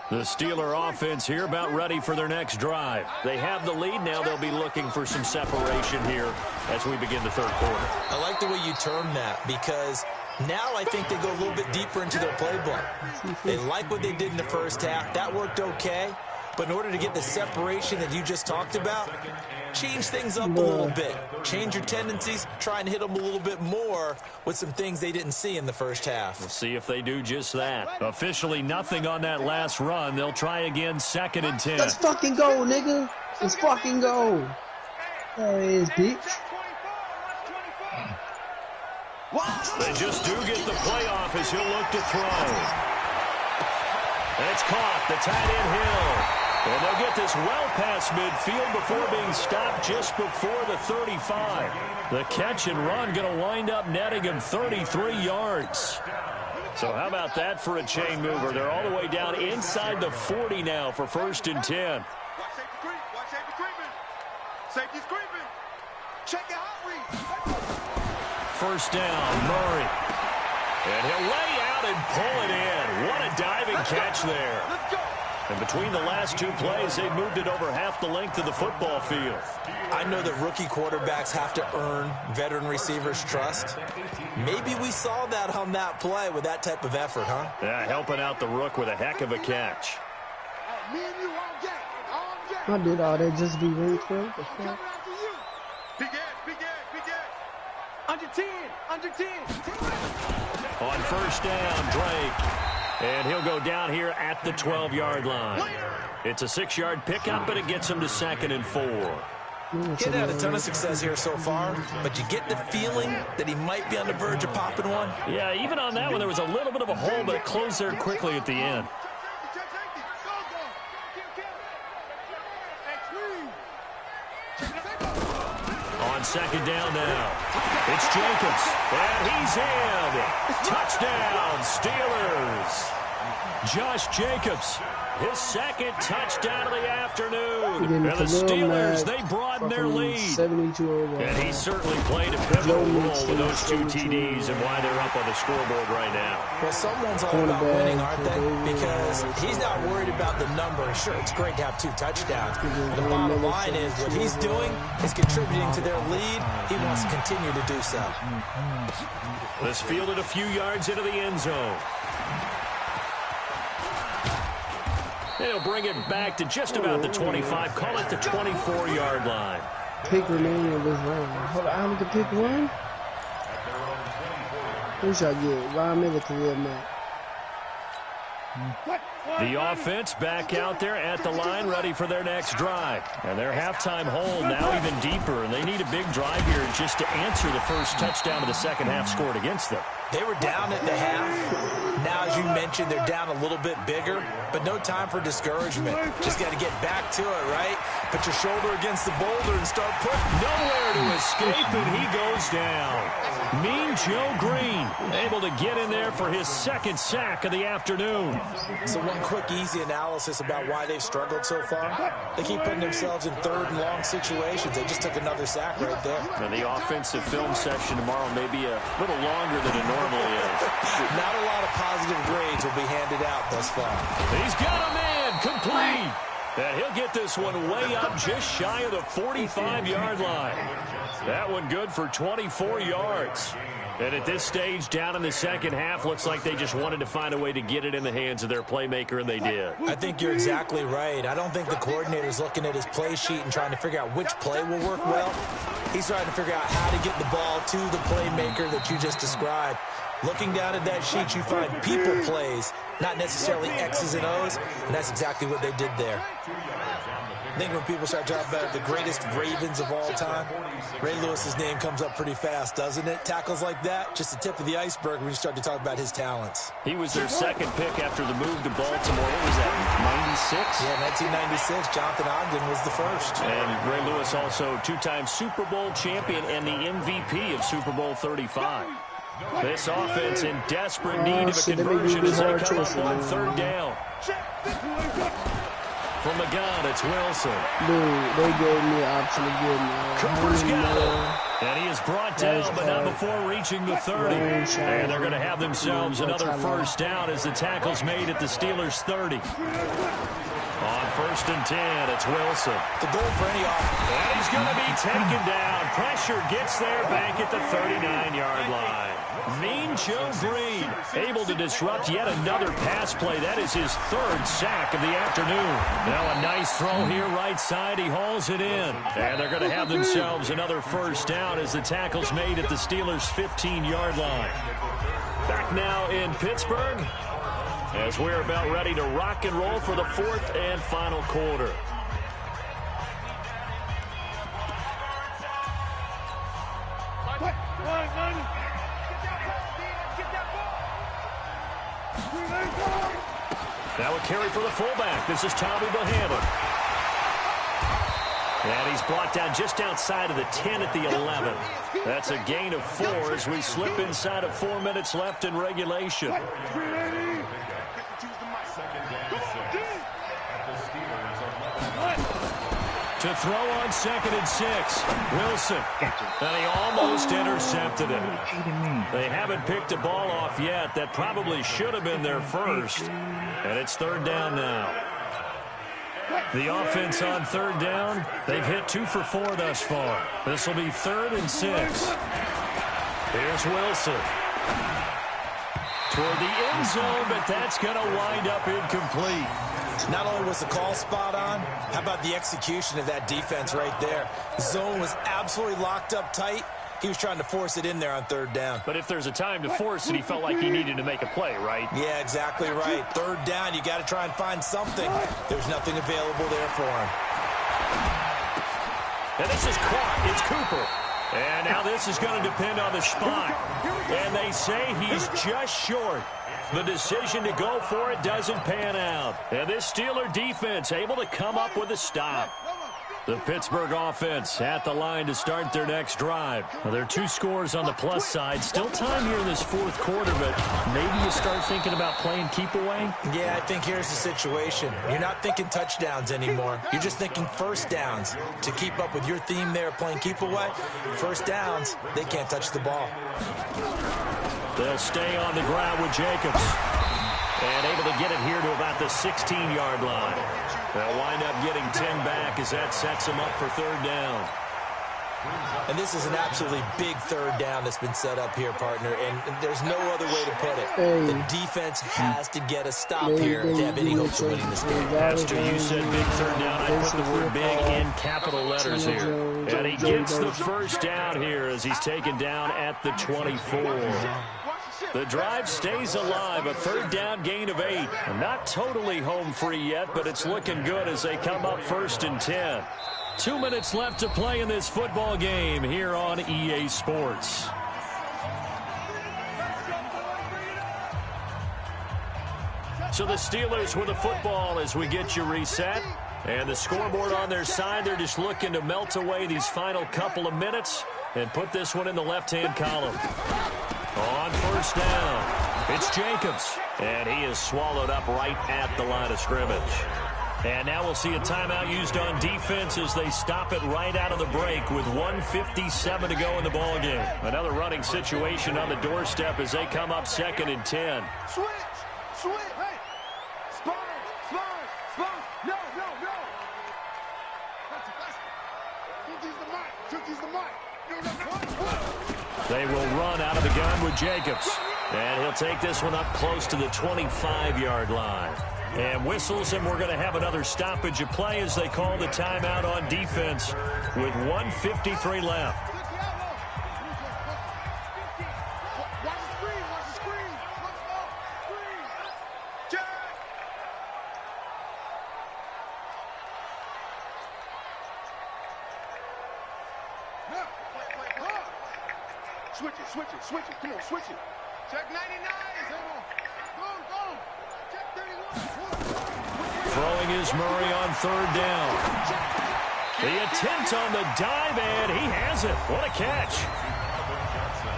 The Steeler offense here about ready for their next drive. They have the lead. Now they'll be looking for some separation here as we begin the third quarter. I like the way you term that because now I think they go a little bit deeper into their playbook. They like what they did in the first half. That worked okay. But in order to get the separation that you just talked about, change things up a little bit. Change your tendencies. Try and hit them a little bit more with some things they didn't see in the first half. We'll see if they do just that. Officially nothing on that last run. They'll try again, 2nd and 10. Let's fucking go, nigga. Let's fucking go. There it is, bitch. They just do get the playoff as he'll look to throw. And it's caught. The tight end Hill. And they'll get this well past midfield before being stopped just before the 35. The catch and run going to wind up netting him 33 yards. So how about that for a chain mover? They're all the way down inside the 40 now for 1st and 10. Safety's creeping. Check it out, 1st down, Murray. And he'll lay out and pull it in. What a diving catch there. Let's go. And between the last two plays, they've moved it over half the length of the football field. I know that rookie quarterbacks have to earn veteran receivers' trust. Maybe we saw that on that play with that type of effort, huh? Yeah, helping out the rook with a heck of a catch. Me and you on deck. I did all that just be waiting for it. Coming after you. Big Ed. Under 10. On 1st down, Drake. And he'll go down here at the 12-yard line. It's a 6-yard pickup, but it gets him to 2nd and 4. He's had a ton of success here so far, but you get the feeling that he might be on the verge of popping one. Yeah, even on that one, there was a little bit of a hole, but it closed there quickly at the end. On 2nd down now, it's Jacobs, and he's in. Touchdown, Steelers. Josh Jacobs, his 2nd touchdown of the afternoon. And the Steelers, they broaden their lead. 72 and he certainly played a pivotal role with those 2 TDs and why they're up on the scoreboard right now. Well, someone's all about winning, aren't they? Because he's not worried about the number. Sure, it's great to have 2 touchdowns. But the bottom line is what he's doing is contributing to their lead. He wants to continue to do so. This fielded a few yards into the end zone. They'll bring it back to just about the 25. Call it the 24-yard line. Pick remaining of this round. Hold on, I only can pick one? Who should I get? Ryan Miller to the man. The offense back out there at the line, ready for their next drive. And their halftime hold now even deeper, and they need a big drive here just to answer the first touchdown of the second half scored against them. They were down at the half. Now, as you mentioned, they're down a little bit bigger, but no time for discouragement. Just got to get back to it, right? Put your shoulder against the boulder and start putting. Nowhere to escape, and he goes down. Mean Joe Green able to get in there for his 2nd sack of the afternoon. So one quick, easy analysis about why they've struggled so far. They keep putting themselves in 3rd and long situations. They just took another sack right there. Now, the offensive film session tomorrow may be a little longer than it normally is. Not a lot of positive grades will be handed out thus far. He's got a man complete. And he'll get this one way up just shy of the 45-yard line. That one good for 24 yards. And at this stage, down in the second half, looks like they just wanted to find a way to get it in the hands of their playmaker, and they did. I think you're exactly right. I don't think the coordinator's looking at his play sheet and trying to figure out which play will work well. He's trying to figure out how to get the ball to the playmaker that you just described. Looking down at that sheet, you find people plays, not necessarily X's and O's, and that's exactly what they did there. I think when people start talking about the greatest Ravens of all time, Ray Lewis's name comes up pretty fast, doesn't it? Tackles like that, just the tip of the iceberg when you start to talk about his talents. He was their second pick after the move to Baltimore. What was that, 96? Yeah, 1996. Jonathan Ogden was the first. And Ray Lewis also two-time Super Bowl champion and the MVP of Super Bowl 35. This offense in desperate need of a conversion as they come up on 3rd down. From the gun, it's Wilson. Dude, they gave me an option to get me. Cooper's got it. And he is brought down, but not before reaching the 30. And they're going to have themselves another first down as the tackle's made at the Steelers' 30. On 1st and 10, it's Wilson. The goal for any offense. And he's going to be taken down. Pressure gets there back at the 39-yard line. Mean Joe Green able to disrupt yet another pass play. That is his 3rd sack of the afternoon. Now a nice throw here right side. He hauls it in. And they're going to have themselves another first down as the tackle's made at the Steelers' 15-yard line. Back now in Pittsburgh as we're about ready to rock and roll for the 4th and final quarter. Now a carry for the fullback. This is Tommy Bohannon. And he's brought down just outside of the 10 at the 11. That's a gain of 4 as we slip inside of 4 minutes left in regulation. To throw on 2nd and 6. Wilson. And he almost intercepted it. They haven't picked a ball off yet. That probably should have been their first. And it's 3rd down now. The offense on 3rd down, they've hit 2 for 4 thus far. This will be 3rd and 6. Here's Wilson. Toward the end zone, but that's going to wind up incomplete. Not only was the call spot on, how about the execution of that defense right there? The zone was absolutely locked up tight. He was trying to force it in there on 3rd down. But if there's a time to force it, he felt like he needed to make a play, right? Yeah, exactly right. 3rd down, you got to try and find something. There's nothing available there for him. And this is caught. It's Cooper. And now this is going to depend on the spot. And they say he's just short. The decision to go for it doesn't pan out. And this Steeler defense able to come up with a stop. The Pittsburgh offense at the line to start their next drive. Well, there are 2 scores on the plus side. Still time here in this 4th quarter, but maybe you start thinking about playing keep away? Yeah, I think here's the situation. You're not thinking touchdowns anymore. You're just thinking first downs. To keep up with your theme there, playing keep away, first downs, they can't touch the ball. They'll stay on the ground with Jacobs. And able to get it here to about the 16-yard line. They'll wind up getting 10 back as that sets them up for 3rd down. And this is an absolutely big 3rd down that's been set up here, partner, and there's no other way to put it. The defense has to get a stop here to have any hopes of winning this game. Pastor, you said big 3rd down. I put the word big in capital letters here. And he gets the first down here as he's taken down at the 24. The drive stays alive, a 3rd down gain of 8. Not totally home free yet, but it's looking good as they come up 1st and 10. 2 minutes left to play in this football game here on EA Sports. So the Steelers with the football as we get you reset. And the scoreboard on their side, they're just looking to melt away these final couple of minutes and put this one in the left-hand column. On 1st down, it's Jacobs, and he is swallowed up right at the line of scrimmage. And now we'll see a timeout used on defense as they stop it right out of the break with 1:57 to go in the ballgame. Another running situation on the doorstep as they come up 2nd and 10. Switch! Hey! Spine! No! That's it. They will run out of the gun with Jacobs. And he'll take this one up close to the 25-yard line. And whistles, and we're going to have another stoppage of play as they call the timeout on defense with 1:53 left. Switch it. Come on, switch it. Check 99. Go. Check 31. Throwing is Murray on 3rd down. The attempt on the dive, and he has it. What a catch.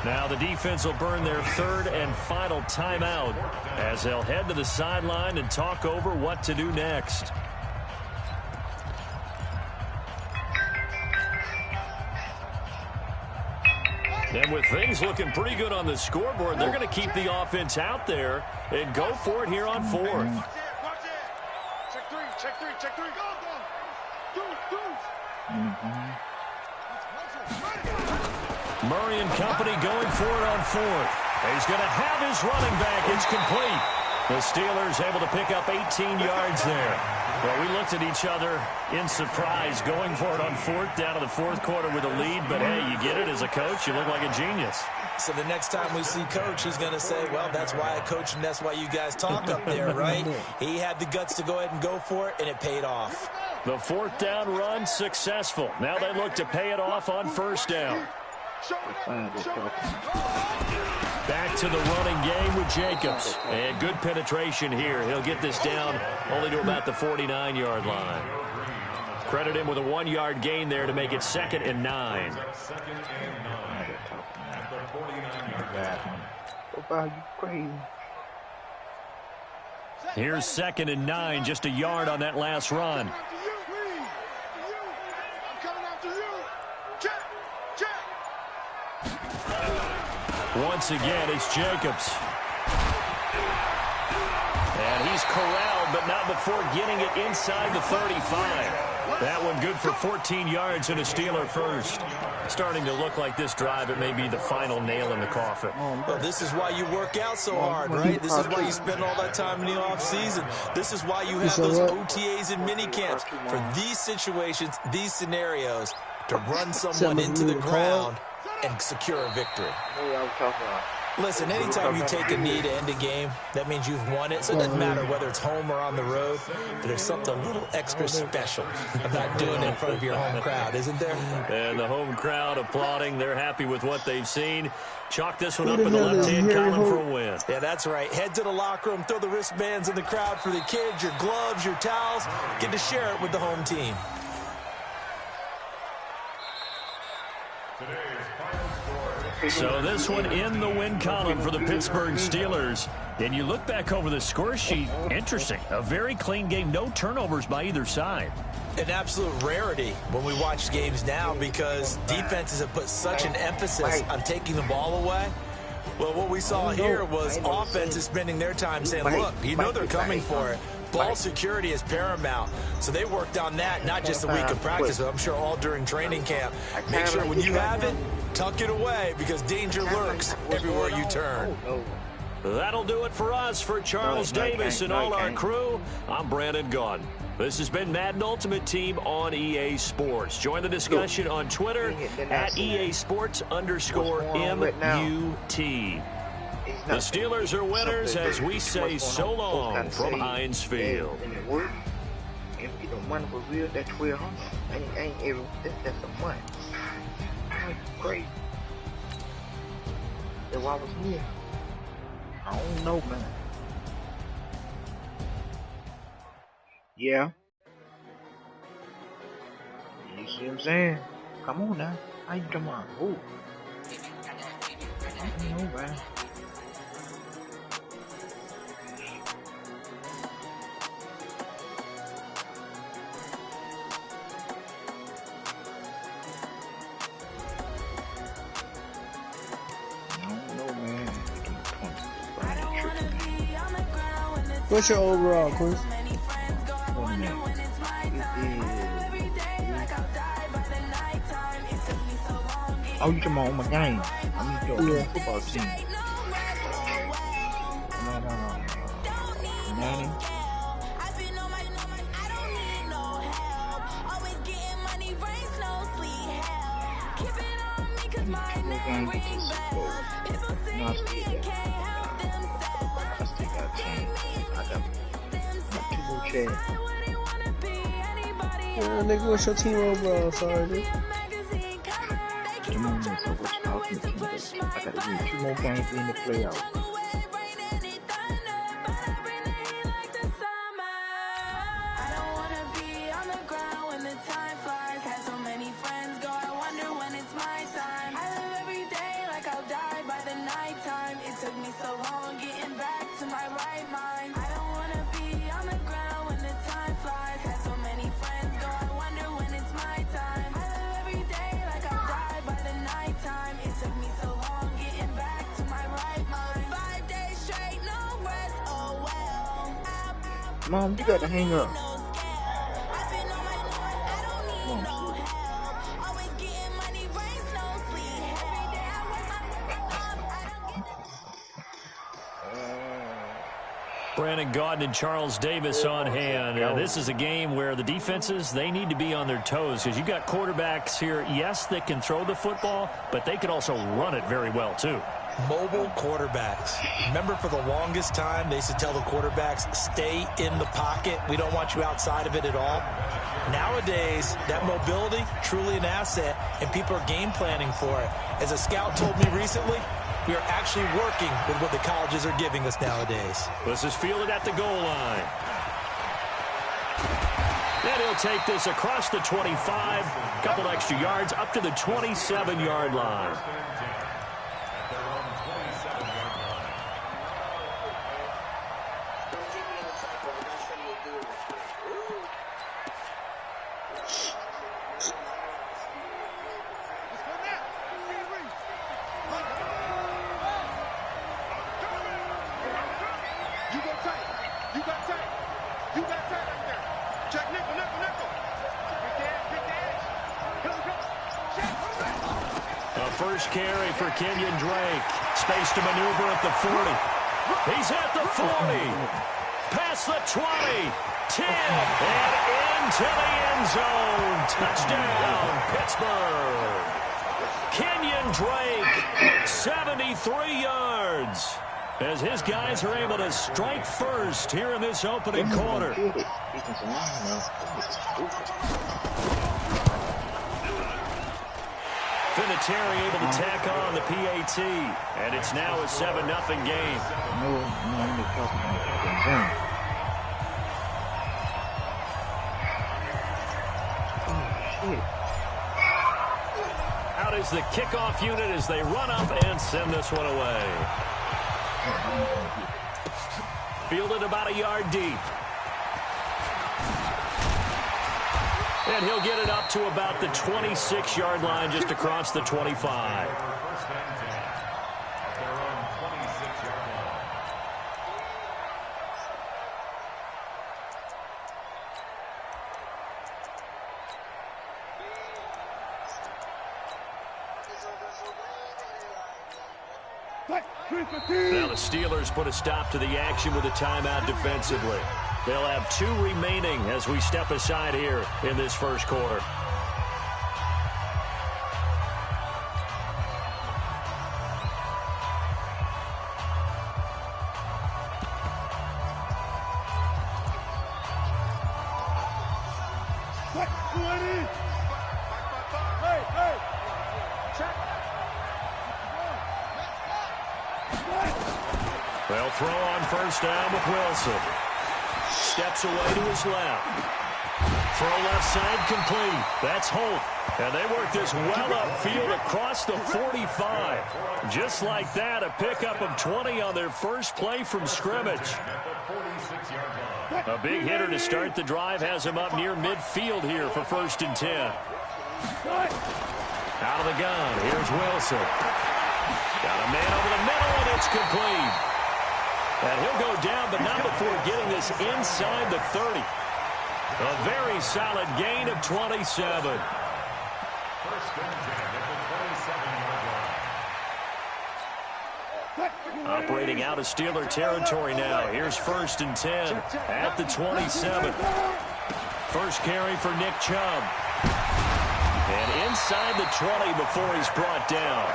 Now the defense will burn their 3rd and final timeout as they'll head to the sideline and talk over what to do next. And with things looking pretty good on the scoreboard, they're going to keep the offense out there and go for it here on fourth. Watch it. Check three. Go. Murray and company going for it on fourth. He's going to have his running back. It's complete. The Steelers able to pick up 18 yards there. Well, we looked at each other in surprise going for it on fourth down to the fourth quarter with a lead. But, hey, you get it as a coach. You look like a genius. So the next time we see Coach, he's going to say, well, that's why I coach and that's why you guys talk up there, right? He had the guts to go ahead and go for it, and it paid off. The fourth down run successful. Now they look to pay it off on first down. Back to the running game with Jacobs. And good penetration here. He'll get this down only to about the 49-yard line. Credit him with a 1-yard gain there to make it 2nd and 9. Here's 2nd and 9, just a yard on that last run. Once again, it's Jacobs. And he's corralled, but not before getting it inside the 35. That one good for 14 yards and a Steeler first. Starting to look like this drive, it may be the final nail in the coffin. Well, this is why you work out so hard, right? This is why you spend all that time in the offseason. This is why you have those OTAs and mini camps for these situations, these scenarios, to run someone into the ground and secure a victory. Listen, anytime you take a knee to end a game, that means you've won it. So it doesn't matter whether it's home or on the road. But there's something a little extra special about doing it in front of your home crowd, isn't there? And the home crowd applauding. They're happy with what they've seen. Chalk this one up in the left-hand column for a win. Yeah, that's right. Head to the locker room, throw the wristbands in the crowd for the kids, your gloves, your towels. Get to share it with the home team. So this one in the win column for the Pittsburgh Steelers. And you look back over the score sheet, interesting. A very clean game, no turnovers by either side. An absolute rarity when we watch games now because defenses have put such an emphasis on taking the ball away. Well, what we saw here was offenses spending their time saying, look, you know they're coming for it. Ball security is paramount. So they worked on that, not just a week of practice, but I'm sure all during training camp. Make sure when you have it, tuck it away because danger lurks everywhere you turn. That'll do it for us. For Charles Davis and all our crew, I'm Brandon Gaudin. This has been Madden Ultimate Team on EA Sports. Join the discussion on Twitter at EA Sports_MUT. The Steelers are winners as we say so long from Heinz Field. If you don't money for real, that's 1200. Ain't every that's the money. That's great. If I was here, I don't know, man. Yeah. You see what I'm saying? Come on now. How you come on? Ooh. I don't know, man. What's your overall, Chris? Oh, you talking about on my game? I mean, your football team. No. 90. Nigga, what's your team overall? Sorry, dude. Come on, so what you talking to me? I gotta win 2 more games in the playoffs. Took me so Mom, you got to hang up. Mom, Brandon Gaudin and Charles Davis on hand. This is a game where the defenses, they need to be on their toes because you've got quarterbacks here, yes, that can throw the football, but they can also run it very well, too. Mobile quarterbacks. Remember, for the longest time, they used to tell the quarterbacks, stay in the pocket. We don't want you outside of it at all. Nowadays, that mobility, truly an asset, and people are game planning for it. As a scout told me recently, we are actually working with what the colleges are giving us nowadays. This is fielded at the goal line. And he'll take this across the 25, a couple extra yards, up to the 27-yard line. First carry for Kenyon Drake. Space to maneuver at the 40. He's at the 40. Past the 20. 10. And into the end zone. Touchdown, Pittsburgh. Kenyon Drake, 73 yards. As his guys are able to strike first here in this opening quarter. Vinatieri able to tack on the PAT, and it's now a 7-0 game. Out is the kickoff unit as they run up and send this one away. Fielded about a yard deep. And he'll get it up to about the 26-yard line just across the 25. Now the Steelers put a stop to the action with a timeout defensively. They'll have 2 remaining as we step aside here in this first quarter. They'll throw on first down with Wilson. Steps away to his left. Throw left side complete. That's Holt. And they work this well upfield across the 45. Just like that, a pickup of 20 on their first play from scrimmage. A big hitter to start the drive has him up near midfield here for 1st and 10. Out of the gun, here's Wilson. Got a man over the middle, and it's complete. And he'll go down, but not before getting this inside the 30. A very solid gain of 27. Operating out of Steeler territory now. Here's 1st and 10 at the 27. First carry for Nick Chubb. And inside the 20 before he's brought down.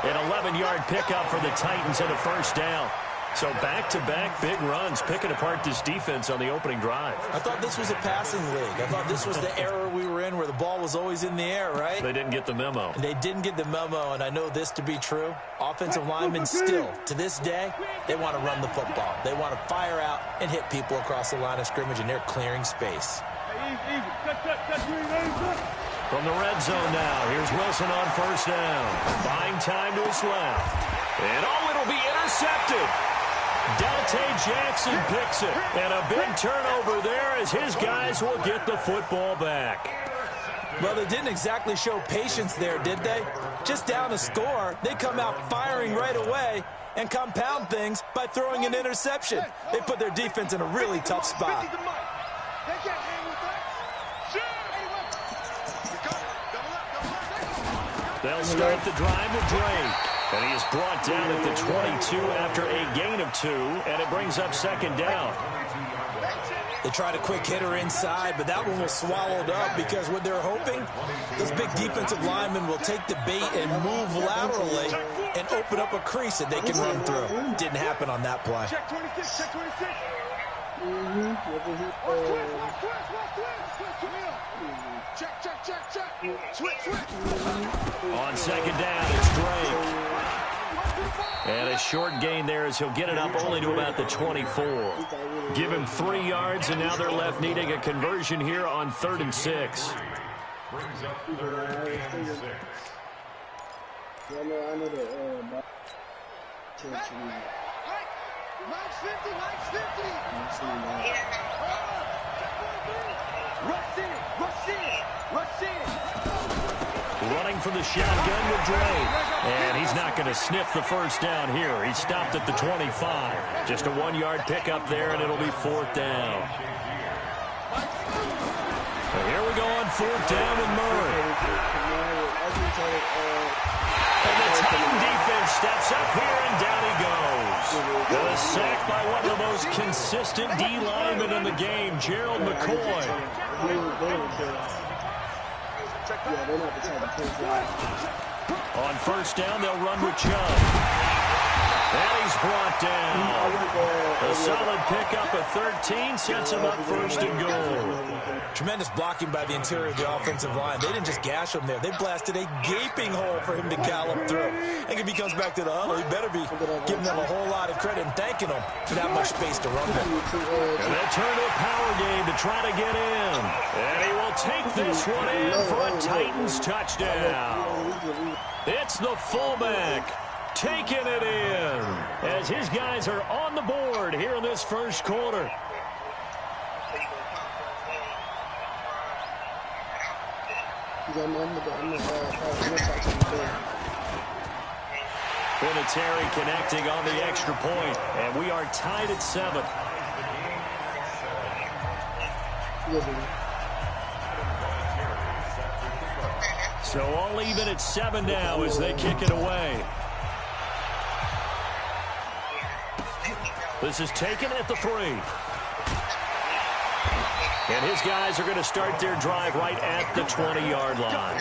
An 11-yard pickup for the Titans and a first down. So back-to-back big runs, picking apart this defense on the opening drive. I thought this was a passing league. I thought this was the era we were in where the ball was always in the air, right? They didn't get the memo. They didn't get the memo, and I know this to be true. Offensive linemen still, to this day, they want to run the football. They want to fire out and hit people across the line of scrimmage, and they're clearing space. From the red zone now, here's Wilson on first down. Buying time to his left. And it'll be intercepted. Dante Jackson picks it. And a big turnover there as his guys will get the football back. Well, they didn't exactly show patience there, did they? Just down a score, they come out firing right away and compound things by throwing an interception. They put their defense in a really tough spot. They'll start the drive with Drake. And he is brought down at the 22 after a gain of 2, and it brings up second down. They tried a quick hitter inside, but that one was swallowed up because what they're hoping, those big defensive linemen will take the bait and move laterally and open up a crease that they can run through. Didn't happen on that play. Check 26, check 26. Check. Switch. On second down, it's Drake. And a short gain there as he'll get it up only to about the 24. Give him 3 yards, and now they're left needing a conversion here on 3rd and 6. Rush in. Running for the shotgun with Drake. And he's not going to sniff the first down here. He stopped at the 25. Just a 1-yard pickup there, and it'll be 4th down. And here we go on 4th down with Murray. And the Titan defense steps up here, and down he goes. The sack by one of the most consistent D linemen in the game, Gerald McCoy. On 1st down, they'll run with Chubb. And he's brought down. A solid pickup of 13 sets him up 1st and goal. Tremendous blocking by the interior of the offensive line. They didn't just gash him there. They blasted a gaping hole for him to gallop through. And if he comes back to the huddle, he better be giving them a whole lot of credit and thanking them for that much space to run with. And they'll turn to a power game to try to get in. And he will take this one in for a Titans touchdown. It's the fullback taking it in as his guys are on the board here in this first quarter. Vinatieri connecting on the extra point, and we are tied at 7. So all even at 7 now as they kick it away. This is taken at the 3. And his guys are going to start their drive right at the 20-yard line.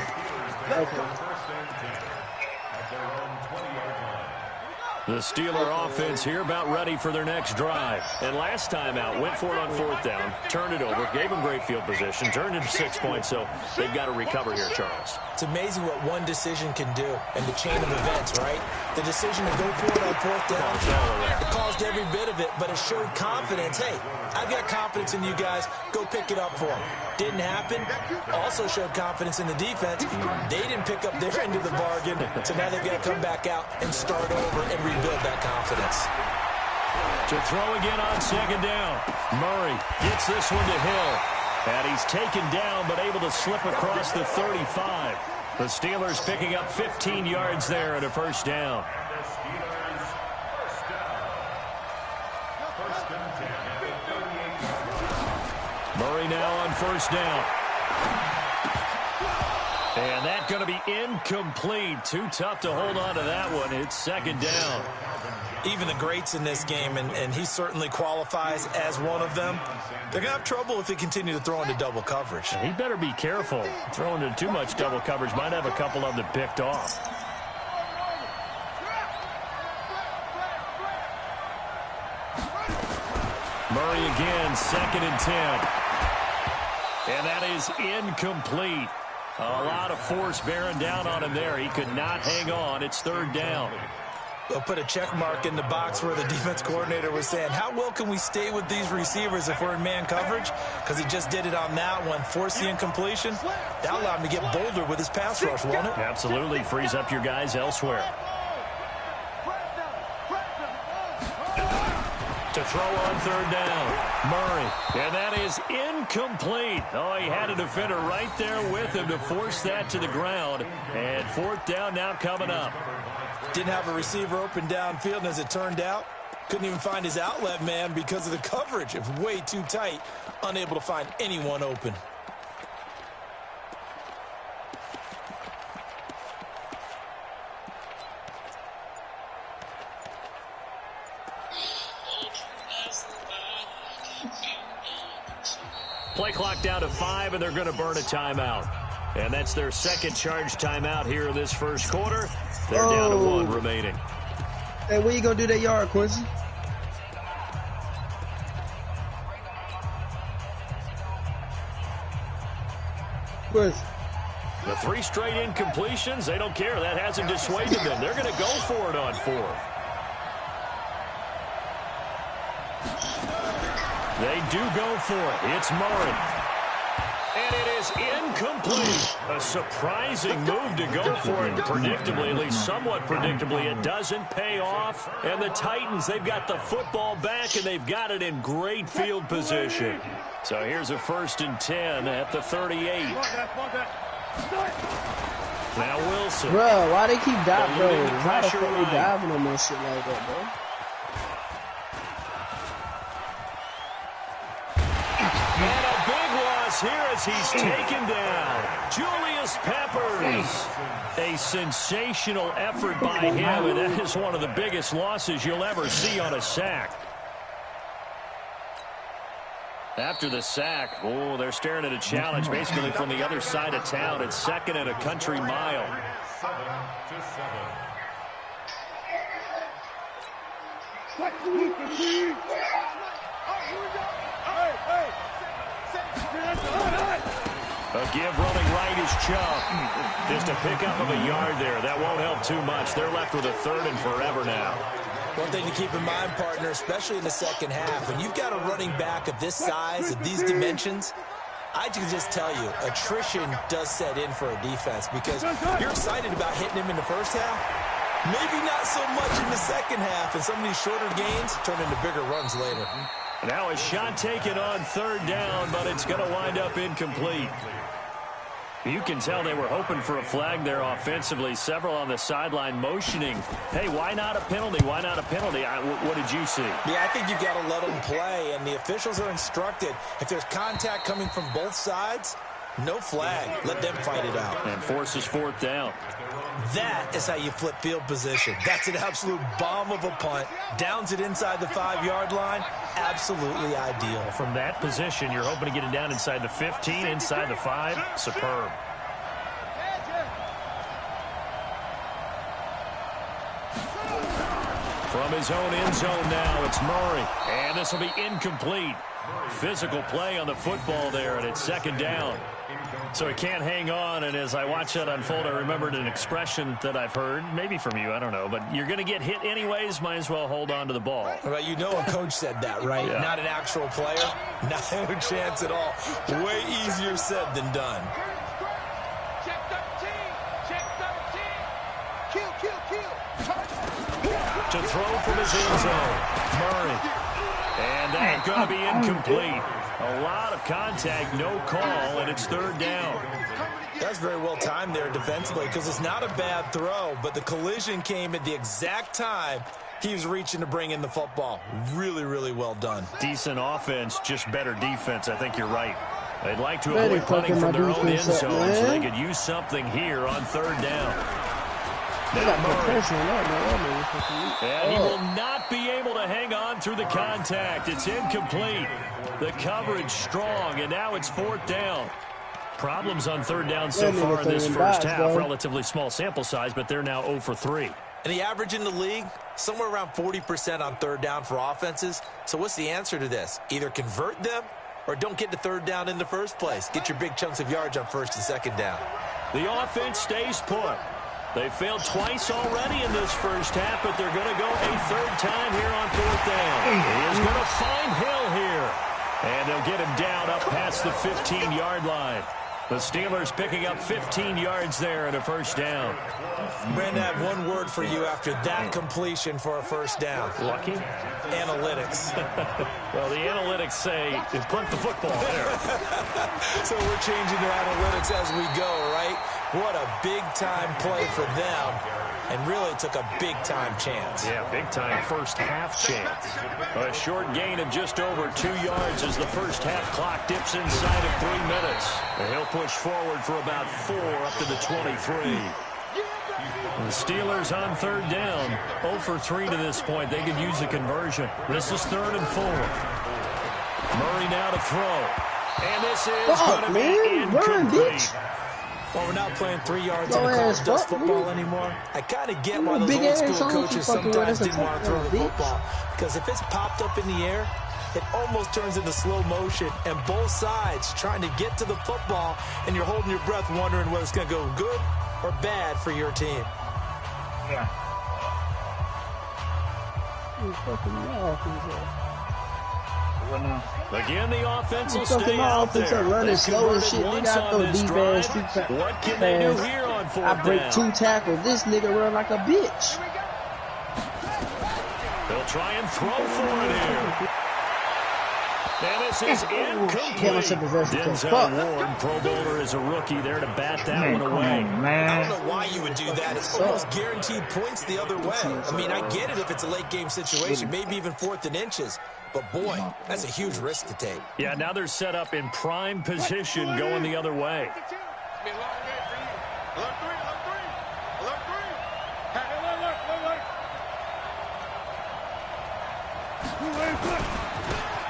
The Steeler offense here about ready for their next drive. And last time out, went for it on 4th down, turned it over, gave them great field position, turned it to 6 points, so they've got to recover here, Charles. It's amazing what one decision can do in the chain of events, right? The decision to go for it on 4th down, it caused every bit of it, but it showed confidence. Hey, I've got confidence in you guys. Go pick it up for them. Didn't happen. Also showed confidence in the defense. They didn't pick up their end of the bargain, so now they've got to come back out and start over and rebuild that confidence. To throw again on 2nd down. Murray gets this one to Hill. And he's taken down but able to slip across the 35. The Steelers picking up 15 yards there and a 1st down. Murray now on 1st down. And that's going to be incomplete. Too tough to hold on to that one. It's 2nd down. Even the greats in this game, and he certainly qualifies as one of them, they're going to have trouble if they continue to throw into double coverage. He better be careful. Throwing into too much double coverage might have a couple of them picked off. Murray again, 2nd and 10. And that is incomplete. A lot of force bearing down on him there. He could not hang on. It's 3rd down. They'll put a check mark in the box where the defense coordinator was saying, how well can we stay with these receivers if we're in man coverage? Because he just did it on that one, forced the incompletion. That allowed him to get bolder with his pass rush, won't it? Absolutely. Frees up your guys elsewhere. To To throw on third down. Murray. And that is incomplete. Oh, he had a defender right there with him to force that to the ground. And fourth down now coming up. Didn't have a receiver open downfield, and as it turned out, couldn't even find his outlet man because of the coverage. It was way too tight, unable to find anyone open. Play clock down to 5, and they're going to burn a timeout. And that's their second charge timeout here in this first quarter. They're down to 1 remaining. Hey, where you going to do that yard, Quincy? Quincy. The 3 straight incompletions, they don't care. That hasn't dissuaded them. They're going to go for it on 4th. They do go for it. It's Murray. And it is incomplete. A surprising move to go for it. Predictably, at least somewhat predictably, it doesn't pay off. And the Titans, they've got the football back, and they've got it in great field position. So here's a 1st and 10 at the 38. Now Wilson. Bro, why they keep diving, bro? Eluding the How the pressure fuck they right. diving on that shit like that, bro? And a big loss here as he's taken down. Julius Peppers. A sensational effort by him, and that is one of the biggest losses you'll ever see on a sack. After the sack, oh, they're staring at a challenge basically from the other side of town. It's 2nd and a country mile. A give running right is Chubb. Just a pickup of a yard there. That won't help too much. They're left with a 3rd and forever now. One thing to keep in mind, partner, especially in the second half, when you've got a running back of this size, of these dimensions, I can just tell you, attrition does set in for a defense because you're excited about hitting him in the first half. Maybe not so much in the second half, and some of these shorter gains turn into bigger runs later. Now a shot taken on 3rd down, but it's going to wind up incomplete. You can tell they were hoping for a flag there offensively. Several on the sideline motioning. Hey, why not a penalty? Why not a penalty? What did you see? Yeah, I think you've got to let them play, and the officials are instructed. If there's contact coming from both sides, no flag. Let them fight it out. And forces 4th down. That is how you flip field position. That's an absolute bomb of a punt. Downs it inside the 5-yard line. Absolutely ideal. From that position, you're hoping to get it down inside the 15, inside the 5. Superb. From his own end zone now, it's Murray. And this will be incomplete. Physical play on the football there, and it's 2nd down. So he can't hang on, and as I watch that unfold, I remembered an expression that I've heard, maybe from you, I don't know, but you're going to get hit anyways, might as well hold on to the ball. Well, you know a coach said that, right? Yeah. Not an actual player. No chance at all. Way easier said than done. Check 13. Check 13. Kill. To throw from his end zone, Murray. And that's going to be incomplete. A lot of contact, no call, and it's 3rd down. That's very well timed there defensively because it's not a bad throw, but the collision came at the exact time he was reaching to bring in the football. Really, really well done. Decent offense, just better defense. I think you're right. They'd like to avoid punting from their own end zone so they could use something here on 3rd down. Now Murray. And he will not be able to hang on through the contact. It's incomplete. The coverage strong, and now it's 4th down. Problems on 3rd down so far in this first half. Relatively small sample size, but they're now 0 for 3. And the average in the league, somewhere around 40% on 3rd down for offenses. So what's the answer to this? Either convert them or don't get to 3rd down in the first place. Get your big chunks of yards on 1st and 2nd down. The offense stays put. They failed twice already in this first half, but they're going to go a 3rd time here on 4th down. He is going to find Hill here. And they'll get him down up past the 15-yard line. The Steelers picking up 15 yards there and a first down. Brandon, I have one word for you after that completion for a first down. Lucky? Analytics. Well, the analytics say you punt the football there. So we're changing their analytics as we go, right? What a big-time play for them. And really took a big-time chance. Yeah, big-time first-half chance. A short gain of just over 2 yards as the first-half clock dips inside of 3 minutes. And he'll push forward for about 4 up to the 23. The Steelers on third down. 0 for 3 to this point. They could use a conversion. This is 3rd and 4. Murray now to throw. And this is going to be incomplete. Well, we're not playing 3 yards in college dust football anymore. I kind of get why those old school coaches sometimes didn't want to throw the football. Because if it's popped up in the air, it almost turns into slow motion. And both sides trying to get to the football, and you're holding your breath wondering whether it's going to go good or bad for your team. Yeah. Again, the offense will stay out there. Running slow as shit. Nigga, I throw deep ass street pass. What can they do here on 4th down? I break 2 tackles. This nigga run like a bitch. They'll try and throw for it here. And this is incomplete. Denzel Ward, Pro Bowler, is a rookie there to bat that one away. I don't know why you would do that. It's almost guaranteed points the other way. I mean, I get it if it's a late game situation, maybe even 4th and inches. But, boy, that's a huge risk to take. Yeah, now they're set up in prime position going the other way.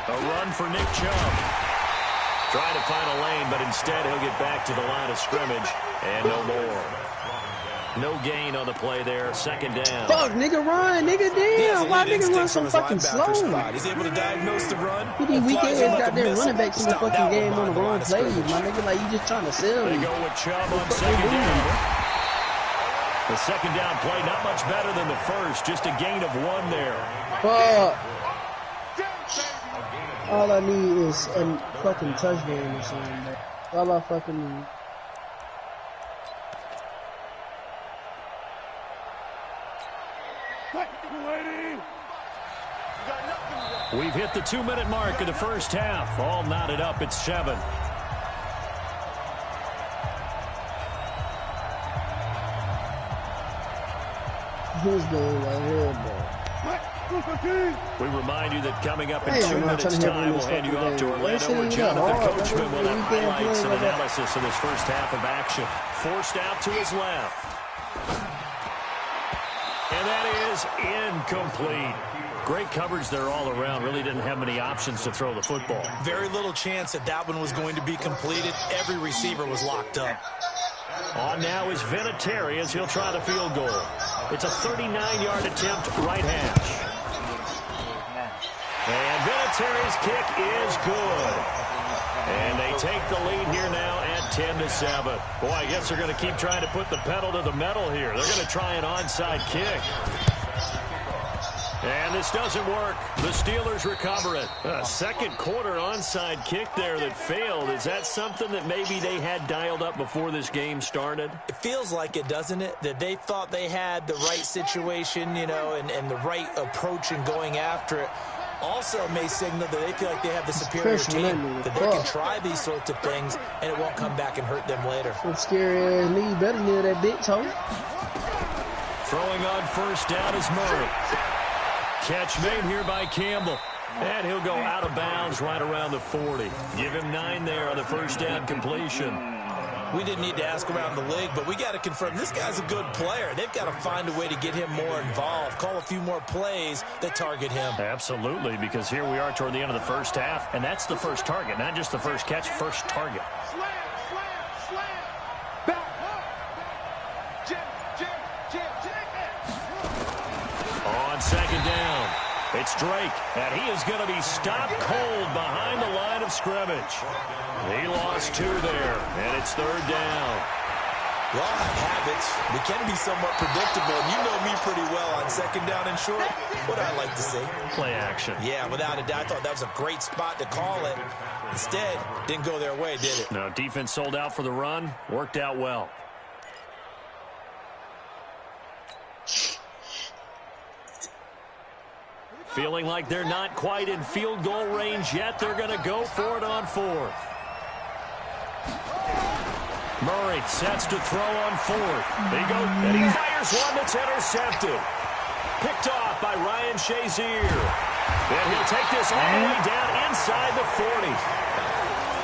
A run for Nick Chubb. Trying to find a lane, but instead he'll get back to the line of scrimmage. And no more. No gain on the play there. 2nd down. Fuck, nigga, run, nigga, damn. Why nigga run so fucking slow? Spot. He's able to diagnose the run. These weak ass got their running backs in the fucking game on the wrong plays, my nigga. Like, you just trying to sell me. They go with Chubb on 2nd down. The 2nd down play, not much better than the first. Just a gain of 1 there. Fuck. All I need is a fucking touchdown or something, bro. All I fucking need. We've hit the 2-minute mark of the first half. All knotted up at 7. Who's going right here, bro? We remind you that coming up in 2 minutes' time, we'll hand you off to Orlando, where Jonathan Coachman will have highlights and analysis of this first half of action. Forced out to his left. And that is incomplete. Great coverage there all around. Really didn't have many options to throw the football. Very little chance that that one was going to be completed. Every receiver was locked up. On now is Vinatieri as he'll try the field goal. It's a 39-yard attempt, right hash. And Vinatieri's kick is good. And they take the lead here now at 10-7. Boy, I guess they're going to keep trying to put the pedal to the metal here. They're going to try an onside kick. And this doesn't work. The Steelers recover it. A second quarter onside kick there that failed. Is that something that maybe they had dialed up before this game started? It feels like it, doesn't it? That they thought they had the right situation, you know, and the right approach in going after it. Also may signal that they feel like they have the superior team, that they can try these sorts of things, and it won't come back and hurt them later. Some scary ass nigga, better near that bitch, ho. Throwing on first down is Murray. Catch made here by Campbell. And he'll go out of bounds right around the 40. Give him 9 there on the first down completion. We didn't need to ask around the league, but we got to confirm this guy's a good player. They've got to find a way to get him more involved, call a few more plays that target him. Absolutely, because here we are toward the end of the first half, and that's the first target, not just the first catch, first target. On second down, it's Drake, and he is going to be stopped cold behind the line of scrimmage. He lost 2 there, and it's 3rd down. We all have habits. We can be somewhat predictable, and you know me pretty well on second down and short. What I like to see. Play action. Yeah, without a doubt. I thought that was a great spot to call it. Instead, didn't go their way, did it? No, defense sold out for the run. Worked out well. Feeling like they're not quite in field goal range yet. They're going to go for it on fourth. Murray sets to throw on fourth. There you go. And he fires one that's intercepted. Picked off by Ryan Shazier. And he'll take this all the way down inside the 40.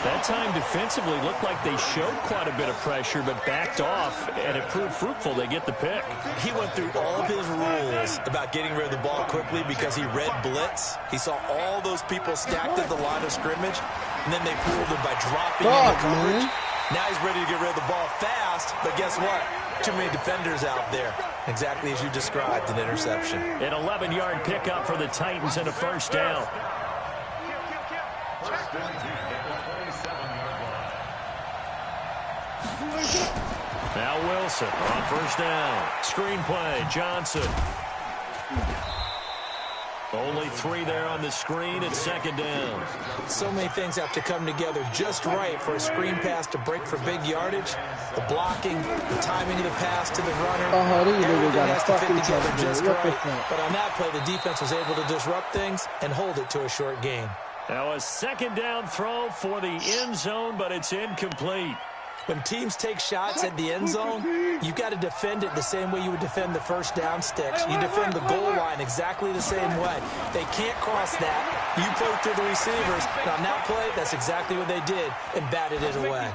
That time defensively looked like they showed quite a bit of pressure but backed off, and it proved fruitful. They get the pick. He went through all of his rules about getting rid of the ball quickly because he read blitz. He saw all those people stacked at the line of scrimmage, and then they fooled him by dropping into coverage. Now he's ready to get rid of the ball fast, but guess what? Too many defenders out there. Exactly as you described, an interception. An 11-yard pickup for the Titans and a first down. Now Wilson on first down. Screen play, Johnson. Only 3 there on the screen at second down. So many things have to come together just right for a screen pass to break for big yardage. The blocking, the timing of the pass to the runner. Everything has to fit together just right. But on that play, the defense was able to disrupt things and hold it to a short gain. Now a second down throw for the end zone, but it's incomplete. When teams take shots at the end zone, you've got to defend it the same way you would defend the first down sticks. You defend the goal line exactly the same way. They can't cross that. You play through the receivers. And on that play, that's exactly what they did and batted it away.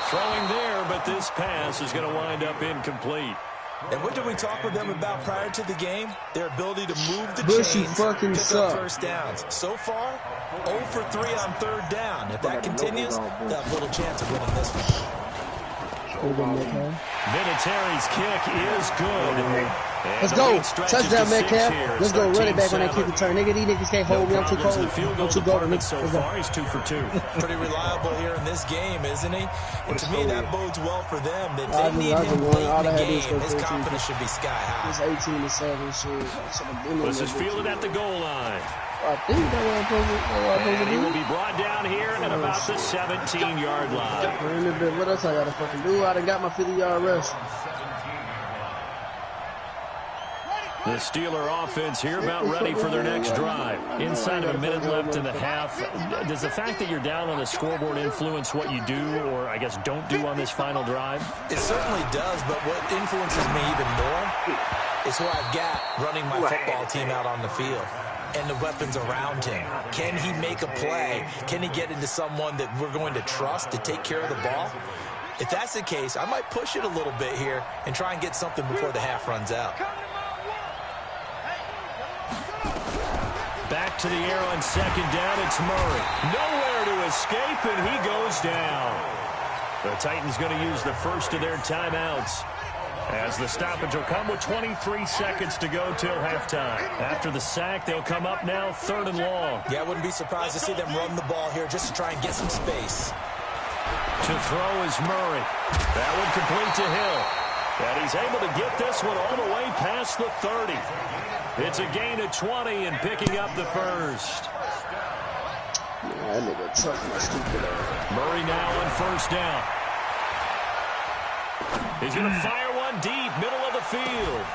Throwing there, but this pass is going to wind up incomplete. And what did we talk with them about prior to the game? Their ability to move the chains, pick up first downs. So far, 0 for 3 on third down. If that continues, they'll have little chance of winning this one. Vinatieri's kick is good. Let's go. Touchdown, Metcalf. Let's go. Run it back when that kick return. Nigga, these niggas can't hold me. I'm too cold. I'm too cold. So far, he's 2 for 2. Pretty reliable here in this game, isn't he? And to me, that bodes well for them. That they need him late in the game. His confidence should be sky high. It's 18-7 shit. This is fielded at the goal line. I think that's what I'm supposed to do. He will be brought down here at about the 17-yard line. What else I gotta fucking do? I done got my 50-yard rush. The Steeler offense here about ready for their next drive. Inside of a minute left in the half, does the fact that you're down on the scoreboard influence what you do, or I guess don't do on this final drive? It certainly does, but what influences me even more is who I've got running my football team out on the field and the weapons around him. Can he make a play? Can he get into someone that we're going to trust to take care of the ball? If that's the case, I might push it a little bit here and try and get something before the half runs out. Back to the air on second down, it's Murray. Nowhere to escape, and he goes down. The Titans going to use the first of their timeouts, as the stoppage will come with 23 seconds to go till halftime. After the sack, they'll come up now 3rd and long. Yeah, I wouldn't be surprised to see them run the ball here just to try and get some space. To throw is Murray. That one complete to Hill. And he's able to get this one all the way past the 30. It's a gain of 20 and picking up the first. Murray now on first down. He's going to fire one deep, middle of the field.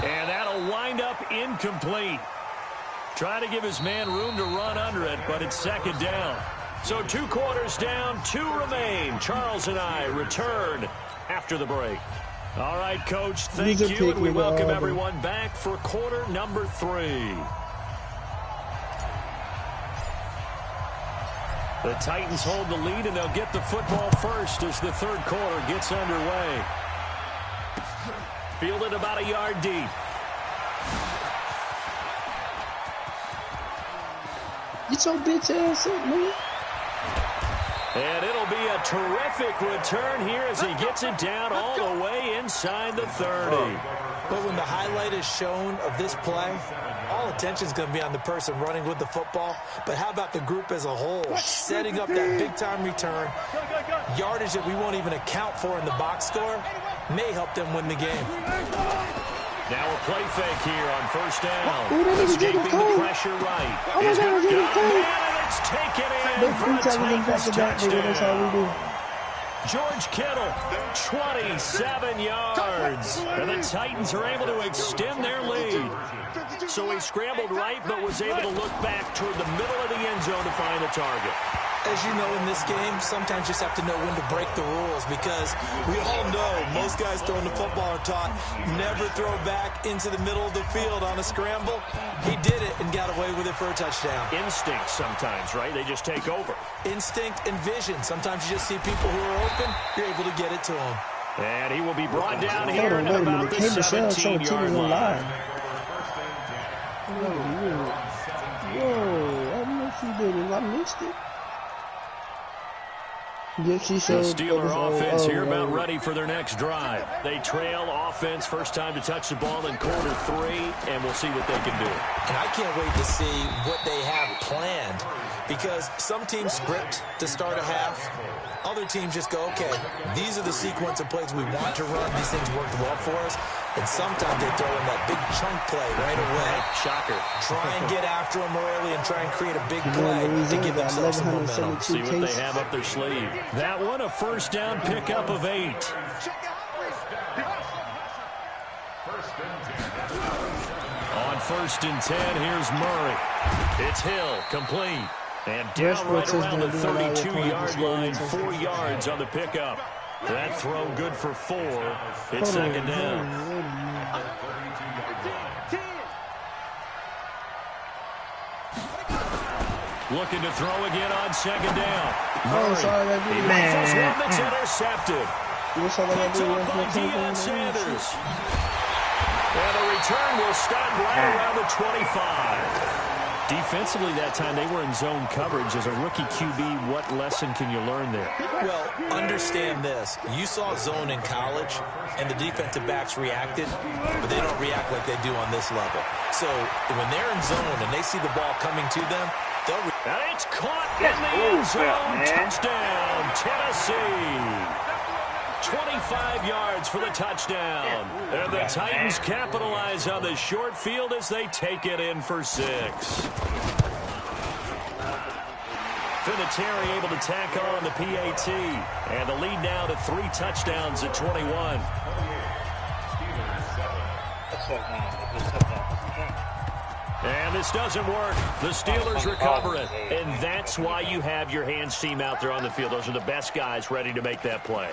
And that'll wind up incomplete. Trying to give his man room to run under it, but it's second down. So 2 quarters down, 2 remain. Charles and I return after the break. All right, Coach, thank you, and we welcome everyone back for quarter number 3. The Titans hold the lead, and they'll get the football first as the third quarter gets underway. Fielded about a yard deep. Get your bitch ass up, man. And it'll be a terrific return here as he gets it down all the way inside the 30. But when the highlight is shown of this play, all attention is going to be on the person running with the football. But how about the group as a whole, setting up that big-time return, Yardage that we won't even account for in the box score may help them win the game. Now a play fake here on first down. Escaping the pressure right. He's got it, and it's taken in for a Titans touchdown. That's all we do. George Kittle, 27 yards. And the Titans are able to extend their lead. So he scrambled right, but was able to look back toward the middle of the end zone to find the target. As you know, in this game, sometimes you just have to know when to break the rules, because we all know most guys throwing the football are taught never throw back into the middle of the field on a scramble. He did it and got away with it for a touchdown. Instinct sometimes, right? They just take over. Instinct and vision. Sometimes you just see people who are open, you're able to get it to them. And he will be brought down here at about the 17-yard line. Whoa, I missed you, did I missed it. The Steeler offense here about ready for their next drive. They trail offense, first time to touch the ball in quarter 3, and we'll see what they can do. And I can't wait to see what they have planned, because some teams script to start a half. Other teams just go, okay, these are the sequence of plays we want to run. These things worked well for us. And sometimes they throw in that big chunk play right away. Shocker. Try and get after them early and try and create a big play to give themselves some momentum. See what they have up their sleeve. That one, a first down pickup of 8. On first and 10, here's Murray. It's Hill, complete. And down right around the 32-yard line, 4 yards on the pickup. That throw good for 4. It's second down. Looking to throw again on second down. Murray. He rifles one that's intercepted. Picked up by Deion Sanders. And the return will stop right around the 25. Defensively that time, they were in zone coverage. As a rookie QB, what lesson can you learn there? Well, understand this. You saw zone in college, and the defensive backs reacted, but they don't react like they do on this level. So when they're in zone and they see the ball coming to them, they'll... And it's caught in the end zone. Touchdown, Tennessee. 25 yards for the touchdown. And the Titans capitalize on the short field as they take it in for 6. Vinatieri able to tack on the PAT. And the lead now to 3 touchdowns at 21. And this doesn't work. The Steelers recover it. And that's why you have your hands team out there on the field. Those are the best guys ready to make that play.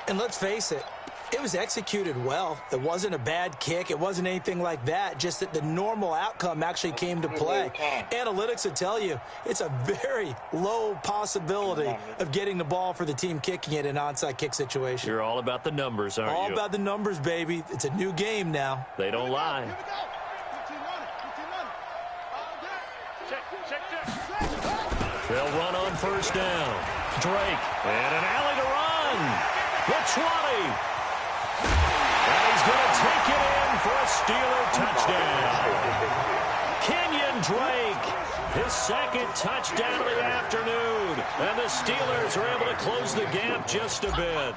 And let's face it, it was executed well. It wasn't a bad kick. It wasn't anything like that. Just that the normal outcome actually came to play. Analytics will tell you it's a very low possibility of getting the ball for the team kicking it in an onside kick situation. You're all about the numbers, aren't you? All about the numbers, baby. It's a new game now. They don't lie. They'll run on first down. Drake, and an alley to run. The 20. And he's going to take it in for a Steeler touchdown. Kenyon Drake, his second touchdown of the afternoon. And the Steelers are able to close the gap just a bit.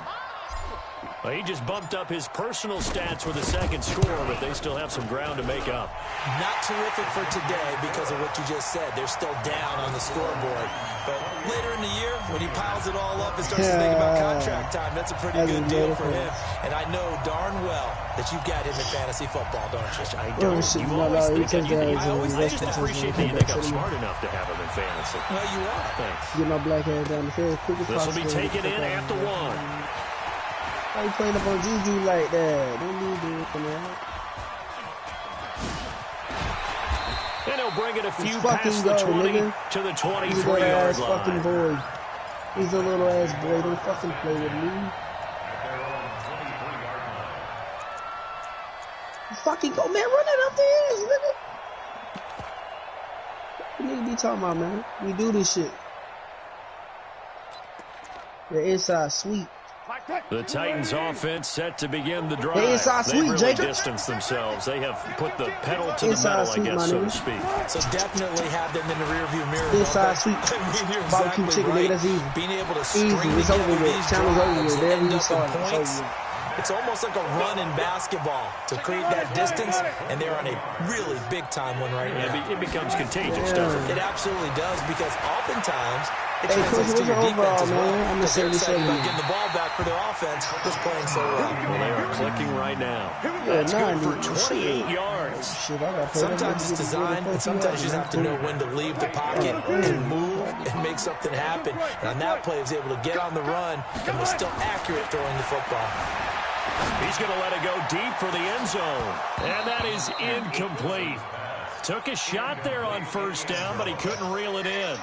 Well, he just bumped up his personal stats with a second score, but they still have some ground to make up. Not terrific for today because of what you just said. They're still down on the scoreboard. But later in the year, when he piles it all up and starts to think about contract time, that's a pretty good deal for him. And I know darn well that you've got him in fantasy football, don't you? I don't. You always think I just appreciate that you think I'm smart enough to have him in fantasy. Well, you are. Thanks. Get my black ass down the field. This will be taken in at the 1. Why you playing up on Juju like that? Don't need to do it for that. And he'll bring it a few past the 20 to the 23-yard line. Fucking boy. He's a little ass boy. Don't fucking play with me. Fucking go, man. Run it up there. Nigga. What you need to be talking about, man? We do this shit. The inside sweep. The Titans offense set to begin the drive. Hey, inside They've sweep, really Jacob. distanced themselves. They have put the pedal to the Inside metal, I sweep, guess, my so to nigga. speak. So definitely have them in the rearview mirror. Inside sweep. I mean, you're Barbecue exactly chicken, right. nigga, that's easy. Being able to Easy. string It's over together with. these Challenge over drives with. that There end you up start. in It's points. over with. It's almost like a run in basketball to create that distance, and they're on a really big-time one right now. It becomes contagious, doesn't it? It absolutely does, because oftentimes it Hey, translates Coach, to your what's your defense as overall, well. man? I'm Because they're gonna say excited about this getting the ball back for their offense just playing so well. Well, they are clicking right now. Yeah, That's good for 90. 28 Shit. yards. Shit, I got Sometimes it's design, and sometimes you just have to know when to leave the pocket and move and make something happen. And on that play, he was able to get on the run and was still accurate throwing the football. He's going to let it go deep for the end zone. And that is incomplete. Took a shot there on first down, but he couldn't reel it in.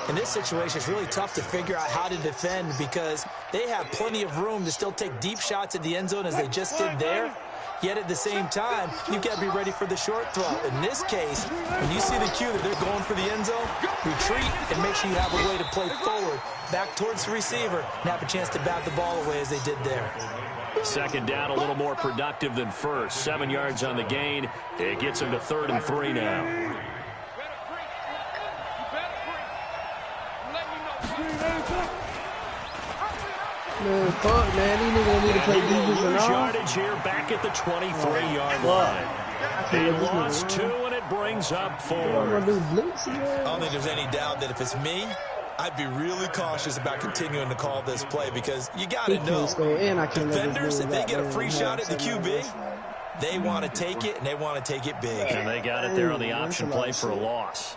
In this situation, it's really tough to figure out how to defend because they have plenty of room to still take deep shots at the end zone as they just did there. Yet at the same time, you've got to be ready for the short throw. In this case, when you see the cue that they're going for the end zone, retreat and make sure you have a way to play forward, back towards the receiver, and have a chance to bat the ball away as they did there. Second down, a little more productive than first. 7 yards on the gain. It gets him to 3rd and 3 now. Man, fuck, man. These niggas need to play defense and all. Yardage here back at the 23-yard line. They lost 2, and it brings up 4. I don't think there's any doubt that if it's me, I'd be really cautious about continuing to call this play because you got to know, defenders, if they get a free shot at the QB, they want to take it, and they want to take it big. And they got it there on the option play for a loss.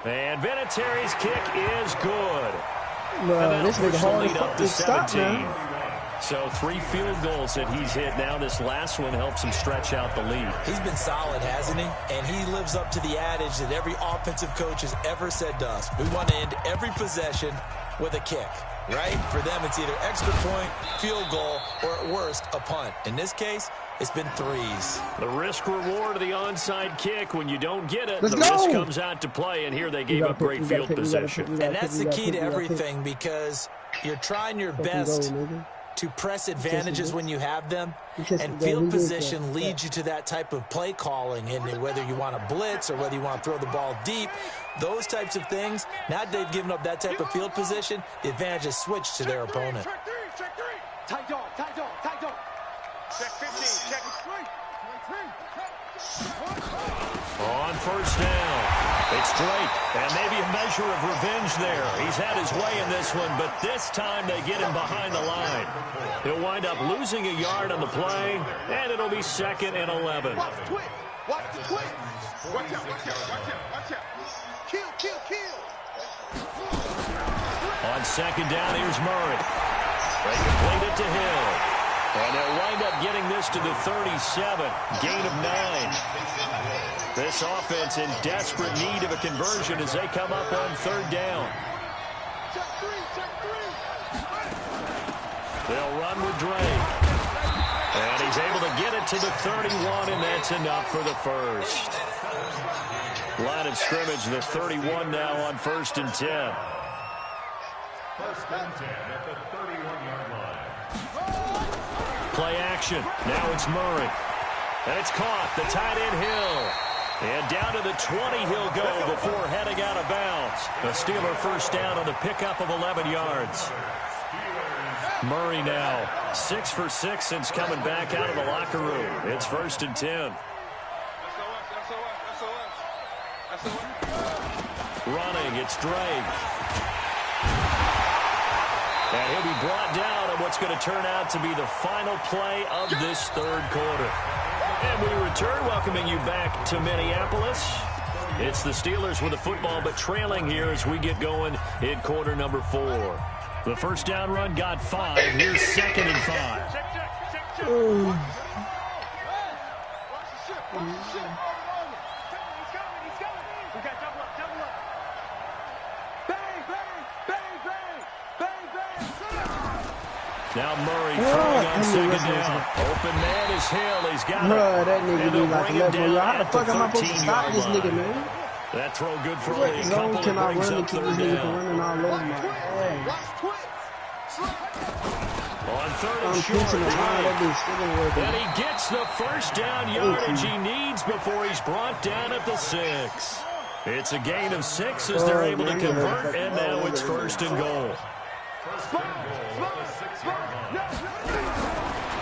And Vinatieri's kick is good. Bro, this nigga hard lead up to to stop, 17. man. So 3 field goals that he's hit now. This last one helps him stretch out the lead. He's been solid, hasn't he? And he lives up to the adage that every offensive coach has ever said to us. We want to end every possession with a kick, right? For them, it's either extra point, field goal, or at worst, a punt. In this case, it's been 3s. The risk-reward of the onside kick, when you don't get it, Let's the go. risk comes out to play, and here they gave up great field position. And that's the key to everything because you're trying your best to press advantages when you have them, and field position leads you to that type of play calling, and whether you want to blitz or whether you want to throw the ball deep, those types of things. Now they've given up that type of field position, the advantage is switched to their opponent. Check 3. Tight dog. Check 15. Check 3. On first down, it's Drake, and maybe a measure of revenge there. He's had his way in this one, but this time they get him behind the line. He'll wind up losing a yard on the play, and it'll be 2nd and 11. Watch the twitch. Watch the twitch. Watch out. Kill. On 2nd down, here's Murray. They complete it to Hill. And they'll wind up getting this to the 37, gain of 9. This offense in desperate need of a conversion as they come up on 3rd down. Check 3. They'll run with Drake. And he's able to get it to the 31, and that's enough for the first. Line of scrimmage, the 31 now on 1st and 10. 1st and 10 at the 31-yard line. Play action. Now it's Murray. And it's caught. The tight end Hill. And down to the 20 he'll go before heading out of bounds. The Steeler first down on the pickup of 11 yards. Murray now 6 for 6 since coming back out of the locker room. It's 1st and 10. Running, it's Drake. And he'll be brought down on what's going to turn out to be the final play of this 3rd quarter. And we return, welcoming you back to Minneapolis. It's the Steelers with the football, but trailing here as we get going in quarter number 4. The first down run got 5. Here's 2nd and 5. Now Murray throwing on 2nd down. Open man is Hill. He's got it. Bro, that nigga And be they'll like bring him 11. down How the at fuck am I supposed to 13-yard stop this line. nigga, man? That throw good for only a Zone couple. cannot Brings run up to keep third this nigga down. from running all over my ass. On third I'm and short, pitching the line, that bitch still ain't working. and he gets the first down yardage he needs before he's brought down at the 6. It's a gain of 6 as they're able to convert, and now it's first and goal.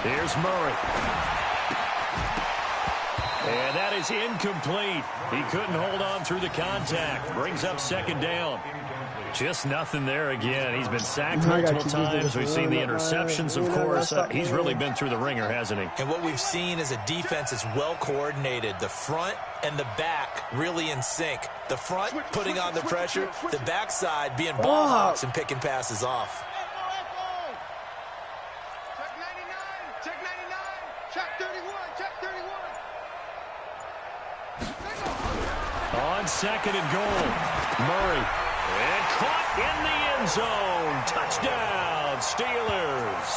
Here's Murray. And that is incomplete. He couldn't hold on through the contact. Brings up second down. Just nothing there again. He's been sacked multiple times. We've seen the interceptions, of course. He's really been through the ringer, hasn't he? And what we've seen is a defense is well coordinated. The front and the back really in sync. The front putting on the pressure. The backside being ball hawks and picking passes off. Check 99. Check 31. Check 31. On second and goal, Murray. And caught in the end zone. Touchdown, Steelers.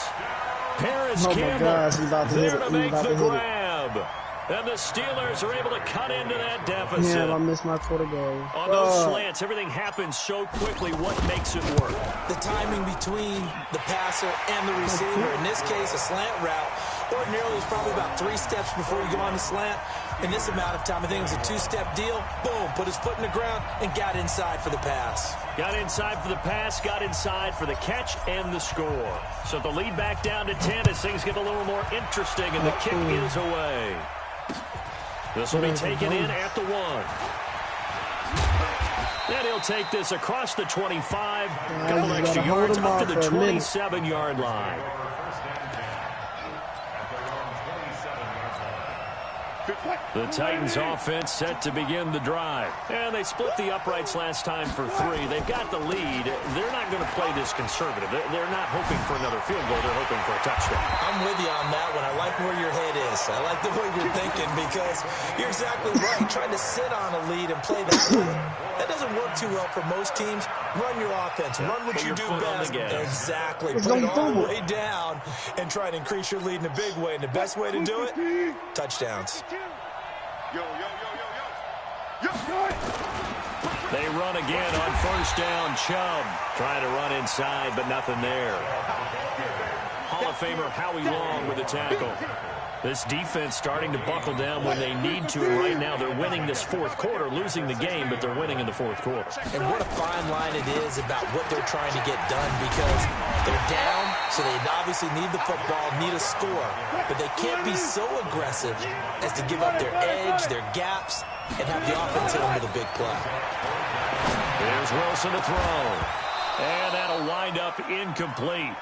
Harris Campbell there to make the grab. And the Steelers are able to cut into that deficit. Yeah, I missed my quarter goal. On those slants, everything happens so quickly. What makes it work? The timing between the passer and the receiver. In this case, a slant route. Ordinarily, it's probably about 3 steps before you go on the slant. In this amount of time, I think it was a 2-step deal. Boom, put his foot in the ground and got inside for the pass. Got inside for the pass, got inside for the catch and the score. So the lead back down to 10 as things get a little more interesting, and the kick is away. This will be taken in at the 1. And he'll take this across the 25. Couple extra yards up to the 27-yard line. The Titans offense set to begin the drive. And they split the uprights last time for 3. They've got the lead. They're not going to play this conservative. They're not hoping for another field goal. They're hoping for a touchdown. I'm with you on that one. I like where your head is. I like the way you're thinking because you're exactly right. Trying to sit on a lead and play that way, that doesn't work too well for most teams. Run your offense. Run what you do best. Exactly. Put it all the way down and try to increase your lead in a big way. And the best way to do it, touchdowns. They run again on first down. Chubb trying to run inside, but nothing there. Hall of Famer Howie Long with the tackle. This defense starting to buckle down when they need to. And right now they're winning this fourth quarter, losing the game, but they're winning in the fourth quarter. And what a fine line it is about what they're trying to get done because they're down, so they obviously need the football, need a score. But they can't be so aggressive as to give up their edge, their gaps, and have the offense hit them with a big play. Here's Wilson to throw. And that'll wind up incomplete.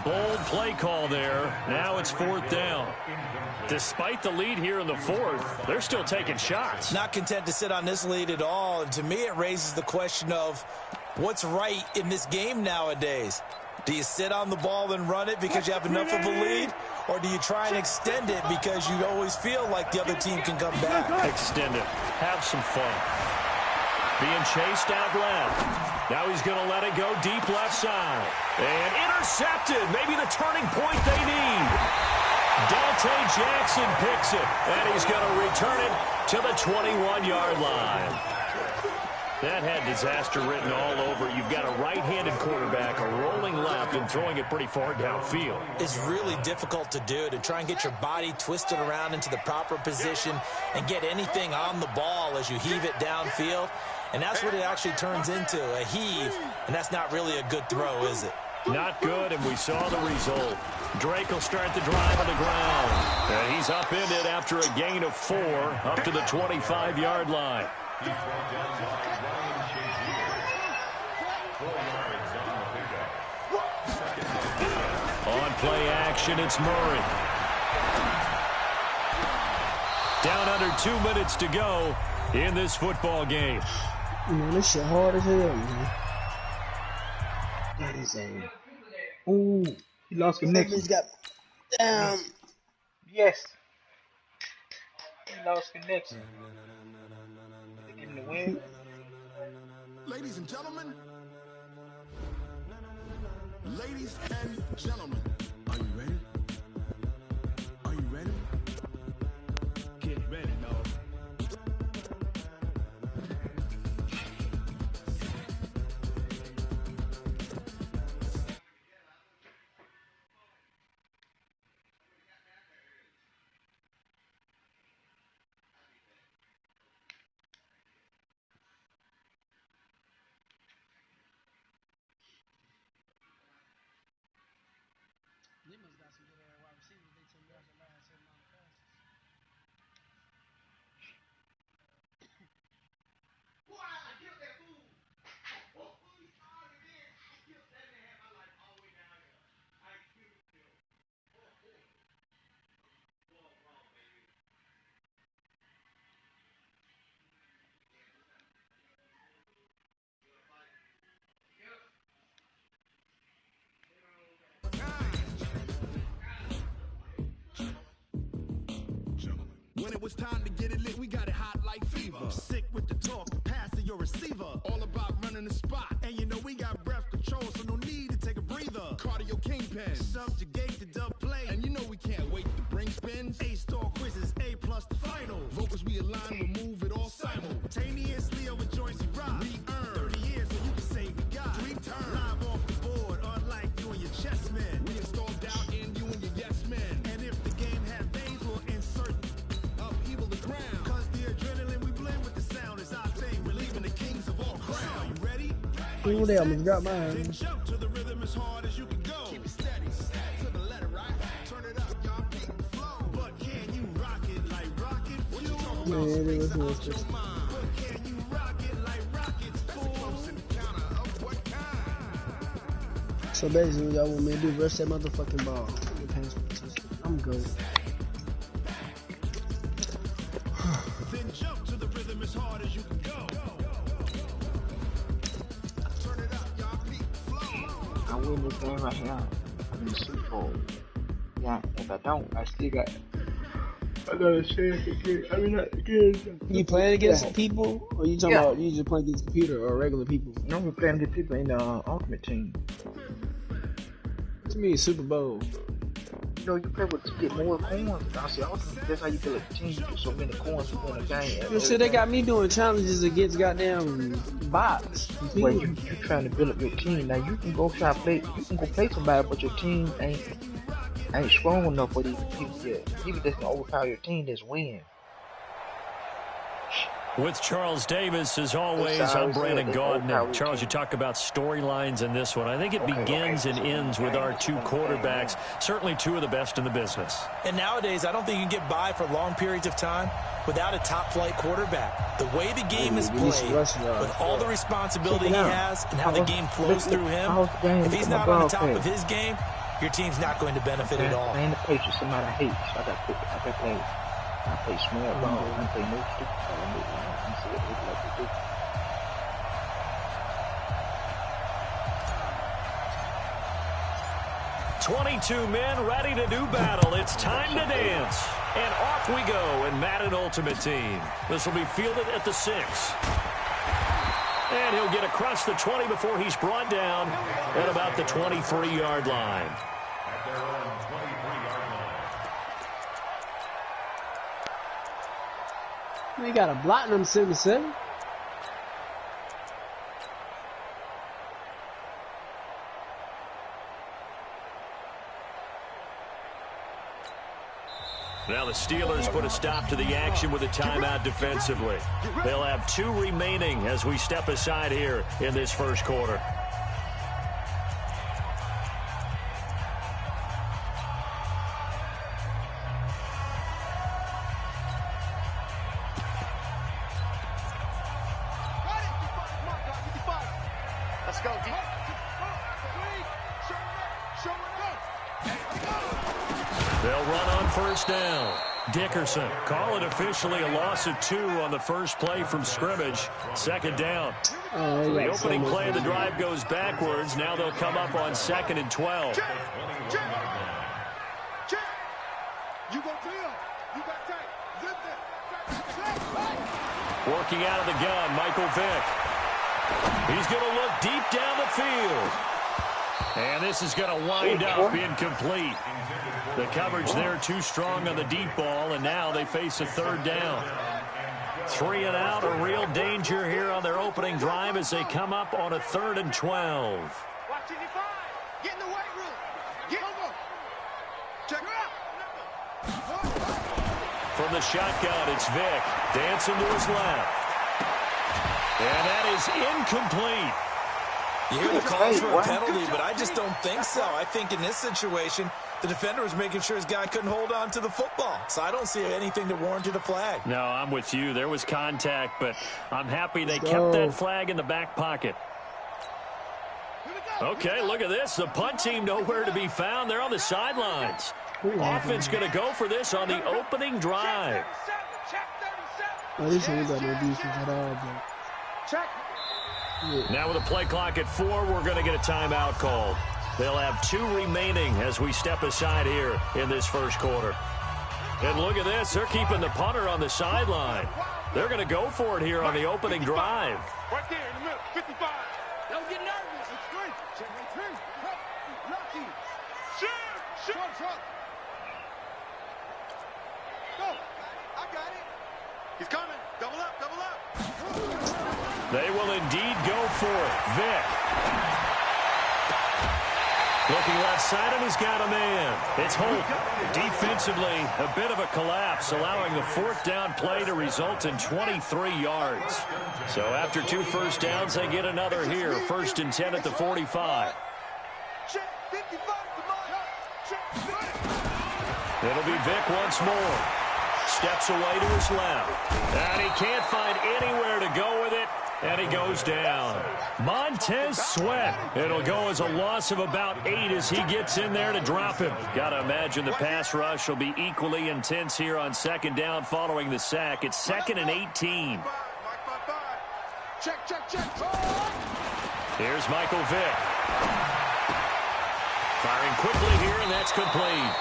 Bold play call there. Now it's 4th down. Despite the lead here in the 4th, they're still taking shots. Not content to sit on this lead at all. And to me, it raises the question of what's right in this game nowadays. Do you sit on the ball and run it because you have enough of a lead? Or do you try and extend it because you always feel like the other team can come back? Extend it. Have some fun. Being chased out left. Now he's going to let it go deep left side. And intercepted. Maybe the turning point they need. Dante Jackson picks it. And he's going to return it to the 21-yard line. That had disaster written all over. You've got a right-handed quarterback, a rolling left, and throwing it pretty far downfield. It's really difficult to do, to try and get your body twisted around into the proper position and get anything on the ball as you heave it downfield. And that's what it actually turns into, a heave. And that's not really a good throw, is it? Not good, and we saw the result. Drake will start the drive on the ground. And he's upended after a gain of 4 up to the 25-yard line. On play action, it's Murray. Down under 2 minutes to go in this football game. Man, this shit hard as hell, man. That is a... Ooh. He lost connection. He's got... Damn. Yes. He lost connection. They give him the win. Ladies and gentlemen. Ladies and gentlemen. Are you ready? Are you ready? Get ready, dog. When it was time to get it lit, we got it hot like fever. Sick with the talk, passing your receiver. All about running the spot. And you know we got breath control, so no need to take a breather. Cardio kingpin, subjugate the dub play. And you know we can't wait to bring spins. A-star quizzes, A+ the final. Vocals we align, remove it all simultaneously over joints we rock. We earn 30 years, so you can say we got 3 turns. Live off the board, unlike you and your chess men. We installed doubt in you and your yes men. And if the game had veins, we'll insert upheaval the ground. Cause the adrenaline we blend with the sound is our thing. Relieving the kings of all crowns. You ready? Ooh, they almost got mine. Then jump to the rhythm as hard as you can go. Keep it steady, to the letter, right? Turn it up, y'all keep the flow. But can you rock it like rocket fuel? Man, it was worth But can you rock it like rockets, fool? So basically, y'all want me to do rush that motherfucking ball. I'm good. Then jump to the rhythm as hard as you can go. Turn it up, y'all keep the flow. I win this game right now. I'm in the Super Bowl. Yeah, if I don't, I still got a chance to get. I mean, not again. You playing against people, or you talking about you just playing against computer or regular people? No, we're playing against people in the Ultimate Team. What do you mean Super Bowl? You know, you play with to get more coins. I see, Ultimate, that's how you build a team. You get so many coins to win a game. You see, they got me doing challenges against goddamn bots. Well, you trying to build up your team. Now you can go try to play. You can go play somebody, but your team ain't strong enough for these people yet. People that's gonna overpower your team that's win. With Charles Davis, as always, I'm Brandon Gardner. Charles, you talk about storylines in this one. I think it begins and ends with our 2 quarterbacks, certainly 2 of the best in the business. And nowadays, I don't think you can get by for long periods of time without a top-flight quarterback. The way the game is played, with all the responsibility he has and how the game flows through him, if he's not on the top of his game, your team's not going to benefit at all. I ain't the Patriots somebody hates. I play small ball. I play no stupid ball. I see what they like to do. "22 men ready to do battle. It's time to dance." And off we go in Madden Ultimate Team. This will be fielded at the 6. And he'll get across the 20 before he's brought down at about the 23-yard line. At their own 23-yard line. We got a block them 77. Now the Steelers put a stop to the action with a timeout defensively. They'll have 2 remaining as we step aside here in this first quarter. Let's go, D. They'll run on first down. Dickerson, call it officially a loss of 2 on the first play from scrimmage. Second down. So the opening play of the drive goes backwards. Now they'll come up on 2nd and 12. You go Tim. You got tight. Zip that. Working out of the gun, Michael Vick. He's going to look deep down the field. And this is going to wind up incomplete. The coverage there too strong on the deep ball, and now they face a 3rd down. 3 and out, a real danger here on their opening drive as they come up on a 3rd and 12. Watch it, you find. Get in the weight room. Get over. Check her out. From the shotgun, it's Vick. Dancing to his left. And that is incomplete. You hear the calls for a penalty, but I just don't think so. I think in this situation, the defender was making sure his guy couldn't hold on to the football. So I don't see anything that warranted a flag. No, I'm with you. There was contact, but I'm happy they kept that flag in the back pocket. Okay, look at this. The punt team nowhere to be found. They're on the sidelines. Offense going to go for this on the opening drive. Oh, this ain't got no defense at all, bro. Check. Now with a play clock at 4, we're going to get a timeout called. They'll have 2 remaining as we step aside here in this first quarter. And look at this. They're keeping the punter on the sideline. They're going to go for it here on the opening drive. Right there in the middle, 55. Don't get nervous. It's great. Check my team. Lucky. Shoot. Go. I got it. He's coming. Double up. They will indeed go for it. Vic. Looking left side, and he's got a man. It's Holt. Defensively, a bit of a collapse, allowing the 4th down play to result in 23 yards. So after 2 first downs, they get another here. 1st and 10 at the 45. It'll be Vic once more. Steps away to his left. And he can't find anywhere to go with it. And he goes down. Montez Sweat. It'll go as a loss of about 8 as he gets in there to drop him. Got to imagine the pass rush will be equally intense here on 2nd down following the sack. It's 2nd and 18. Check. Here's Michael Vick. Firing quickly here, and that's complete.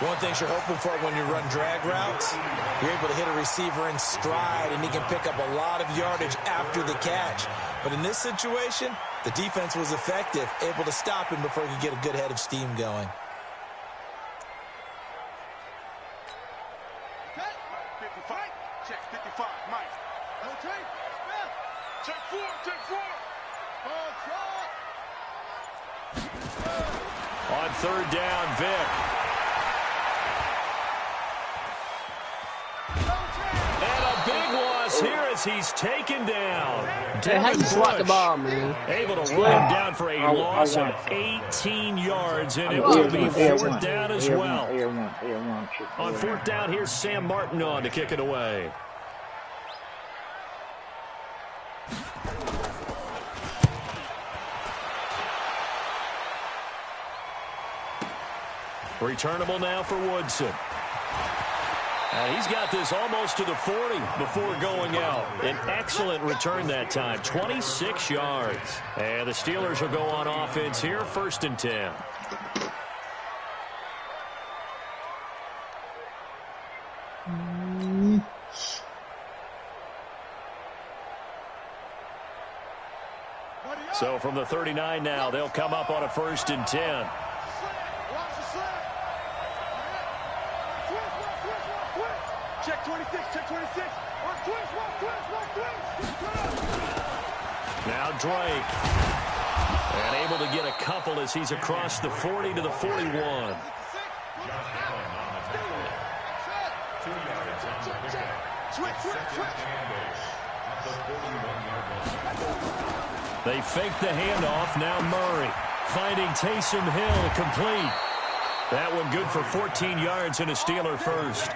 One thing you're hoping for when you run drag routes, you're able to hit a receiver in stride, and he can pick up a lot of yardage after the catch. But in this situation, the defense was effective, able to stop him before he could get a good head of steam going. Check 55, Mike. Check 4. On 3rd down, Vic. And a big loss here as he's taken down. Hey, how you swat the ball, man? Able to run him down for a loss of 18 yards, and it will be 4th down as well. On 4th down, here's Sam Martin on to kick it away. Returnable now for Woodson. And he's got this almost to the 40 before going out. An excellent return that time, 26 yards. And the Steelers will go on offense here, 1st and 10. So from the 39 now, they'll come up on a 1st and 10. Check 26. Now Drake. And able to get a couple as he's across the 40 to the 41. They fake the handoff. Now Murray finding Taysom Hill complete. That one good for 14 yards and a Steeler first.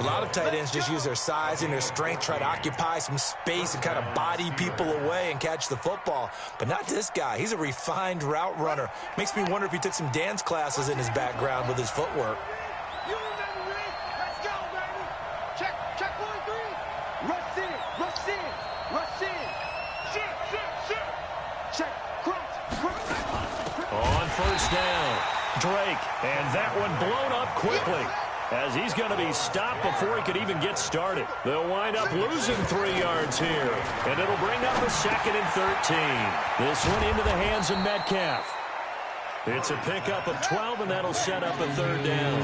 A lot of tight ends just use their size and their strength, try to occupy some space and kind of body people away and catch the football. But not this guy. He's a refined route runner. Makes me wonder if he took some dance classes in his background with his footwork. You remember me? Let's go, baby. Check 1-3. Rush in. Shoot. Check. Crunch. On 1st down, Drake. And that one blown up quickly as he's going to be stopped before he could even get started. They'll wind up losing 3 yards here, and it'll bring up a 2nd and 13. This one into the hands of Metcalf. It's a pickup of 12, and that'll set up a 3rd down.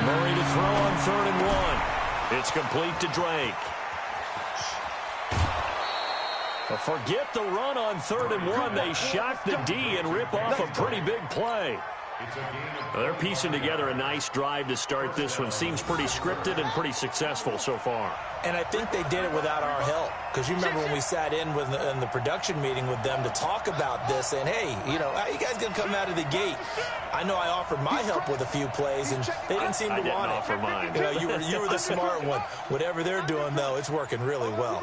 Murray to throw on 3rd and 1. It's complete to Drake. Forget the run on 3rd and 1. They shock the D and rip off a pretty big play. They're piecing together a nice drive to start this one. Seems pretty scripted and pretty successful so far. And I think they did it without our help. Because you remember when we sat in the production meeting with them to talk about this, and hey, how you guys going to come out of the gate? I know I offered my help with a few plays, and they didn't seem to want it. Offer mine. You were the smart one. Whatever they're doing, though, it's working really well.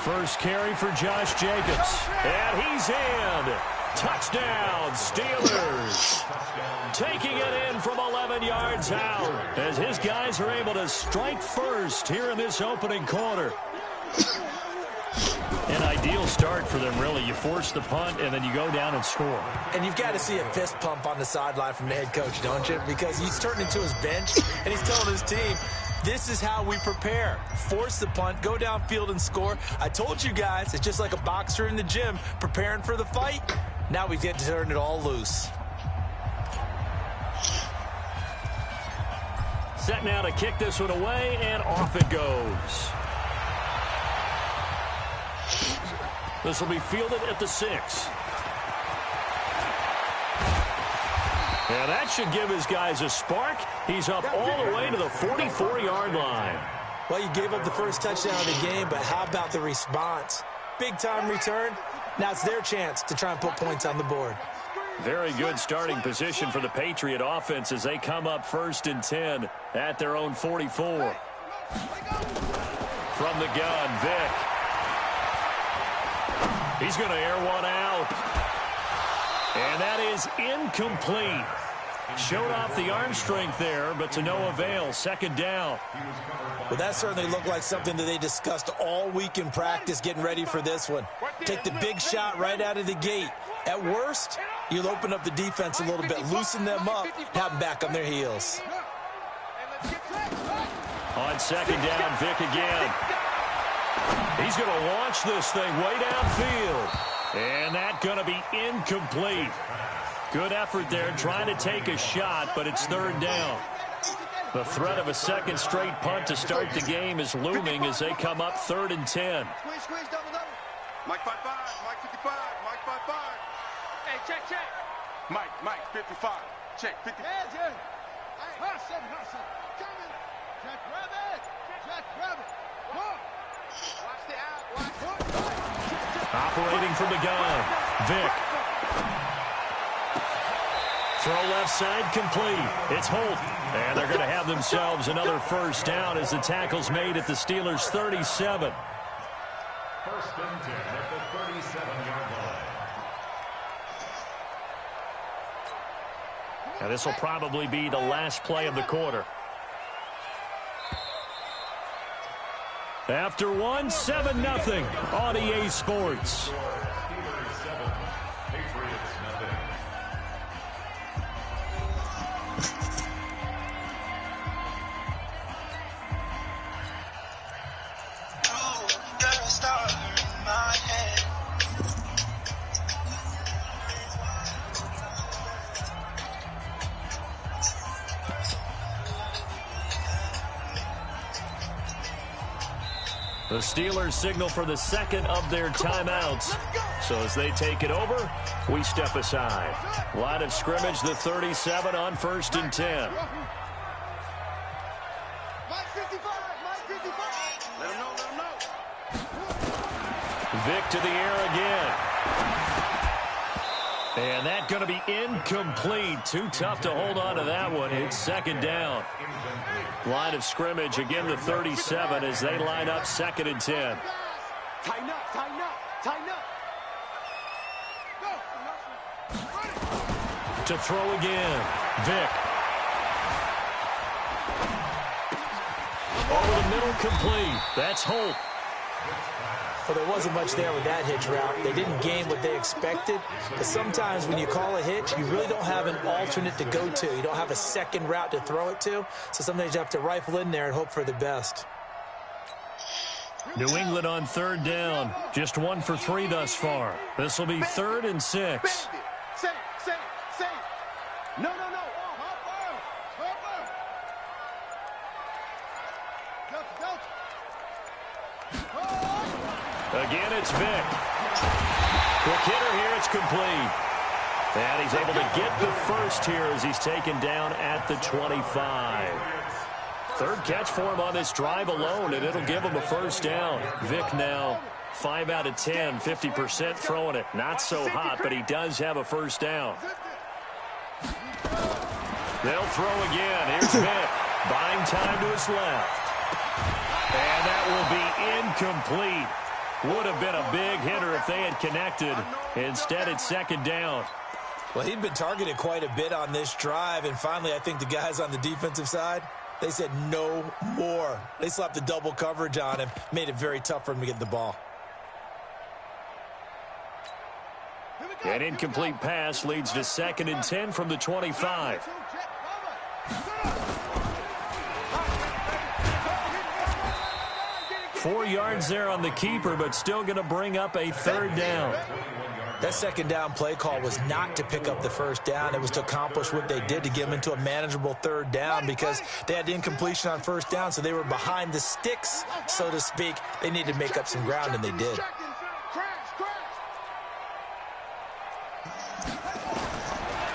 First carry for Josh Jacobs. And he's in. Touchdown, Steelers. Taking it in from 11 yards out as his guys are able to strike first here in this opening quarter. An ideal start for them, really. You force the punt, and then you go down and score. And you've got to see a fist pump on the sideline from the head coach, don't you? Because he's turning to his bench, and he's telling his team, this is how we prepare. Force the punt, go downfield and score. I told you guys, it's just like a boxer in the gym preparing for the fight. Now we get to turn it all loose. Set now to kick this one away, and off it goes. This will be fielded at the 6. And that should give his guys a spark. He's up all the way to the 44-yard line. Well, you gave up the first touchdown of the game, but how about the response? Big-time return. Now it's their chance to try and put points on the board. Very good starting position for the Patriot offense as they come up 1st and 10 at their own 44. From the gun, Vick. He's going to air one out. And that is incomplete. Showed off the arm strength there, but to no avail. 2nd down. Well, that certainly looked like something that they discussed all week in practice getting ready for this one. Take the big shot right out of the gate. At worst, you'll open up the defense a little bit, loosen them up, have them back on their heels. On 2nd down, Vick again. He's going to launch this thing way downfield. And that's going to be incomplete. Good effort there trying to take a shot, but it's 3rd down. The threat of a second straight punt to start the game is looming as they come up 3rd and 10. Mike 5-5, Mike 55, Mike 5-5. Hey, check. Mike 55, check 55. Yeah. Hustle. Coming. Jack Rabbit. Watch the out. Operating from the gun, Vick. Throw left side complete. It's Holt. And they're going to have themselves another 1st down as the tackle's made at the Steelers' 37. 1st and 10 at the 37-yard line. Now this will probably be the last play of the quarter. After one, 7-0 on EA Sports. The Steelers signal for the 2nd of their timeouts. So as they take it over, we step aside. Line of scrimmage, the 37 on 1st and 10. Mike 55. Let him know. Vick to the air again. And that's going to be incomplete. Too tough to hold on to that one. It's 2nd down. Line of scrimmage, again the 37 as they line up 2nd and 10. Tighten up. Go. To throw again, Vick. Over the middle, complete. That's Holt. Well, there wasn't much there with that hitch route. They didn't gain what they expected. But sometimes when you call a hitch, you really don't have an alternate to go to. You don't have a second route to throw it to. So sometimes you have to rifle in there and hope for the best. New England on 3rd down. Just 1 for 3 thus far. This will be 3rd and 6. Say. No. Again, it's Vick. Quick hitter here, it's complete. And he's able to get the 1st here as he's taken down at the 25. 3rd catch for him on this drive alone, and it'll give him a 1st down. Vick now 5 out of 10, 50% throwing it. Not so hot, but he does have a 1st down. They'll throw again. Here's Vick. Buying time to his left. And that will be incomplete. Would have been a big hitter if they had connected. Instead, it's 2nd down. Well, he'd been targeted quite a bit on this drive, and finally I think the guys on the defensive side, they said no more. They slapped the double coverage on him, made it very tough for him to get the ball. An incomplete pass leads to 2nd and 10 from the 25. Four yards there on the keeper, but still going to bring up a 3rd down. That 2nd down play call was not to pick up the 1st down. It was to accomplish what they did, to get them into a manageable 3rd down, because they had the incompletion on 1st down, so they were behind the sticks, so to speak. They needed to make up some ground, and they did.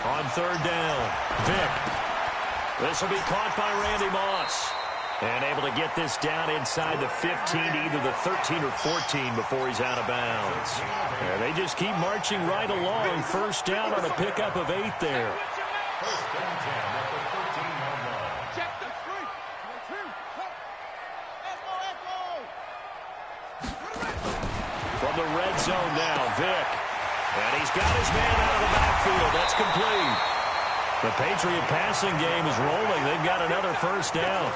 On 3rd down, Vick. This will be caught by Randy Moss. And able to get this down inside the 15, either the 13 or 14 before he's out of bounds. And they just keep marching right along. 1st down on a pickup of 8 there. From the red zone now, Vick. And he's got his man out of the backfield. That's complete. The Patriot passing game is rolling. They've got another 1st down.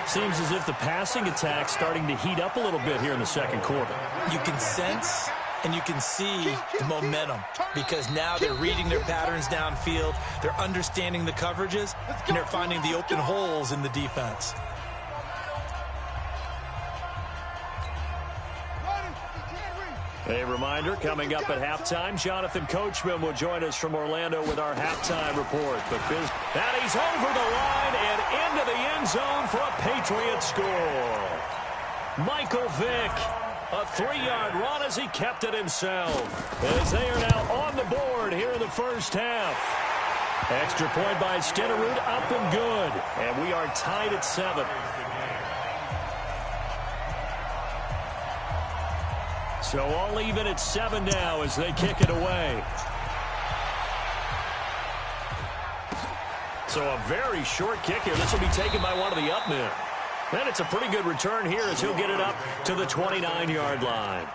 Seems as if the passing attack's starting to heat up a little bit here in the 2nd quarter. You can sense and you can see the momentum, because now they're reading their patterns downfield, they're understanding the coverages, and they're finding the open holes in the defense. A reminder, coming up at halftime, Jonathan Coachman will join us from Orlando with our halftime report. But and he's over the line and into the end zone for a Patriot score. Michael Vick, a 3-yard run as he kept it himself. As they are now on the board here in the 1st half. Extra point by Stenerud, up and good. And we are tied at 7. So all even at 7 now as they kick it away. So a very short kick here. This will be taken by one of the up men. And it's a pretty good return here as he'll get it up to the 29-yard line.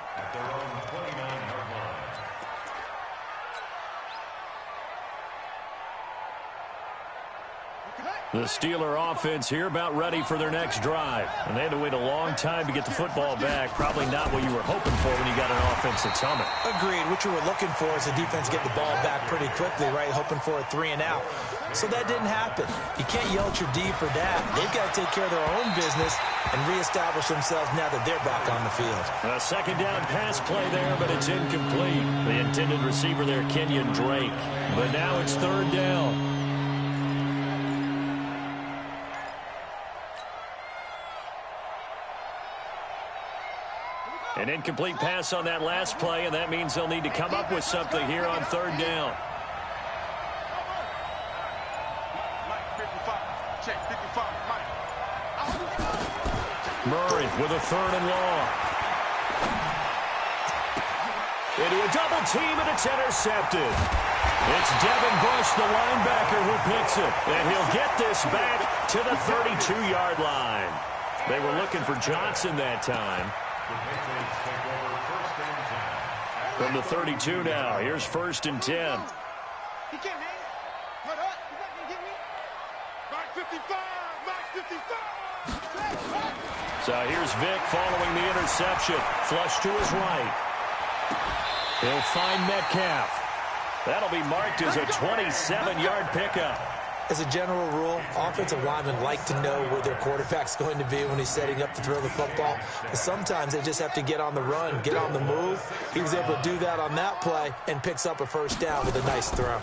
The Steeler offense here about ready for their next drive. And they had to wait a long time to get the football back. Probably not what you were hoping for when you got an offense that's humming. Agreed. What you were looking for is the defense get the ball back pretty quickly, right? Hoping for a 3 and out. So that didn't happen. You can't yell at your D for that. They've got to take care of their own business and reestablish themselves now that they're back on the field. A 2nd down pass play there, but it's incomplete. The intended receiver there, Kenyon Drake. But now it's 3rd down. An incomplete pass on that last play, and that means they'll need to come up with something here on 3rd down. Murray with a 3rd and long. Into a double team, and it's intercepted. It's Devin Bush, the linebacker, who picks it. And he'll get this back to the 32-yard line. They were looking for Johnson that time. From the 32 now, here's 1st and 10. He can't hang. Hold up. He's not going to get me. Mark 55. Mark 55. So here's Vick following the interception. Flush to his right. He'll find Metcalf. That'll be marked as a 27-yard pickup. As a general rule, offensive linemen like to know where their quarterback's going to be when he's setting up to throw the football. But sometimes they just have to get on the run, get on the move. He was able to do that on that play and picks up a 1st down with a nice throw.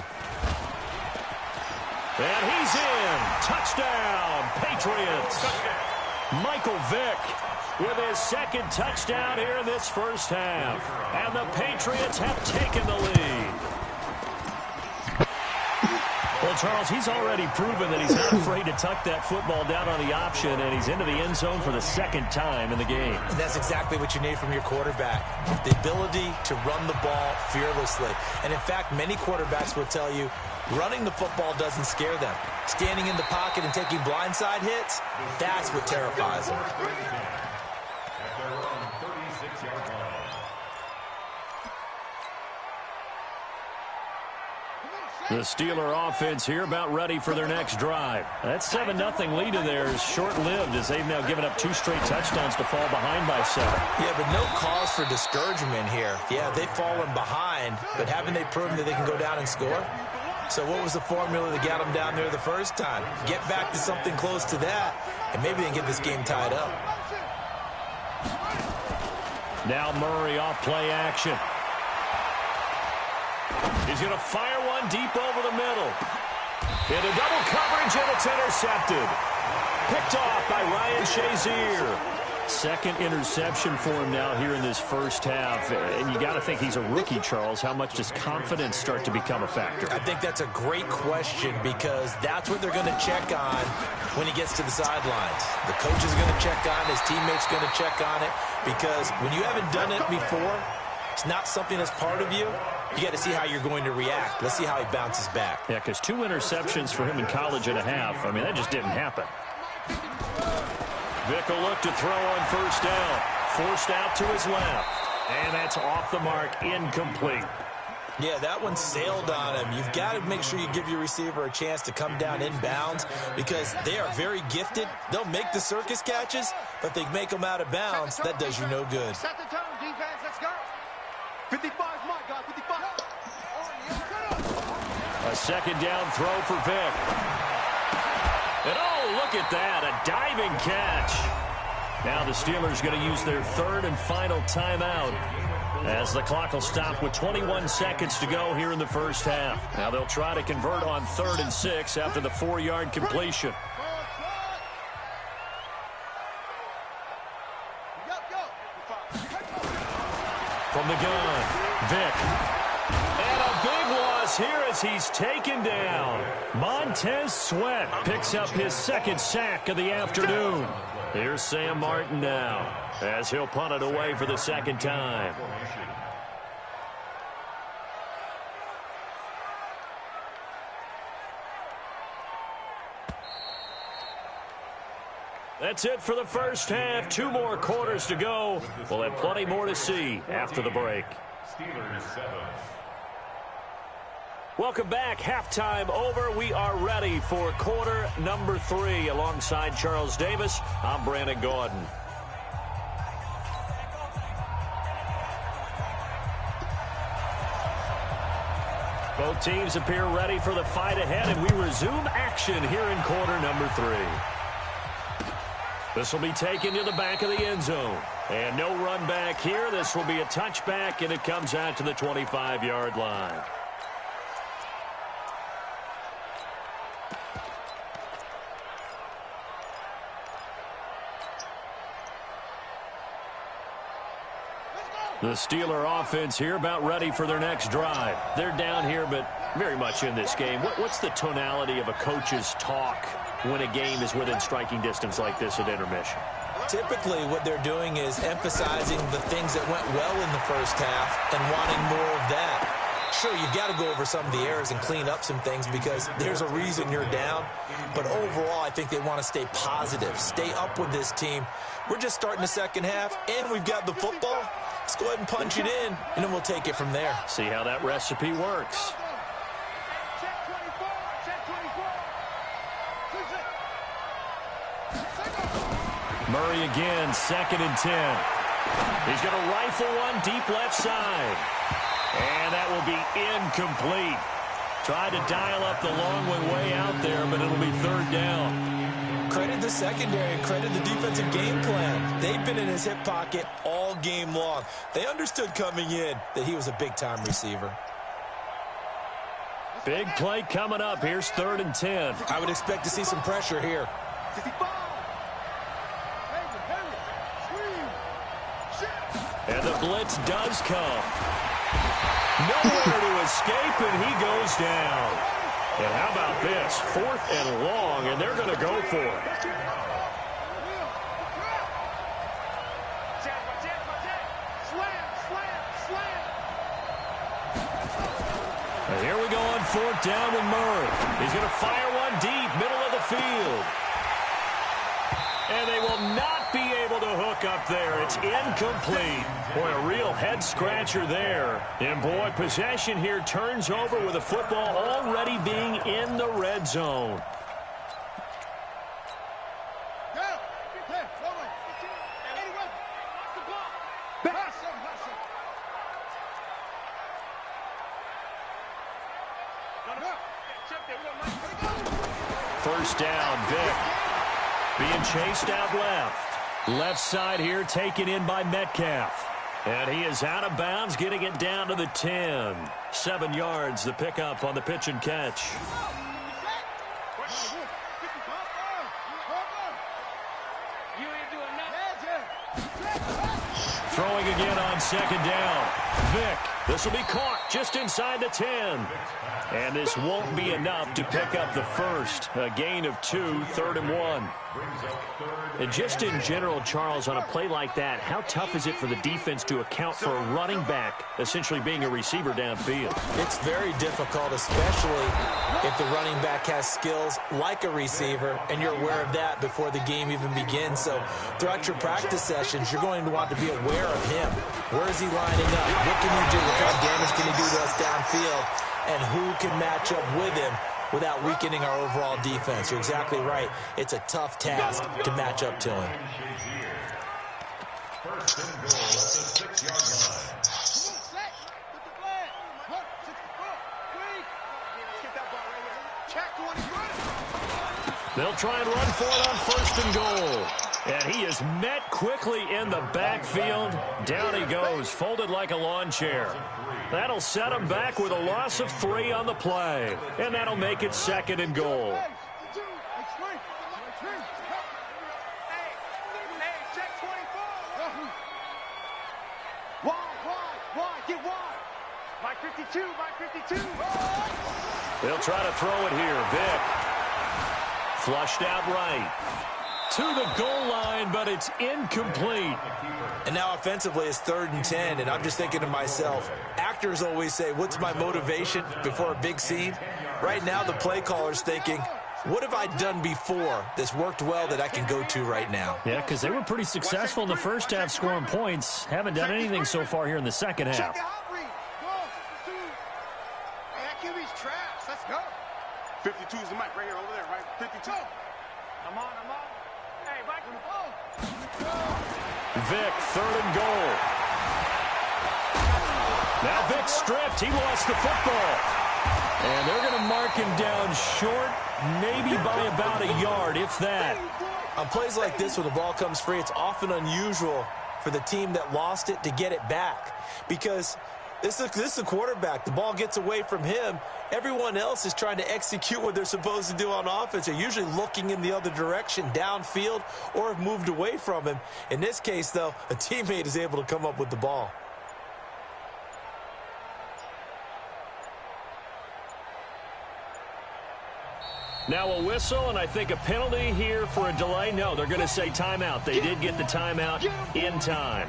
And he's in. Touchdown, Patriots. Michael Vick with his 2nd touchdown here in this 1st half. And the Patriots have taken the lead. Well, Charles, he's already proven that he's not afraid to tuck that football down on the option, and he's into the end zone for the 2nd time in the game. And that's exactly what you need from your quarterback, the ability to run the ball fearlessly. And, in fact, many quarterbacks will tell you running the football doesn't scare them. Standing in the pocket and taking blindside hits, that's what terrifies them. The Steeler offense here about ready for their next drive. That 7-0 lead of theirs short-lived as they've now given up 2 straight touchdowns to fall behind by 7. Yeah, but no cause for discouragement here. Yeah, they've fallen behind, but haven't they proven that they can go down and score? So what was the formula that got them down there the first time? Get back to something close to that, and maybe they can get this game tied up. Now Murray off play action. He's going to fire one deep over the middle. Into double coverage, and it's intercepted. Picked off by Ryan Shazier. Second interception for him now here in this first half. And you got to think he's a rookie, Charles. How much does confidence start to become a factor? I think that's a great question because that's what they're going to check on when he gets to the sidelines. The coach is going to check on it. His teammates going to check on it because when you haven't done it before, it's not something that's part of you. You got to see how you're going to react. Let's see how he bounces back. Yeah, because 2 interceptions for him in college and a half. I mean, that just didn't happen. Vick will look to throw on first down. Forced out to his left. And that's off the mark, incomplete. Yeah, that one sailed on him. You've got to make sure you give your receiver a chance to come down inbounds because they are very gifted. They'll make the circus catches, but they make them out of bounds. That does you no good. Set the tone, defense. Let's go. 55 my guy. 55. A second down throw for Vick. And oh, look at that, a diving catch. Now the Steelers going to use their 3rd and final timeout as the clock will stop with 21 seconds to go here in the first half. Now they'll try to convert on 3rd and 6 after the 4-yard completion. From the gun, Vick. And a big loss here as he's taken down. Montez Sweat picks up his 2nd sack of the afternoon. Here's Sam Martin now as he'll punt it away for the 2nd time. That's it for the first half. 2 more quarters to go. We'll have plenty more to see after the break. Welcome back. Halftime over. We are ready for quarter number 3. Alongside Charles Davis, I'm Brandon Gordon. Both teams appear ready for the fight ahead, and we resume action here in quarter number 3. This will be taken to the back of the end zone. And no run back here. This will be a touchback, and it comes out to the 25-yard line. The Steeler offense here about ready for their next drive. They're down here, but very much in this game. What's the tonality of a coach's talk when a game is within striking distance like this at intermission? Typically, what they're doing is emphasizing the things that went well in the first half and wanting more of that. Sure, you've got to go over some of the errors and clean up some things because there's a reason you're down. But overall, I think they want to stay positive, stay up with this team. We're just starting the second half, and we've got the football. Let's go ahead and punch it in, and then we'll take it from there. See how that recipe works. Murray again, 2nd and 10. He's going to rifle one deep left side. And that will be incomplete. Tried to dial up the long way out there, but it'll be 3rd down. Credit the secondary and credit the defensive game plan. They've been in his hip pocket all game long. They understood coming in that he was a big-time receiver. Big play coming up. Here's 3rd and 10. I would expect to see some pressure here. And the blitz does come. Nowhere to escape, and he goes down. And how about this? 4th and long, and they're going to go for it. And here we go on 4th down with Murray. He's going to fire one deep, middle of the field. And they will not be able to hook up there. It's incomplete. Boy, a real head-scratcher there. And, boy, possession here turns over with the football already being in the red zone. First down, Vic. Being chased out left. Left side here taken in by Metcalf. And he is out of bounds, getting it down to the 10. 7 yards, the pickup on the pitch and catch. Throwing again on second down. Vic, this will be caught just inside the 10. And this won't be enough to pick up the first. A gain of 2, 3rd and 1. And just in general, Charles, on a play like that, how tough is it for the defense to account for a running back essentially being a receiver downfield? It's very difficult, especially if the running back has skills like a receiver, and you're aware of that before the game even begins. So throughout your practice sessions, you're going to want to be aware of him. Where is he lining up? What can he do? What kind of damage can he do to us downfield? And who can match up with him without weakening our overall defense? You're exactly right. It's a tough task to match up to him. First and goal at the 6-yard line. They'll try and run for it on first and goal. And he is met quickly in the backfield. Down he goes, folded like a lawn chair. That'll set him back with a loss of 3 on the play. And that'll make it 2nd and goal. They'll try to throw it here. Vic. Flushed out right. To the goal line, but it's incomplete. And now offensively it's 3rd and 10, and I'm just thinking to myself, actors always say, what's my motivation before a big scene? Right now the play caller's thinking, what have I done before that's worked well that I can go to right now? Yeah, because they were pretty successful in the first half scoring points. Haven't done anything so far here in the second half. QB's trash. Let's go. 52 is the mic right here, over there, right? 52. I'm on. Hey, Mike. Vic, 3rd and goal. Now Vic stripped. He lost the football. And they're going to mark him down short, maybe by about a yard, if that. On plays like this, when the ball comes free, it's often unusual for the team that lost it to get it back. Because this is the quarterback. The ball gets away from him. Everyone else is trying to execute what they're supposed to do on offense. They're usually looking in the other direction, downfield, or have moved away from him. In this case, though, a teammate is able to come up with the ball. Now a whistle, and I think a penalty here for a delay. No, they're going to say timeout. They did get the timeout in time.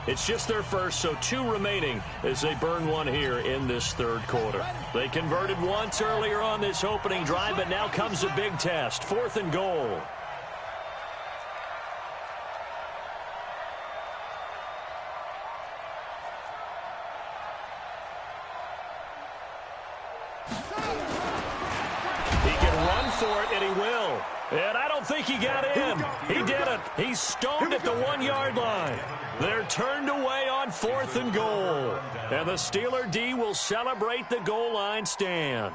It's just their first, so 2 remaining as they burn 1 here in this 3rd quarter. They converted once earlier on this opening drive, but now comes a big test. 4th and goal. He can run for it, and he will. And I don't think he got in. He didn't. He's stoned at the 1-yard line. They're turned away on 4th and goal. And the Steeler D will celebrate the goal line stand.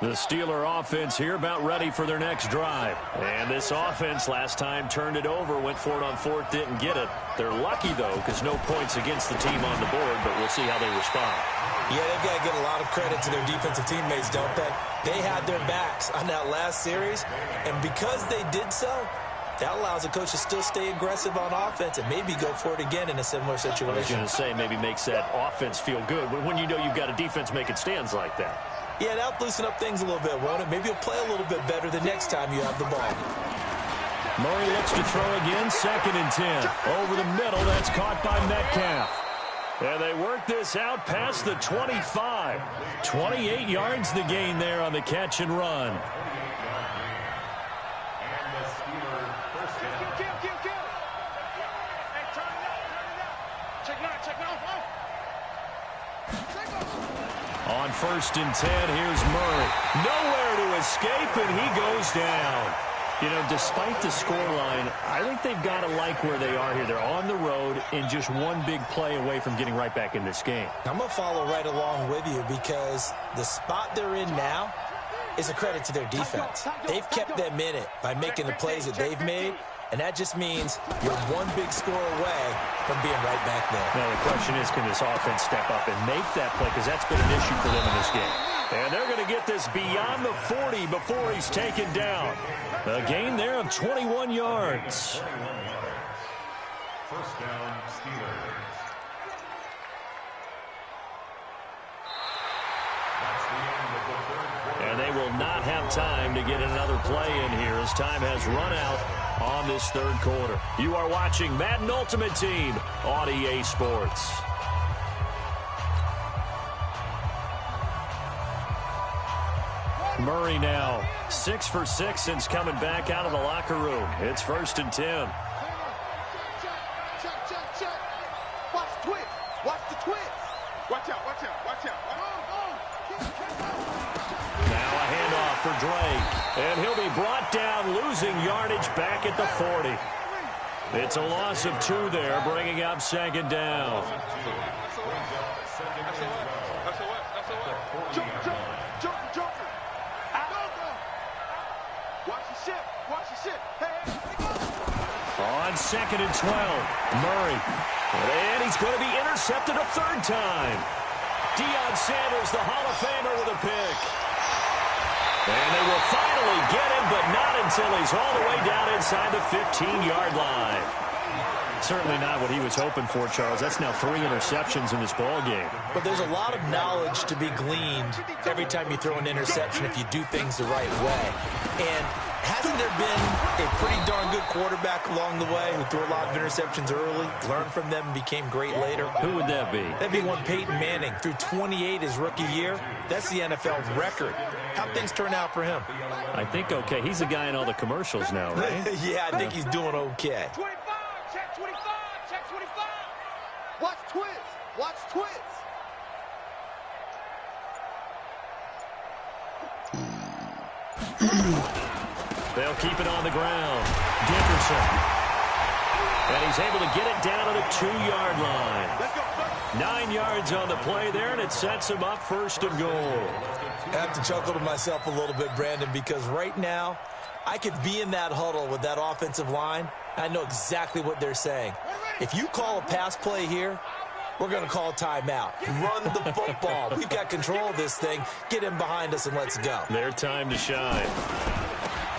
The Steeler offense here about ready for their next drive. And this offense last time turned it over, went for it on 4th, didn't get it. They're lucky, though, because no points against the team on the board, but we'll see how they respond. Yeah, they've got to give a lot of credit to their defensive teammates, don't they? They had their backs on that last series, and because they did so, that allows the coach to still stay aggressive on offense and maybe go for it again in a similar situation. I was going to say, maybe makes that offense feel good when you know you've got a defense making stands like that. Yeah, that'll loosen up things a little bit, won't it? Maybe you'll play a little bit better the next time you have the ball. Murray looks to throw again, 2nd and 10. Over the middle, that's caught by Metcalf. And they work this out past the 25. 28 yards the gain there on the catch and run. And the Steelers first down. On 1st and 10, here's Murray. Nowhere to escape, and he goes down. You know, despite the scoreline, I think they've got to like where they are here. They're on the road and just one big play away from getting right back in this game. I'm going to follow right along with you because the spot they're in now is a credit to their defense. They've kept them in it by making the plays that they've made, and that just means you're one big score away from being right back there. Now, the question is, can this offense step up and make that play? Because that's been an issue for them in this game. And they're going to get this beyond the 40 before he's taken down. A gain there of 21 yards. 1st down, Steelers. That's the end of the 3rd quarter. And they will not have time to get another play in here as time has run out on this 3rd quarter. You are watching Madden Ultimate Team on EA Sports. Murray now 6 for 6 since coming back out of the locker room. It's 1st and 10. Watch the twist. Watch the twist. Watch out, watch out, watch out. Now a handoff for Drake. And he'll be brought down, losing yardage back at the 40. It's a loss of 2 there, bringing up 2nd down. On 2nd and 12, Murray. And he's going to be intercepted a 3rd time. Deion Sanders, the Hall of Famer, with a pick. And they will finally get him, but not until he's all the way down inside the 15-yard line. Certainly not what he was hoping for, Charles. That's now 3 interceptions in this ball game. But there's a lot of knowledge to be gleaned every time you throw an interception if you do things the right way. And hasn't there been a pretty darn good quarterback along the way who threw a lot of interceptions early, learned from them, and became great later? Who would that be? That'd be one Peyton Manning. Threw 28 his rookie year. That's the NFL record. How'd things turn out for him? I think okay. He's the guy in all the commercials now, right? Yeah, I think he's doing okay. 25, check 25, check 25. Watch twist, watch twist. They'll keep it on the ground. Dickerson. And he's able to get it down to the 2-yard line. 9 yards on the play there, and it sets him up 1st and goal. I have to chuckle to myself a little bit, Brandon, because right now I could be in that huddle with that offensive line. I know exactly what they're saying. If you call a pass play here, we're going to call a timeout. Run the football. We've got control of this thing. Get him behind us and let's go. Their time to shine.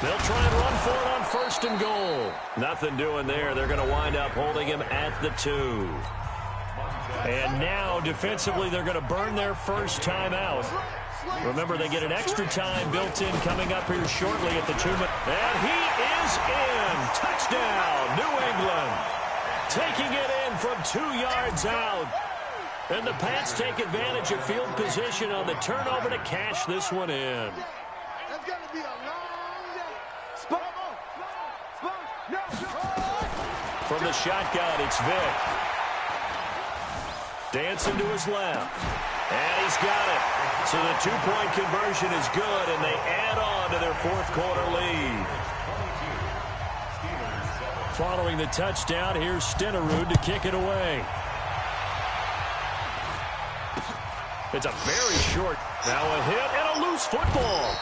They'll try and run for it on 1st and goal. Nothing doing there. They're going to wind up holding him at the 2. And now, defensively, they're going to burn their first timeout. Remember, they get an extra time built in coming up here shortly at the 2-minute. And he is in. Touchdown, New England. Taking it in from 2 yards out. And the Pats take advantage of field position on the turnover to cash this one in. That's going to be a long day. Spot. From the shotgun, it's Vick. Dancing to his left. And he's got it. So the 2-point conversion is good, and they add on to their 4th quarter lead. Following the touchdown, here's Stenerud to kick it away. It's a very short. Now a hit and a loose football.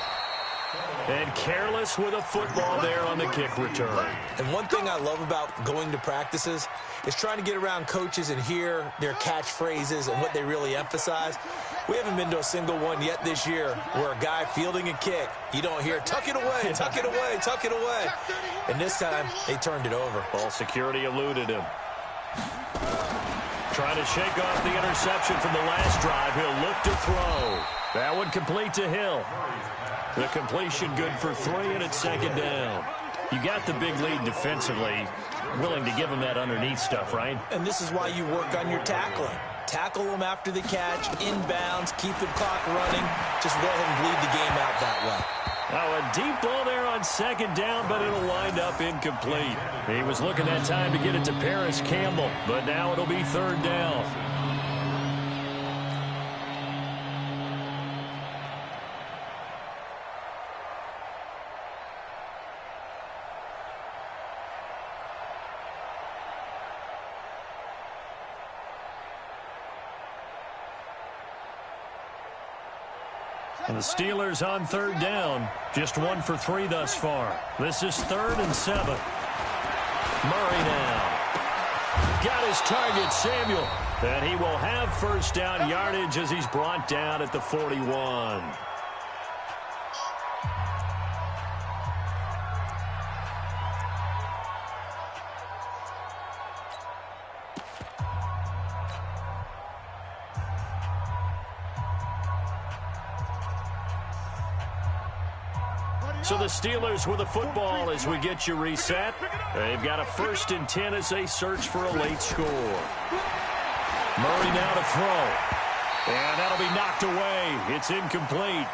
And careless with a football there on the kick return. And one thing I love about going to practices is trying to get around coaches and hear their catchphrases and what they really emphasize. We haven't been to a single one yet this year where a guy fielding a kick, you don't hear, tuck it away, tuck it away, tuck it away. And this time, they turned it over. Ball security eluded him. Trying to shake off the interception from the last drive. He'll look to throw. That one complete to Hill. The completion good for 3, and it's 2nd down. You got the big lead defensively, willing to give them that underneath stuff, right? And this is why you work on your tackling. Tackle them after the catch, inbounds, keep the clock running. Just go ahead and bleed the game out that way. Now a deep ball there on second down, but it'll wind up incomplete. He was looking that time to get it to Paris Campbell, but now it'll be third down. And the Steelers on third down, just 1 for 3 thus far. This is 3rd and 7. Murray now. Got his target, Samuel. And he will have first down yardage as he's brought down at the 41. So the Steelers with the football as we get you reset. They've got a 1st and 10 as they search for a late score. Murray now to throw. And that'll be knocked away. It's incomplete.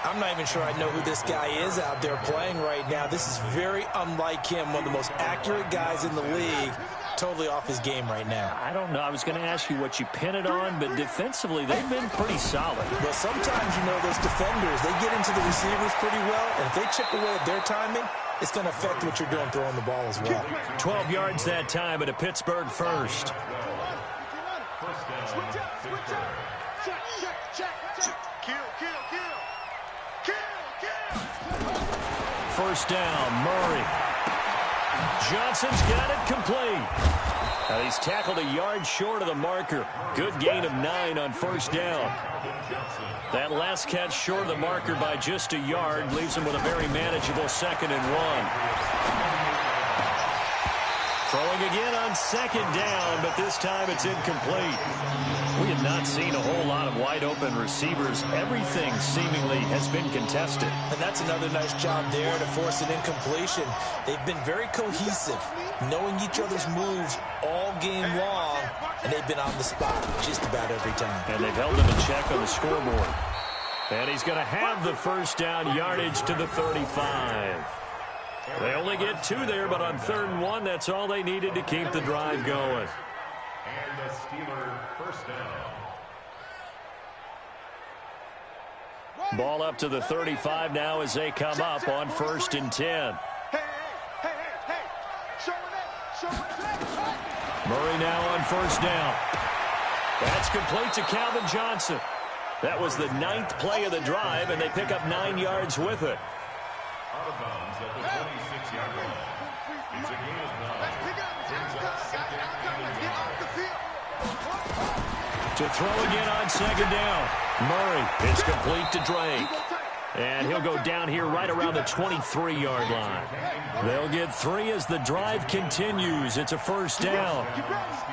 I'm not even sure I know who this guy is out there playing right now. This is very unlike him, one of the most accurate guys in the league. Totally off his game right now. I don't know. I was going to ask you what you pin it on, but defensively, they've been pretty solid. Well, sometimes, you know, those defenders, they get into the receivers pretty well, and if they chip away at their timing, it's going to affect what you're doing throwing the ball as well. 12 yards that time at a Pittsburgh first. First down, Murray. Johnson's got it complete. He's tackled a yard short of the marker. Good gain of 9 on first down. That last catch short of the marker by just a yard leaves him with a very manageable 2nd and 1. Throwing again on second down, but this time it's incomplete. We have not seen a whole lot of wide-open receivers. Everything seemingly has been contested. And that's another nice job there to force an incompletion. They've been very cohesive, knowing each other's moves all game long, and they've been on the spot just about every time. And they've held him in check on the scoreboard. And he's going to have the first down yardage to the 35. They only get 2 there, but on 3rd and 1, that's all they needed to keep the drive going. And the Steeler first down. Ball up to the 35 now as they come up on 1st and 10. Murray now on 1st down. That's complete to Calvin Johnson. That was the 9th play of the drive, and they pick up 9 yards with it. Out of bounds at the 26-yard line. It's a gain of 9. Brings up 2nd and 9. To throw again on 2nd down. Murray, it's complete to Drake. And he'll go down here right around the 23-yard line. They'll get 3 as the drive continues. It's a first down.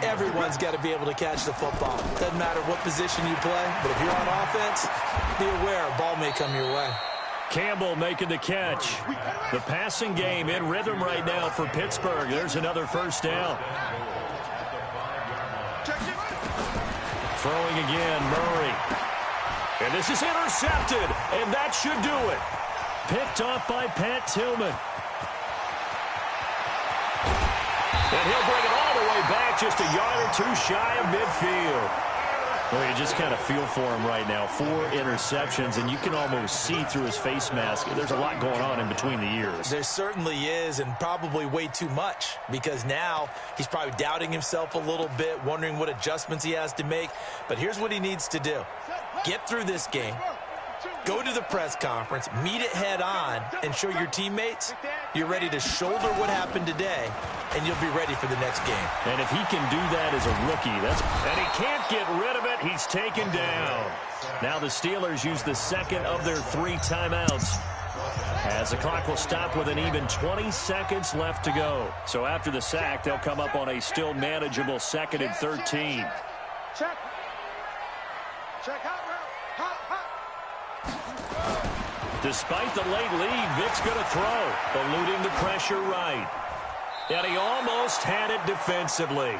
Everyone's got to be able to catch the football. Doesn't matter what position you play, but if you're on offense, be aware a ball may come your way. Campbell making the catch. The passing game in rhythm right now for Pittsburgh. There's another first down. Throwing again, Murray. And this is intercepted, and that should do it. Picked off by Pat Tillman. And he'll bring it all the way back, just a yard or 2 shy of midfield. Well, you just kind of feel for him right now. 4 interceptions, and you can almost see through his face mask. There's a lot going on in between the ears. There certainly is, and probably way too much, because now he's probably doubting himself a little bit, wondering what adjustments he has to make. But here's what he needs to do. Get through this game, go to the press conference, meet it head on, and show your teammates you're ready to shoulder what happened today, and you'll be ready for the next game. And if he can do that as a rookie, and he can't get rid of it, he's taken down. Now the Steelers use the 2nd of their 3 timeouts, as the clock will stop with an even 20 seconds left to go. So after the sack, they'll come up on a still manageable 2nd and 13. Check. Check out. Despite the late lead, Vic's going to throw, eluding the pressure right. And he almost had it defensively.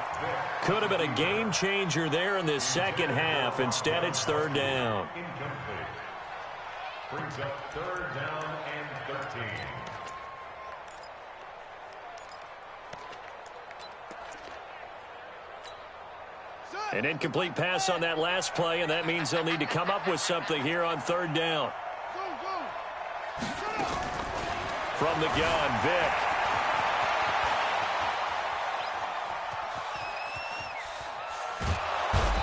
Could have been a game changer there in this second half. Instead, it's 3rd down. Brings up 3rd down and 13. An incomplete pass on that last play, and that means they'll need to come up with something here on 3rd down. From the gun, Vick.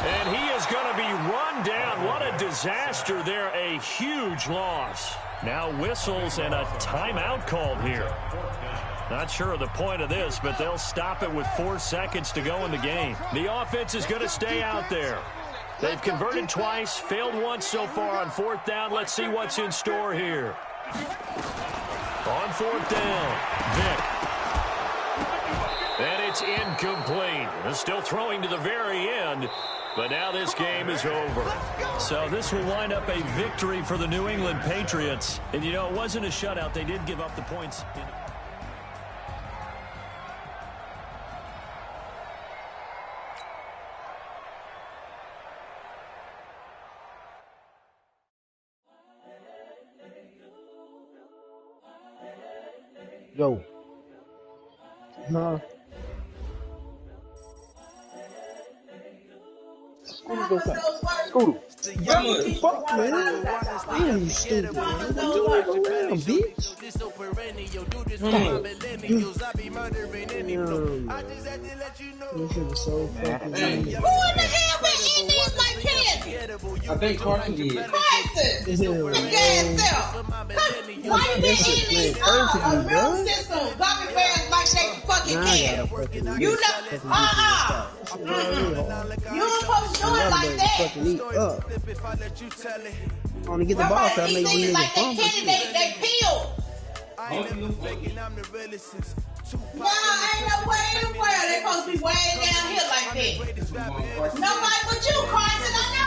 And he is going to be run down. What a disaster there. A huge loss. Now whistles and a timeout called here. Not sure of the point of this, but they'll stop it with 4 seconds to go in the game. The offense is going to stay out there. They've converted twice, failed once so far on 4th down. Let's see what's in store here. On 4th down, Vick. And it's incomplete. They're still throwing to the very end, but now this game is over. So this will wind up a victory for the New England Patriots. And, you know, it wasn't a shutout. They did give up the points. Yo. Huh? Scooter goes up. Scooter. Fuck, man. Damn, you stupid. Don't like around, bitch. This shit is so fucking lame. Who in the hell been eating these like candy? I think Carson did. Carson! Look at yourself. Why you been eating these immune system gummy bears like they fucking candy? You know, you don't supposed to do it like that. Fucking eat up. I want to get the ball, so I make these you like they fumble. candy, they peel. No, ain't no way in the world they supposed to be way down here like that. Nobody but you, Carson, I know.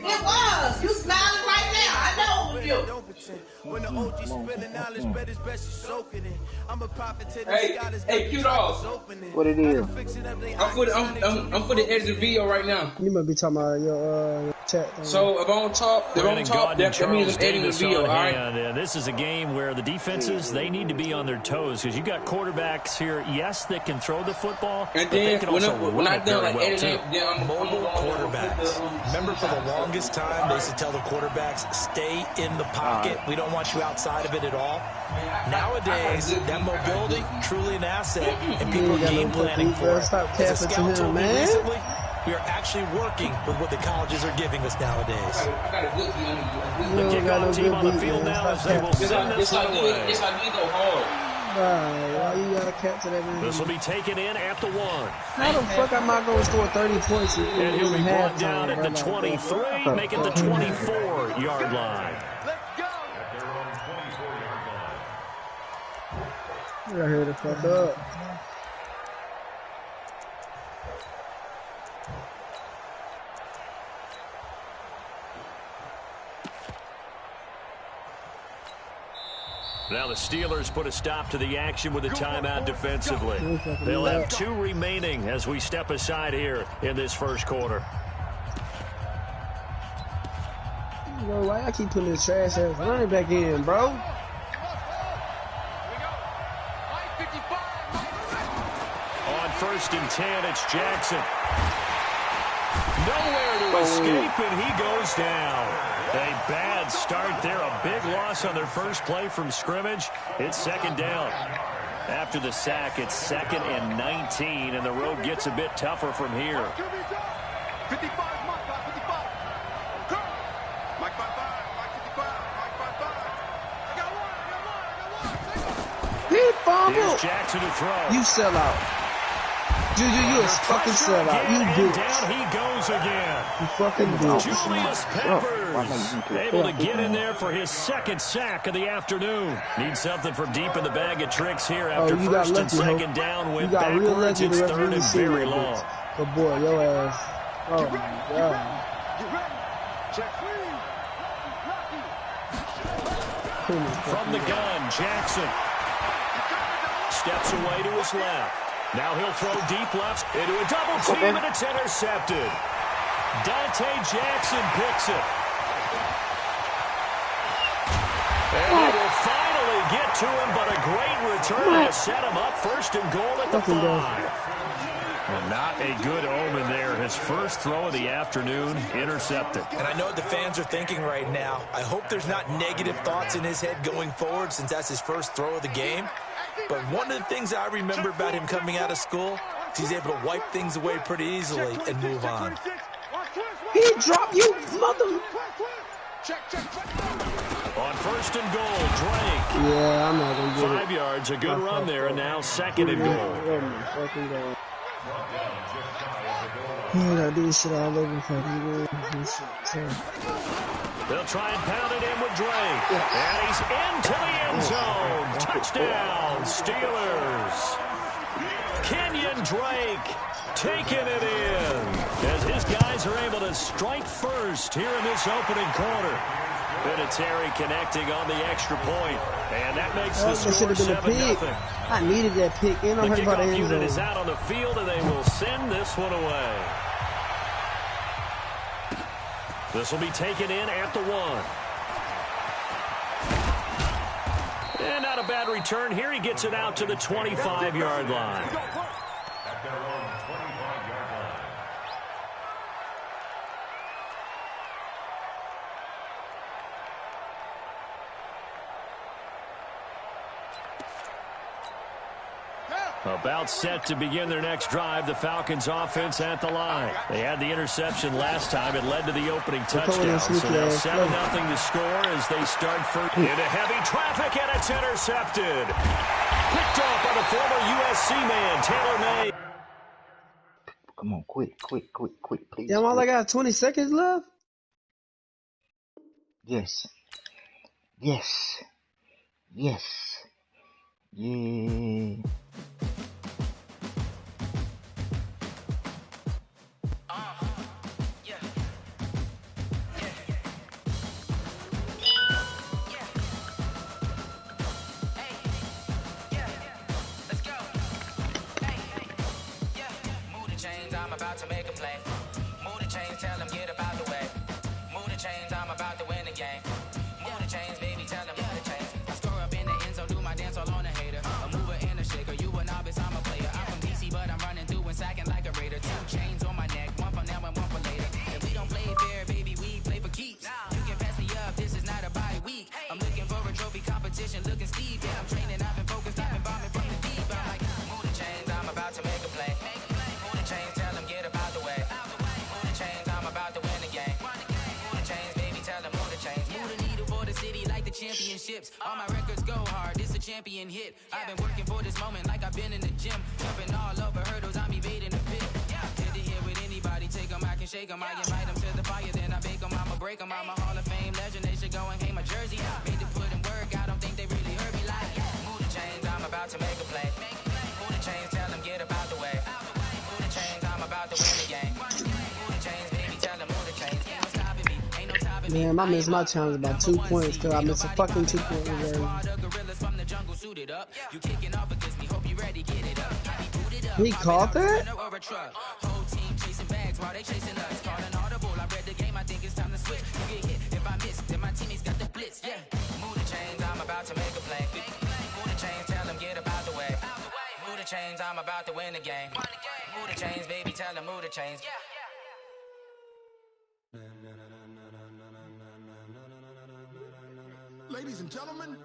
It was. You smiling right now. I know it was you. Hey, QDOG. What it is? I'm for the edit the video right now. You might be talking about your chat. So if I'm on top, that means I'm editing the video, all right? This is a game where the defenses, they need to be on their toes because you got quarterbacks here, yes, that can throw the football, And but they then can also when run I it done very like well, editing, too. then I'm Mobile quarterbacks. Remember, for the longest time, they used to tell the quarterbacks, stay in the pocket. We don't want you outside of it at all. Nowadays, that mobility, truly an asset, and people are game planning for it. As a scout told me recently, we are actually working with what the colleges are giving us nowadays. I got a good beat. The kickoff team on the field now as they will send this one away. It's like we go hard. Why you gotta capture that man? This will be taken in at the 1. How the fuck am I gonna score 30 points And he'll be brought halftime, down at the 23, make it the 24-yard line. At their own 24-yard line. I heard it fuck up. Now the Steelers put a stop to the action with a timeout defensively. They'll have 2 remaining as we step aside here in this first quarter. Bro, why I keep putting this trash ass running back in, bro? On 1st and 10, it's Jackson. Nowhere to escape, and he goes down. A bad start there, a big loss on their first play from scrimmage. It's 2nd down. After the sack, it's 2nd and 19, and the road gets a bit tougher from here. 55, Mike 55. Mike 55, Mike 55, Mike 55. I got one. He fumbled. Here's Jackson to throw. You sell out. Juju, you a fucking sellout. You And bitch. down he goes again. You fucking bitch. Julius Peppers able to get in there for his 2nd sack of the afternoon. Needs something from deep in the bag of tricks here after you got 1st and lucky, 2nd down. You Went got real backwards. lucky It's the 3rd referee and see very that long. bitch. But boy, your ass. Oh my god. From the gun, Jackson steps away to his left. Now he'll throw deep left into a double team, and it's intercepted. Dante Jackson picks it. And he will finally get to him, but a great return to set him up 1st and goal at the 5. Well, not a good omen there. His first throw of the afternoon intercepted. And I know what the fans are thinking right now. I hope there's not negative thoughts in his head going forward since that's his first throw of the game. But one of the things I remember about him coming out of school is he's able to wipe things away pretty easily and move on. He dropped you, mother. On 1st and goal, Drake. Yeah, I'm not going to get 5 yards, a good run there, and now 2nd and goal. I gotta do this shit all over fucking good. They'll try and pound it in with Drake. And he's into the end zone. Touchdown, Steelers. Kenyon Drake taking it in as his guys are able to strike first here in this opening quarter. Vinatieri connecting on the extra point, and that makes the score 7-0. I needed that pick. And I'm the hurt about the kickoff end unit zone. is out on the field, and they will send this one away. This will be taken in at the 1. And not a bad return here. He gets it out to the 25-yard line. At their own 25-yard line. About set to begin their next drive, the Falcons offense at the line. They had the interception last time. It led to the opening touchdown. So now 7-0 to score as they start first. Into heavy traffic, and it's intercepted. Picked off by the former USC man, Taylor May. Come on, quick, please. Damn, all I got 20 seconds left? Yes. Yeah. I'm about to make a play. Move the chains, tell them get up out the way. Move the chains, I'm about to win the game. Move the chains, baby, tell them move the chains. I score up in the end zone, do my dance all on a hater. A mover and a shaker, you a novice, I'm a player. I'm from DC, but I'm running through and sacking like a raider. 2 chains on my neck, one for now and one for later. If we don't play fair, baby, we play for keeps. You can pass me up, this is not a bye week. I'm looking for a trophy competition, looking steep. Yeah, I'm training, I've been focused, I've been bombing from the deep. I'm like, move the chains, I'm about to make a play. Move the chains, tell them get up out the way. Move the chains, I'm about to win the game. Move the chains, baby, tell them move the chains. Move the needle for the city like the championships. All my records go hard, this a champion hit. I've been working for this moment like I've been in the gym. Jumping all over hurdles, I'm evading the pit. Head to head with anybody, take them, I can shake them. I invite them to the fire, then I bake them, I'ma break them. I'm a Hall of Fame legend, they should go and hang my jersey. Made to put in work, I don't think they really heard me like, move the chains, I'm about to make a play. Move the chains, tell them get up out the way. Move the chains, I'm about to win the game. Move the chains, baby, tell them move the chains. Ain't no stopping me, ain't no topping me. Damn, I missed my challenge about 2 points because I missed a fucking 2-point reserve. He caught that? Whole team chasing bags while they chasing us. Calling audible, I read the game, I think it's time to switch. You get hit, if I miss, then my teammates got the blitz, yeah. Move the chains, I'm about to make a play. Move the chains, tell them get up out the way. Move the chains, I'm about to win the game. Move the chains, baby, tell them move the chains. Ladies and gentlemen,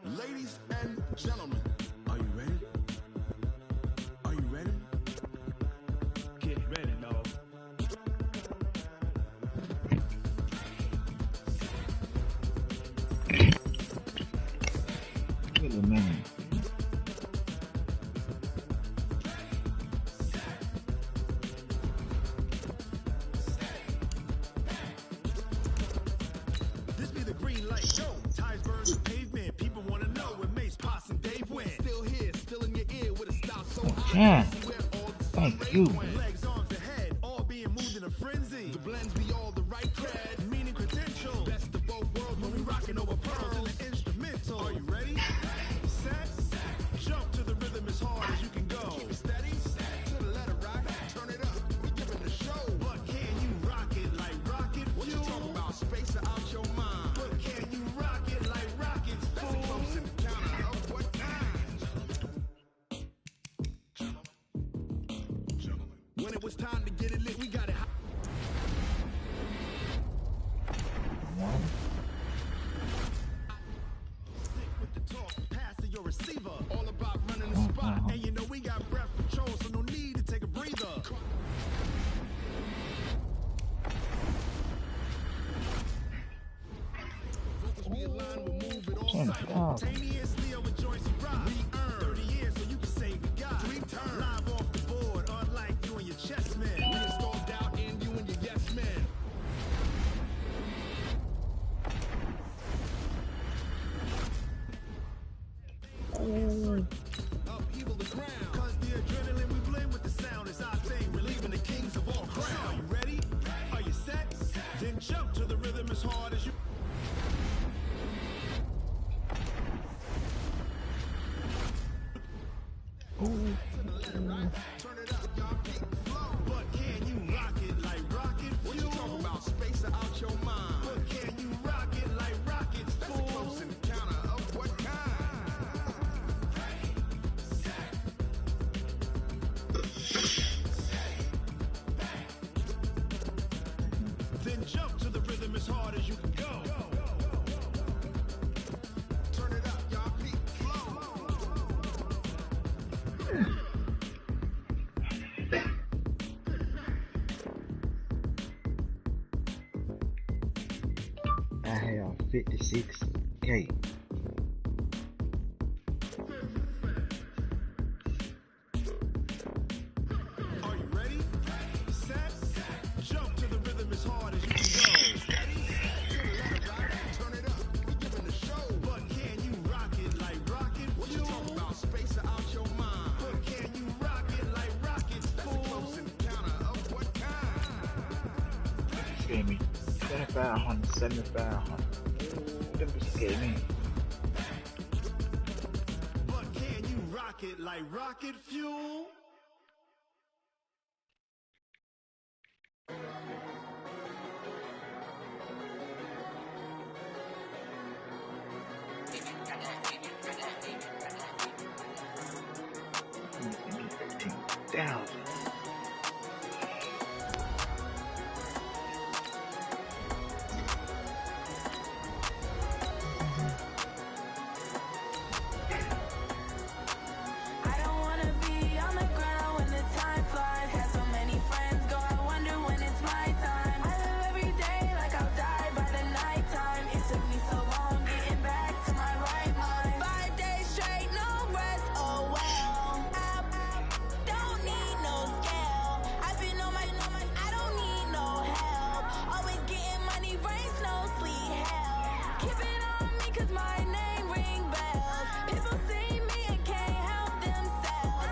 ladies and gentlemen, are you ready? Are you ready? Get ready, dog. Wait a minute. This be the green light. Go. Ties burn the pavement. People want to know where Mace, Poss, and Dave went. Still here, still in your ear with a style so high. Yeah. Thank you. Legs, arms, and head, all being moved in a frenzy. The blends be all the right cred, meaning credential. Best of both worlds when we rocking over pearls in the instrumental. Are you ready? Set, jump to the rhythm as hard as you can go. Keep it steady, to the letter right. Turn it up, we giving the show. But can you rock it like rocket fuel? What you talking about, space or it was time to get it lit, we got it hot. Sick with the talk, passing your receiver. All about running the spot. And you know we got breath control, so no need to take a breather. Focus, we align, we'll move it all simultaneously over joints and rock. We earn 30 years, so you can say we got 3 turns. Live off the board, unlike you and your chess man. We installed doubt in you and your yes man. Upheaval the ground, cause the adrenaline we blend with the sound is our thing, relieving the kings of all crowns. Are you ready? Are you set? Then jump to the rhythm as hard as you. Turn it up, y'all keep flow. But can you rock it like rocket fuel? What you talking about? Space out your mind. But can you rock it like rockets full? That's a close encounter of what kind? Then jump to the rhythm as hard as you can go. Turn it up, y'all keep flow. I have 56K. Are you ready? Set. Jump to the rhythm as hard as you can go. Steady. To the left, right. Turn it up. We giving the show. But can you rock it like rocket fuel? What you talking about? Space out your mind. But can you rock it like rockets full? That's a close encounter of what kind? Scared me. 7,500, 7,500. Them be scared me. But can you rock it like rocket fuel? Down. I don't wanna be on the ground when the time flies. Had so many friends go, I wonder when it's my time. I live every day like I'll die by the nighttime. It took me so long getting back to my right mind. 5 days straight, no rest, oh well. Don't need no scale. I've been on my, I don't need no help. Always getting money, rain, snow, sleet, hell. Keep it on me cause my name ring bells. People see me and can't help themselves.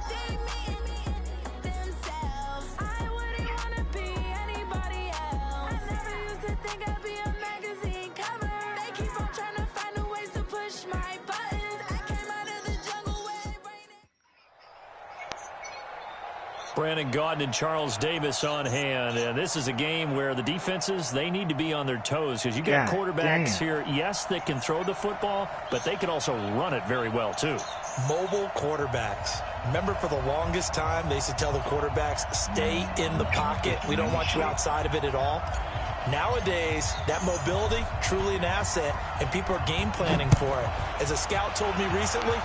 See me and themselves. I wouldn't wanna be anybody else. I never used to think I'd be a magazine cover. They keep on trying to find new ways to push my buttons. I came out of the jungle where it rained. Brandon Gaudin and Charles Davis on hand, and this is a game where the defenses, they need to be on their toes because you got quarterbacks here, yes, that can throw the football, but they can also run it very well too. Mobile quarterbacks. Remember, for the longest time, they used to tell the quarterbacks, stay in the pocket. We don't want you outside of it at all. Nowadays, that mobility, truly an asset, and people are game planning for it. As a scout told me recently,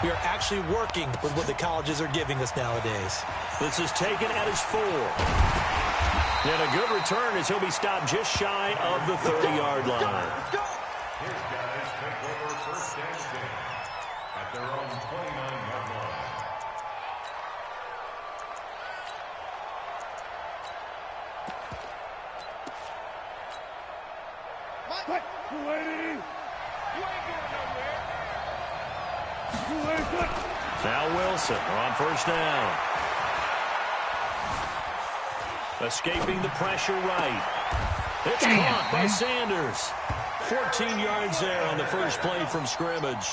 we are actually working with what the colleges are giving us nowadays. This is taken at his 4. And a good return as he'll be stopped just shy of the 30-yard line. His guys take over first and 10 at their own 29-yard line. What? Lady! You ain't going nowhere. Now Wilson on first down. Escaping the pressure right. It's caught by Sanders. 14 yards there on the first play from scrimmage.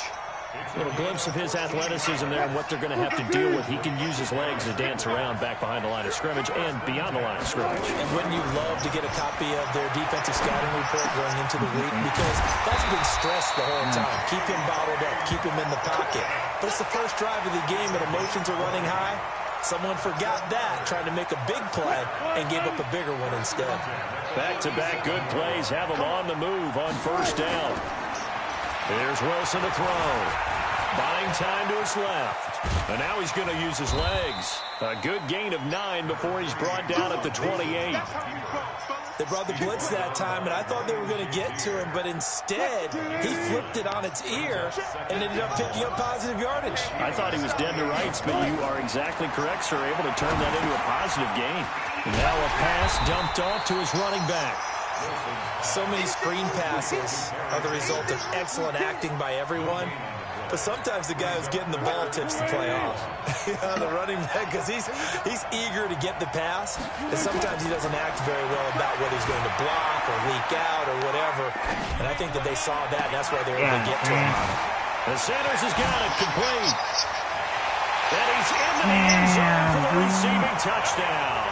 A little glimpse of his athleticism there and what they're going to have to deal with. He can use his legs to dance around back behind the line of scrimmage and beyond the line of scrimmage. And wouldn't you love to get a copy of their defensive scouting report going into the week? Because that's been stressed the whole time. Keep him bottled up. Keep him in the pocket. But it's the first drive of the game and emotions are running high. Someone forgot that, trying to make a big play, and gave up a bigger one instead. Back-to-back good plays have him on the move on first down. Here's Wilson to throw. Buying time to his left. And now he's going to use his legs. A good gain of 9 before he's brought down at the 28. They brought the blitz that time, and I thought they were going to get to him, but instead, he flipped it on its ear and ended up picking up positive yardage. I thought he was dead to rights, but you are exactly correct, sir. Able to turn that into a positive gain. And now a pass dumped off to his running back. So many screen passes are the result of excellent acting by everyone. But sometimes the guy who's getting the ball tips the play off. The running back, because he's eager to get the pass, and sometimes he doesn't act very well about what he's going to block or leak out or whatever. And I think that they saw that, and that's why they were able to get to him on it. The Sanders has got it complete. And he's into the end zone for the receiving touchdown.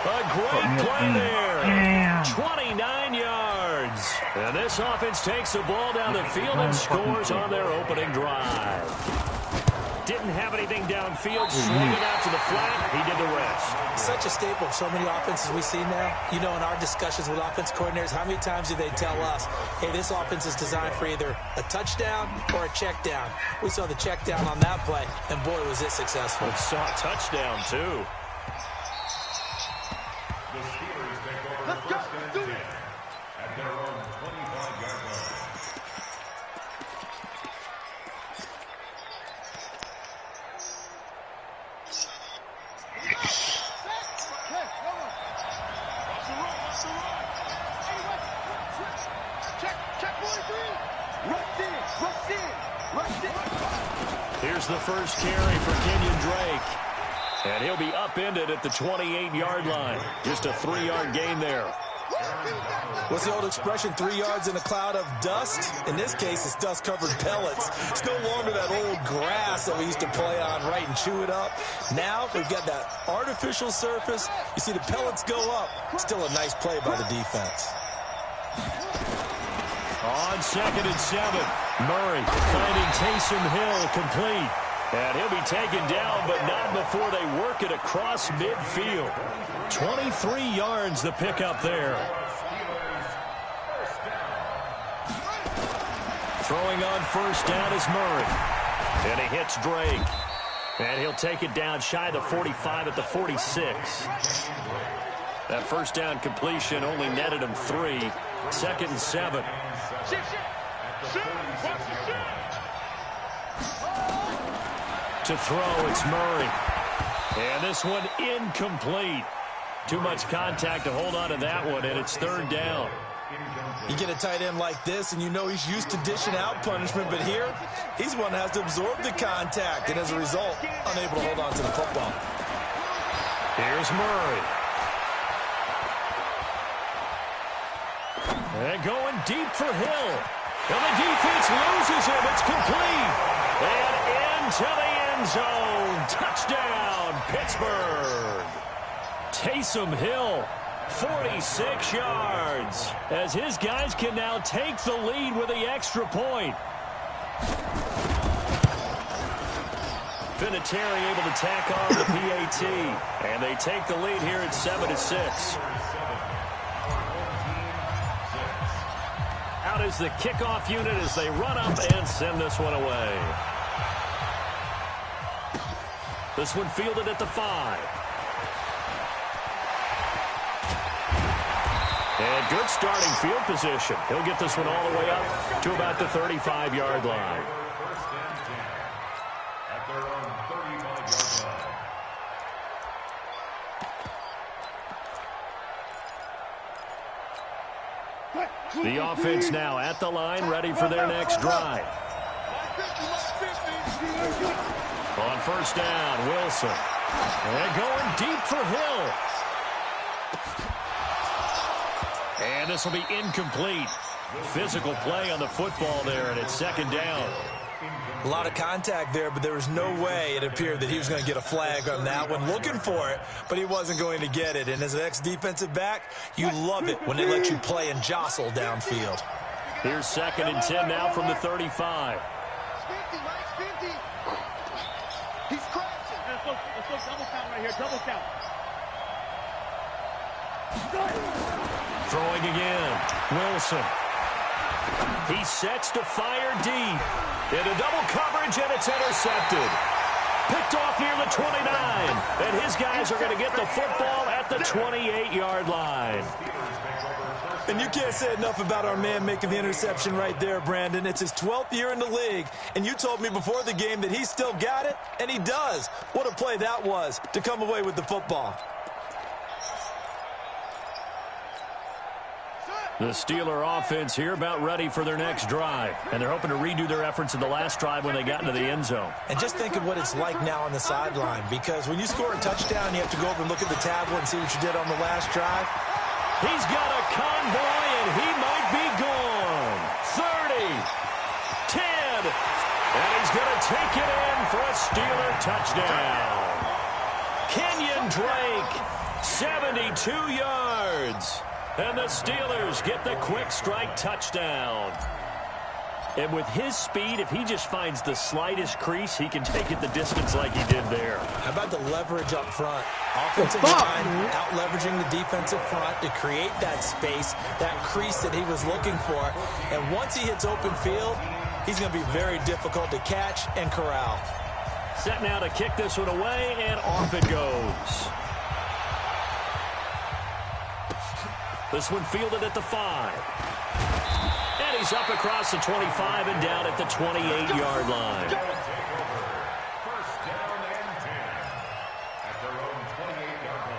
A great play there. 29 yards. And this offense takes the ball down the field and scores on their opening drive. Didn't have anything downfield, swung it out to the flat. He did the rest. Such a staple of so many offenses we see now. You know, in our discussions with offense coordinators, how many times do they tell us, hey, this offense is designed for either a touchdown or a check down. We saw the check down on that play, and boy, was it successful. We saw a touchdown, too. The Steelers take over first and 10 at their own 25-yard line. Here's the first carry for Kenyon Drake. And he'll be upended at the 28-yard line. Just a 3-yard gain there. What's the old expression, 3 yards in a cloud of dust? In this case, it's dust-covered pellets. It's no longer that old grass that we used to play on, right, and chew it up. Now we've got that artificial surface. You see the pellets go up. Still a nice play by the defense. On 2nd and 7, Murray finding Taysom Hill complete. And he'll be taken down, but not before they work it across midfield. 23 yards the pickup there. Throwing on first down is Murray. And he hits Drake. And he'll take it down shy of the 45 at the 46. That first down completion only netted him 3. 2nd and 7. To throw, it's Murray. And this one incomplete. Too much contact to hold on to that one, and it's 3rd down. You get a tight end like this, and you know he's used to dishing out punishment, but here, he's one that has to absorb the contact, and as a result, unable to hold on to the football. Here's Murray. And going deep for Hill. And the defense loses him. It's complete. And into the end zone. Touchdown, Pittsburgh. Taysom Hill, 46 yards. As his guys can now take the lead with the extra point. Vinatieri able to tack on the PAT. And they take the lead here at 7-6. Out is the kickoff unit as they run up and send this one away. This one fielded at the 5. And good starting field position. He'll get this one all the way up to about the 35-yard line. First and 10 at their own 35-yard line. The offense now at the line, ready for their next drive. On first down, Wilson. And going deep for Hill. And this will be incomplete. Physical play on the football there, and it's 2nd down. A lot of contact there, but there was no way it appeared that he was going to get a flag on that one. Looking for it, but he wasn't going to get it. And as an ex-defensive back, you love it when they let you play and jostle downfield. Here's 2nd and 10 now from the 35. Let's go double count right here. Double count. Throwing again. Wilson. He sets to fire deep. Into double coverage, and it's intercepted. Picked off near the 29. And his guys are going to get the football at the 28-yard line. And you can't say enough about our man making the interception right there, Brandon. It's his 12th year in the league, and you told me before the game that he still got it, and he does. What a play that was to come away with the football. The Steeler offense here about ready for their next drive. And they're hoping to redo their efforts in the last drive when they got into the end zone. And just think of what it's like now on the sideline, because when you score a touchdown, you have to go over and look at the tablet and see what you did on the last drive. He's got a convoy, and he might be gone. 30, 10, and he's going to take it in for a Steeler touchdown. Kenyon Drake, 72 yards. And the Steelers get the quick strike touchdown. And with his speed, if he just finds the slightest crease, he can take it the distance like he did there. How about the leverage up front? Offensive line out-leveraging the defensive front to create that space, that crease that he was looking for. And once he hits open field, he's going to be very difficult to catch and corral. Set now to kick this one away, and off it goes. This one fielded at the 5. And he's up across the 25 and down at the 28-yard line. First down and 10 at their own 28-yard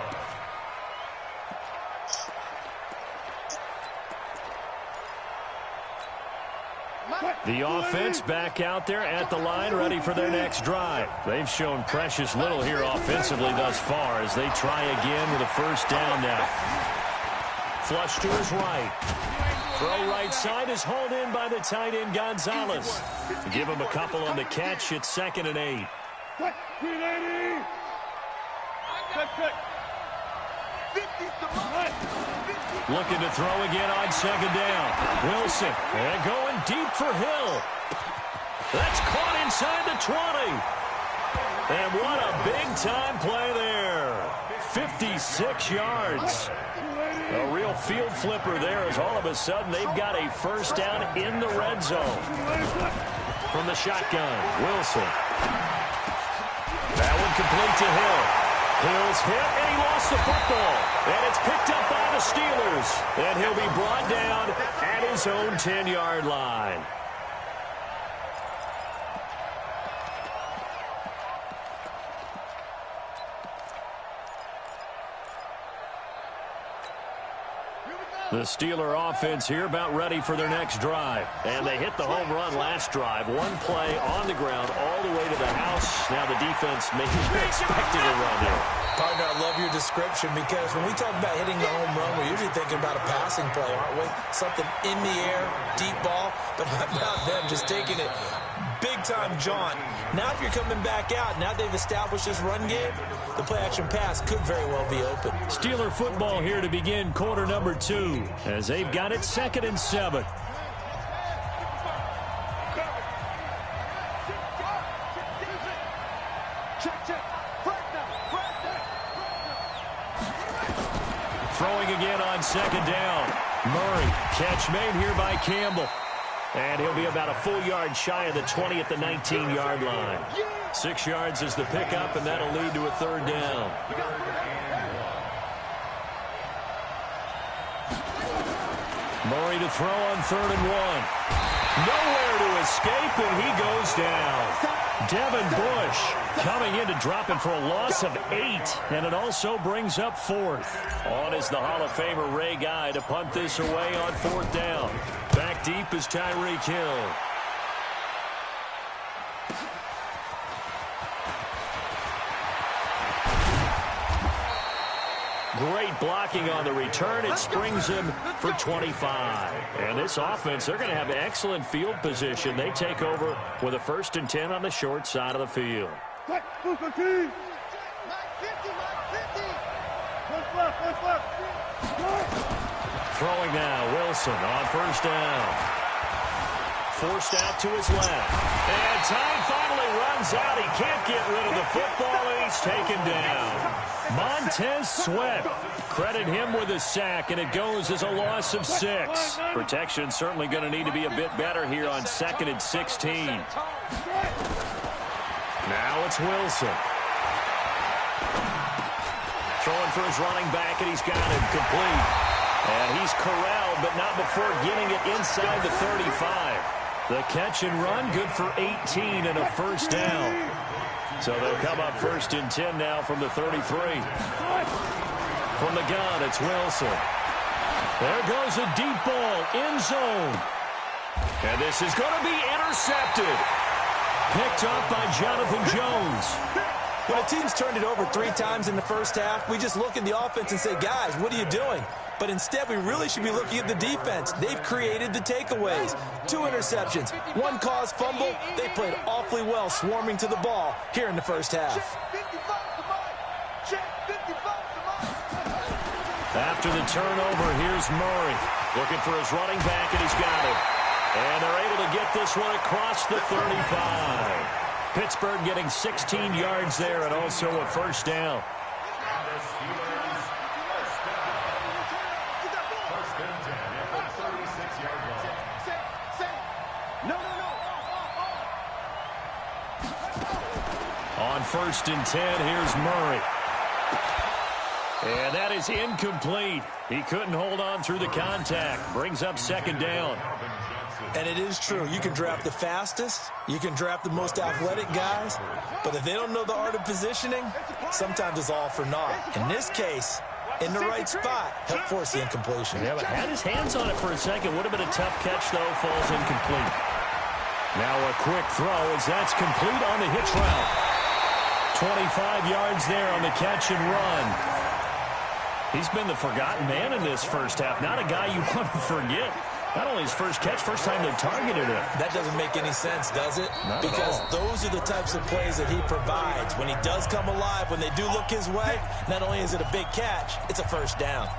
line. The offense back out there at the line, ready for their next drive. They've shown precious little here offensively thus far as they try again with a first down now. Flush to his right. Throw right side is hauled in by the tight end Gonzalez. Give him a couple on the catch. It's 2nd and 8. Looking to throw again on 2nd down. Wilson, and going deep for Hill. That's caught inside the 20. And what a big-time play there. 56 yards. A real field flipper there as all of a sudden they've got a first down in the red zone. From the shotgun, Wilson. That one complete to Hill. Hill's hit, and he lost the football. And it's picked up by the Steelers. And he'll be brought down at his own 10-yard line. The Steeler offense here about ready for their next drive. And they hit the home run last drive. One play on the ground all the way to the house. Now the defense may be expecting a run here. Partner, I love your description because when we talk about hitting the home run, we're usually thinking about a passing play, aren't we? Something in the air, deep ball. But how about them just taking it big-time jaunt? Now if you're coming back out, now they've established this run game, the play-action pass could very well be open. Steeler football here to begin quarter number 2 as they've got it 2nd and 7. Throwing again on 2nd down. Murray, catch made here by Campbell. And he'll be about a full yard shy of the 20 at the 19-yard line. 6 yards is the pickup, and that'll lead to a 3rd down. Murray to throw on 3rd and 1. Nowhere to escape, and he goes down. Devin Bush coming in to drop him for a loss of 8, and it also brings up 4th. On is the Hall of Famer Ray Guy to punt this away on 4th down. Back deep is Tyreek Hill. Great blocking on the return. It springs him for 25. And this offense, they're going to have excellent field position. They take over with a 1st and 10 on the short side of the field. Throwing now, Wilson on 1st down. forced out to his left. And time finally runs out. He can't get rid of the football, and he's taken down. Montez Sweat. Credit him with a sack, and it goes as a loss of 6. Protection certainly going to need to be a bit better here on 2nd and 16. Now it's Wilson. Throwing for his running back, and he's got him complete. And he's corralled, but not before getting it inside the 35. The catch and run, good for 18 and a first down. So they'll come up 1st and 10 now from the 33. From the gun, it's Wilson. There goes a deep ball, end zone. And this is going to be intercepted. Picked up by Jonathan Jones. When a team's turned it over 3 times in the first half, we just look at the offense and say, guys, what are you doing? But instead, we really should be looking at the defense. They've created the takeaways. 2 interceptions, 1 caused fumble. They played awfully well swarming to the ball here in the first half. After the turnover, here's Murray. Looking for his running back, and he's got it. And they're able to get this one across the 35. Pittsburgh getting 16 yards there and also a first down. On 1st and 10, here's Murray. And that is incomplete. He couldn't hold on through the contact. Brings up 2nd down. And it is true. You can draft the fastest. You can draft the most athletic guys. But if they don't know the art of positioning, sometimes it's all for naught. In this case, in the right spot, help force the incompletion. Yeah, but had his hands on it for a second. Would have been a tough catch, though. Falls incomplete. Now a quick throw as that's complete on the hitch route. 25 yards there on the catch and run. He's been the forgotten man in this first half. Not a guy you want to forget. Not only his first catch, first time they've targeted him. That doesn't make any sense, does it? Not because at all. Those are the types of plays that he provides. When he does come alive, when they do look his way, not only is it a big catch, it's a first down.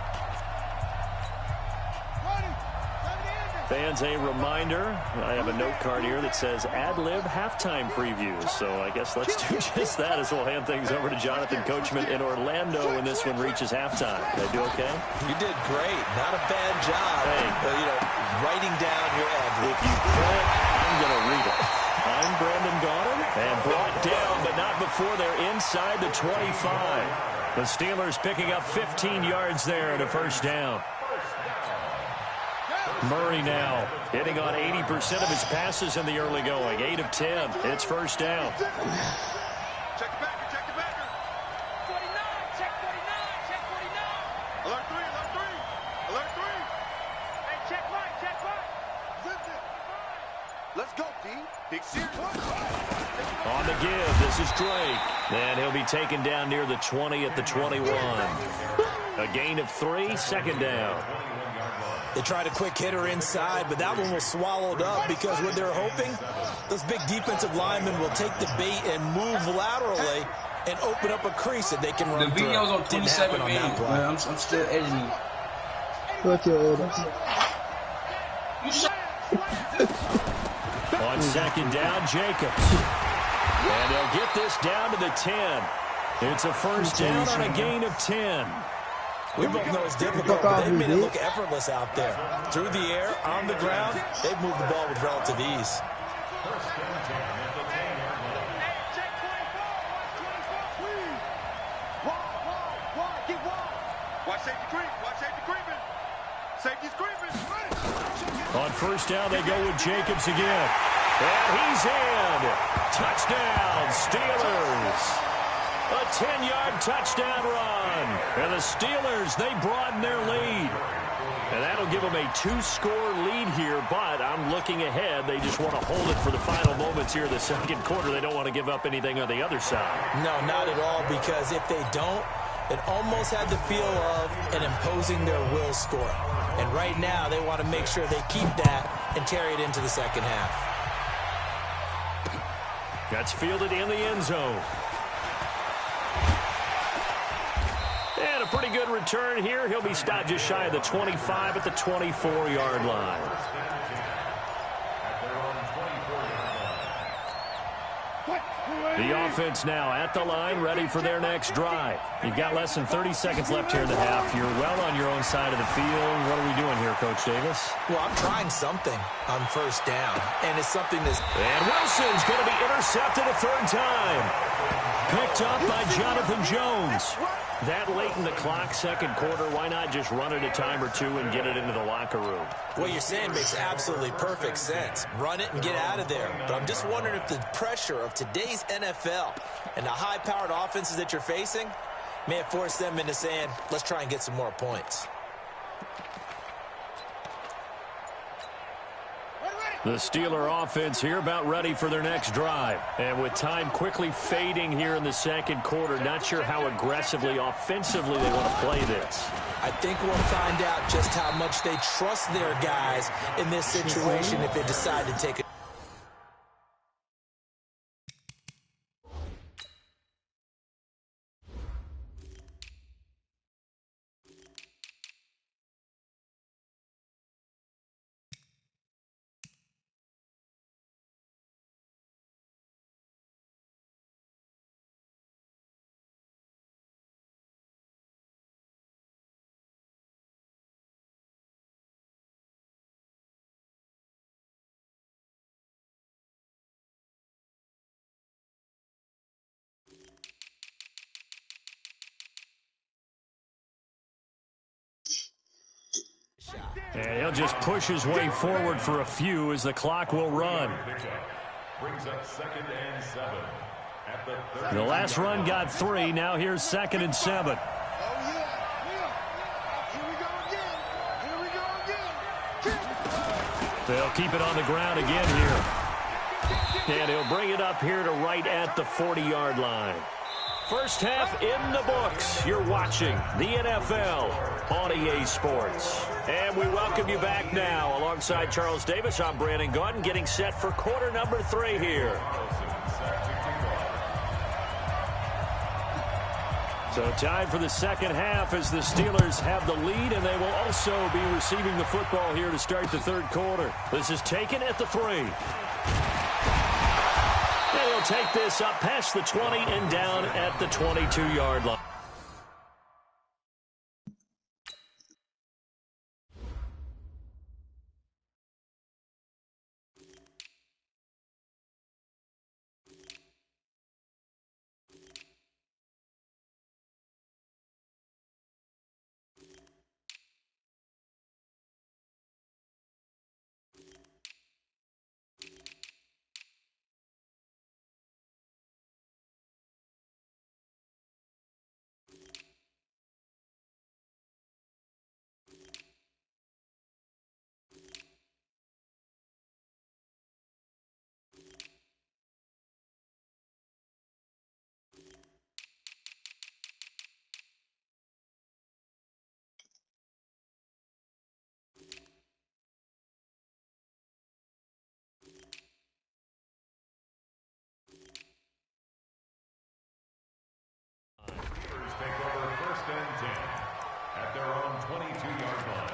Fans, a reminder, I have a note card here that says ad-lib halftime previews. So I guess let's do just that as we'll hand things over to Jonathan Coachman in Orlando when this one reaches halftime. Did I do okay? You did great. Not a bad job. Hey. Writing down your ad-lib. If you print, I'm going to read it. I'm Brandon Gaudin, and brought down, but not before they're inside the 25. The Steelers picking up 15 yards there and a first down. Murray now hitting on 80% of his passes in the early going. 8 of 10. It's first down. Check the backer, check the backer. 49, check 49, check 49. Alert 3, alert 3. Alert 3. Hey, check right, check right. Zip it. Let's go, D. Big series. On the give, this is Drake. And he'll be taken down near the 20 at the 21. A gain of 3, 2nd down. They tried a quick hitter inside, but that one was swallowed up because what they're hoping, those big defensive linemen will take the bait and move laterally and open up a crease that they can run The through. video's on 27 minutes, man. I'm still editing. Fuck your edits. On 2nd down, Jacobs. And they'll get this down to the 10. It's a first down on a gain of 10. We both know it's difficult, but they've made it look effortless out there. Through the air, on the ground, they've moved the ball with relative ease. Watch safety creep. Watch safety creeping. Safety's creeping. On first down, they go with Jacobs again. And he's in. Touchdown, Steelers. A 10-yard touchdown run. And the Steelers, they broaden their lead. And that'll give them a 2-score lead here, but I'm looking ahead. They just want to hold it for the final moments here in the second quarter. They don't want to give up anything on the other side. No, not at all, because if they don't, it almost had the feel of an imposing their will score. And right now, they want to make sure they keep that and carry it into the second half. That's fielded in the end zone. And a pretty good return here. He'll be stopped just shy of the 25 at the 24-yard line. offense now at the line, ready for their next drive. You've got less than 30 seconds left here in the half. You're well on your own side of the field. What are we doing here, Coach Davis? Well, I'm trying something on first down, and it's something that's... And Wilson's going to be intercepted a third time. Picked up by Jonathan Jones. That late in the clock, second quarter, why not just run it a time or two and get it into the locker room? What you're saying makes absolutely perfect sense. Run it and get out of there. But I'm just wondering if the pressure of today's NFL and the high-powered offenses that you're facing may have forced them into saying, let's try and get some more points. The Steeler offense here about ready for their next drive. And with time quickly fading here in the second quarter, not sure how aggressively, offensively they want to play this. I think we'll find out just how much they trust their guys in this situation if they decide to take it. And he'll just push his way forward for a few as the clock will run. Brings up 2nd and 7. At the The last run got 3. Now here's 2nd and 7. They'll keep it on the ground again here. And he'll bring it up here to right at the 40-yard line. First half in the books. You're watching the NFL on EA Sports. And we welcome you back now. Alongside Charles Davis, I'm Brandon Gordon, getting set for quarter number 3 here. So time for the second half as the Steelers have the lead, and they will also be receiving the football here to start the third quarter. This is taken at the 3. They'll take this up past the 20 and down at the 22-yard line. take over 1st and 10 at their own 22-yard line.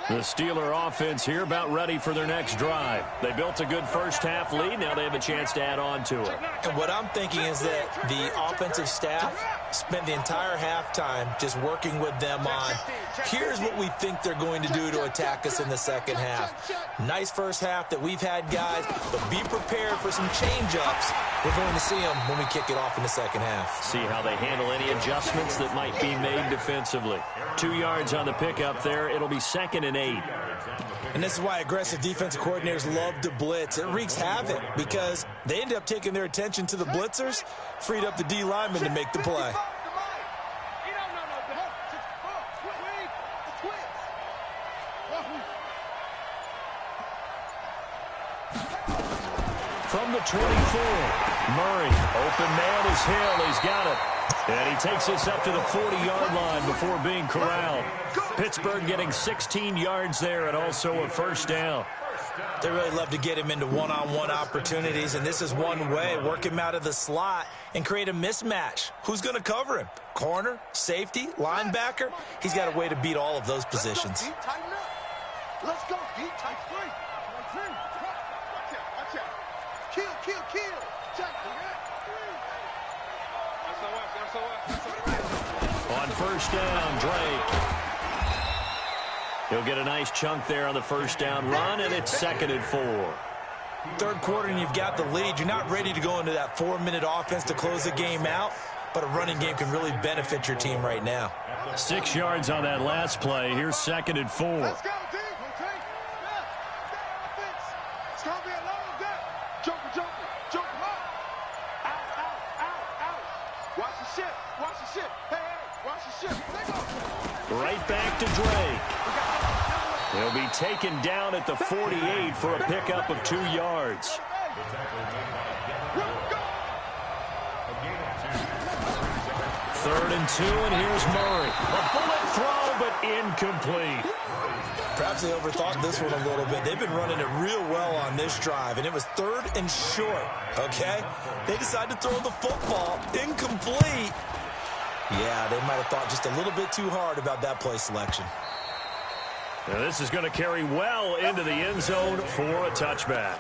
The Steeler offense here about ready for their next drive. They built a good first half lead. Now they have a chance to add on to it. And what I'm thinking is that the offensive staff spent the entire halftime just working with them on, here's what we think they're going to do to attack us in the second half. Nice first half that we've had, guys, but be prepared for some change-ups. We're going to see them when we kick it off in the second half. See how they handle any adjustments that might be made defensively. 2 yards on the pickup there. It'll be 2nd and 8. And this is why aggressive defensive coordinators love to blitz. It wreaks havoc because they ended up taking their attention to the blitzers, freed up the D lineman to make the play. From the 24, Murray, open man is Hill. He's got it. And he takes this up to the 40-yard line before being corralled. Pittsburgh getting 16 yards there and also a first down. They really love to get him into one-on-one opportunities, and this is one way. Work him out of the slot and create a mismatch. Who's going to cover him? Corner, safety, linebacker? He's got a way to beat all of those positions. Let's go, D. Tight three. Watch out. Kill. Check. On first down, Drake. He'll get a nice chunk there on the first down run, and it's 2nd and 4. Third quarter, and you've got the lead. You're not ready to go into that 4-minute offense to close the game out, but a running game can really benefit your team right now. 6 yards on that last play. Here's 2nd and 4. Let's go, D. It's going to be a long day. Joker. Out. Watch the ship. Hey, watch the ship. Right back to Drake. He'll be taken down at the 48 for a pickup of 2 yards. 3rd and 2, and here's Murray. A bullet throw, but incomplete. Perhaps they overthought this one a little bit. They've been running it real well on this drive, and it was 3rd and short, okay? They decided to throw the football. Incomplete. Yeah, they might have thought just a little bit too hard about that play selection. Now this is going to carry well into the end zone for a touchback.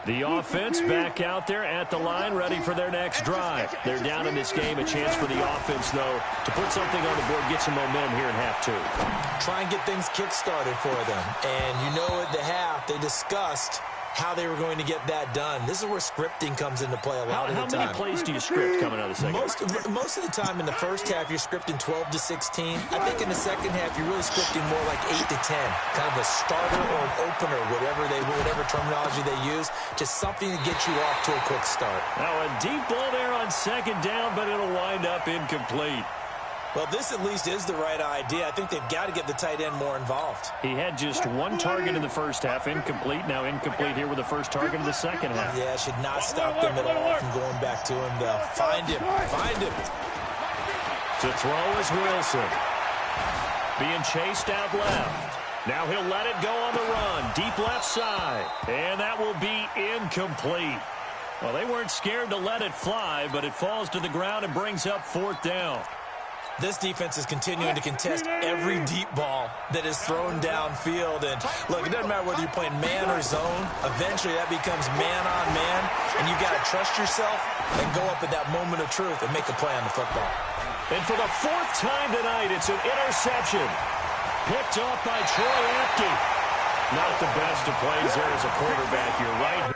The offense back out there at the line, ready for their next drive. They're down in this game. A chance for the offense, though, to put something on the board, get some momentum here in half 2. Try and get things kick-started for them. And you know at the half, they discussed how they were going to get that done. This is where scripting comes into play a lot of the time. How many plays do you script coming out of the second? Most of the time in the first half, you're scripting 12 to 16. I think in the second half, you're really scripting more like 8 to 10. Kind of a starter or an opener, whatever terminology they use. Just something to get you off to a quick start. Now a deep ball there on 2nd down, but it'll wind up incomplete. Well, this at least is the right idea. I think they've got to get the tight end more involved. He had just 1 target in the first half, incomplete. Now incomplete here with the first target of the second half. Yeah, should not stop them at all from going back to him, though. Find him. To throw is Wilson. Being chased out left. Now he'll let it go on the run. Deep left side. And that will be incomplete. Well, they weren't scared to let it fly, but it falls to the ground and brings up 4th down. This defense is continuing to contest every deep ball that is thrown downfield. And, look, it doesn't matter whether you're playing man or zone. Eventually, that becomes man-on-man, and you've got to trust yourself and go up at that moment of truth and make a play on the football. And for the 4th time tonight, it's an interception. Picked off by Troy Apke. Not the best of plays there as a quarterback. You're right.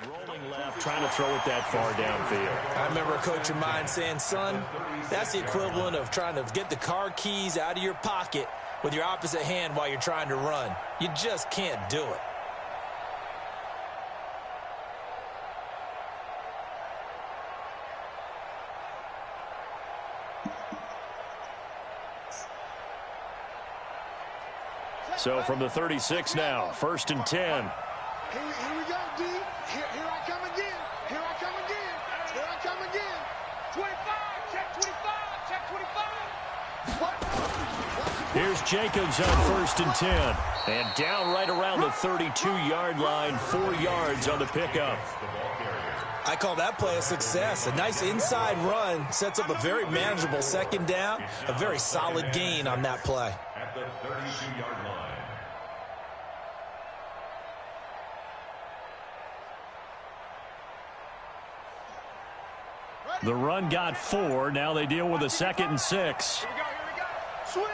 Rolling left, trying to throw it that far downfield. I remember a coach of mine saying, son, that's the equivalent of trying to get the car keys out of your pocket with your opposite hand while you're trying to run. You just can't do it. So from the 36 now, 1st and 10. Here we go, D. Here I come again. 25, check 25, check 25. Here's Jacobs on 1st and 10. And down right around the 32-yard line, 4 yards on the pickup. I call that play a success. A nice inside run sets up a very manageable 2nd down. A very solid gain on that play. At the 32-yard line. The run got 4. Now they deal with a 2nd and 6. Here we go. Switch.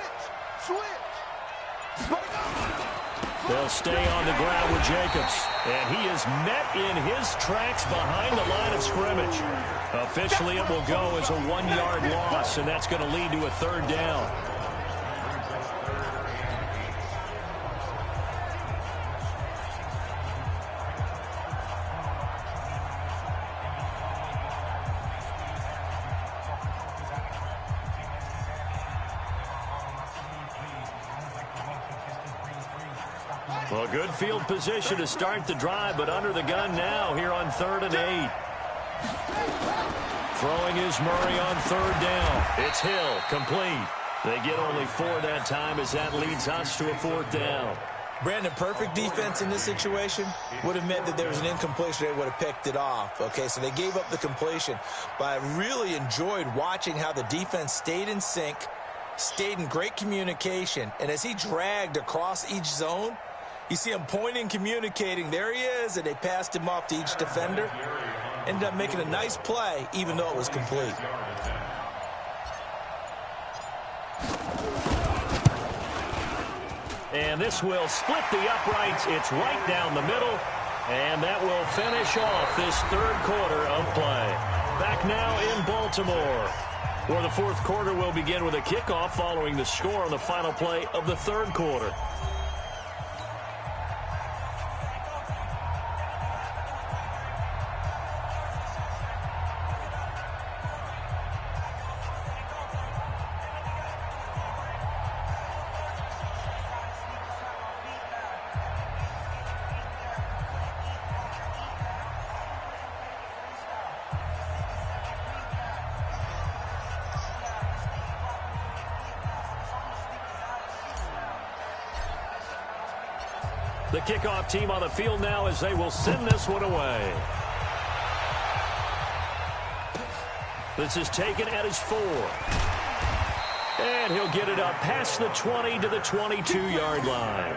They'll stay on the ground with Jacobs. And he is met in his tracks behind the line of scrimmage. Officially, it will go as a 1-yard loss, and that's going to lead to a 3rd down. Well, good field position to start the drive, but under the gun now here on 3rd and 8. Throwing is Murray on 3rd down. It's Hill, complete. They get only 4 that time as that leads us to a 4th down. Brandon, perfect defense in this situation would have meant that there was an incompletion. They would have picked it off. Okay, so they gave up the completion. But I really enjoyed watching how the defense stayed in sync, stayed in great communication, and as he dragged across each zone, you see him pointing, communicating. There he is, and they passed him off to each defender. Ended up making a nice play, even though it was complete. And this will split the uprights. It's right down the middle. And that will finish off this 3rd quarter of play. Back now in Baltimore, where the 4th quarter will begin with a kickoff following the score on the final play of the 3rd quarter. The kickoff team on the field now as they will send this one away. This is taken at his 4. And he'll get it up past the 20 to the 22-yard line.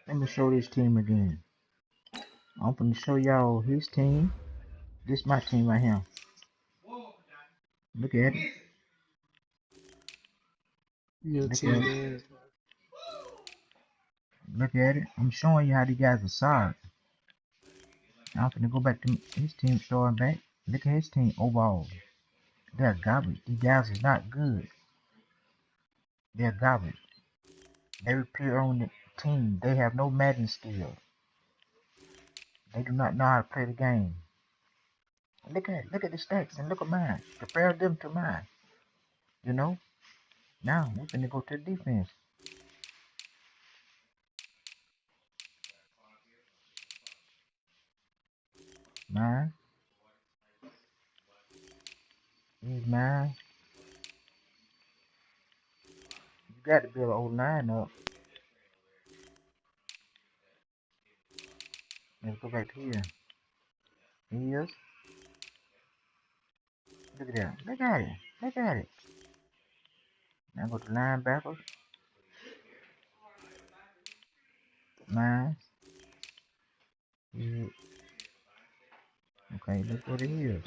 Let me show this team again. I'm going to show y'all his team. This is my team right here. Look at it. Look at it. Look at it. I'm showing you how these guys are solid. I'm going to go back to his team, starting back. Look at his team overall. They're garbage. These guys is not good. They're garbage. Every player on the team, they have no Madden skill. They do not know how to play the game. Look at the stats and look at mine. Compare them to mine. You know? Now we're gonna go to the defense. Mine. Here's mine. You got to build an old line up. Let's go back here. Here's. Look at that. Look at it. Look at it. Now go to linebackers. Mine. Here. Okay, let's go to heels.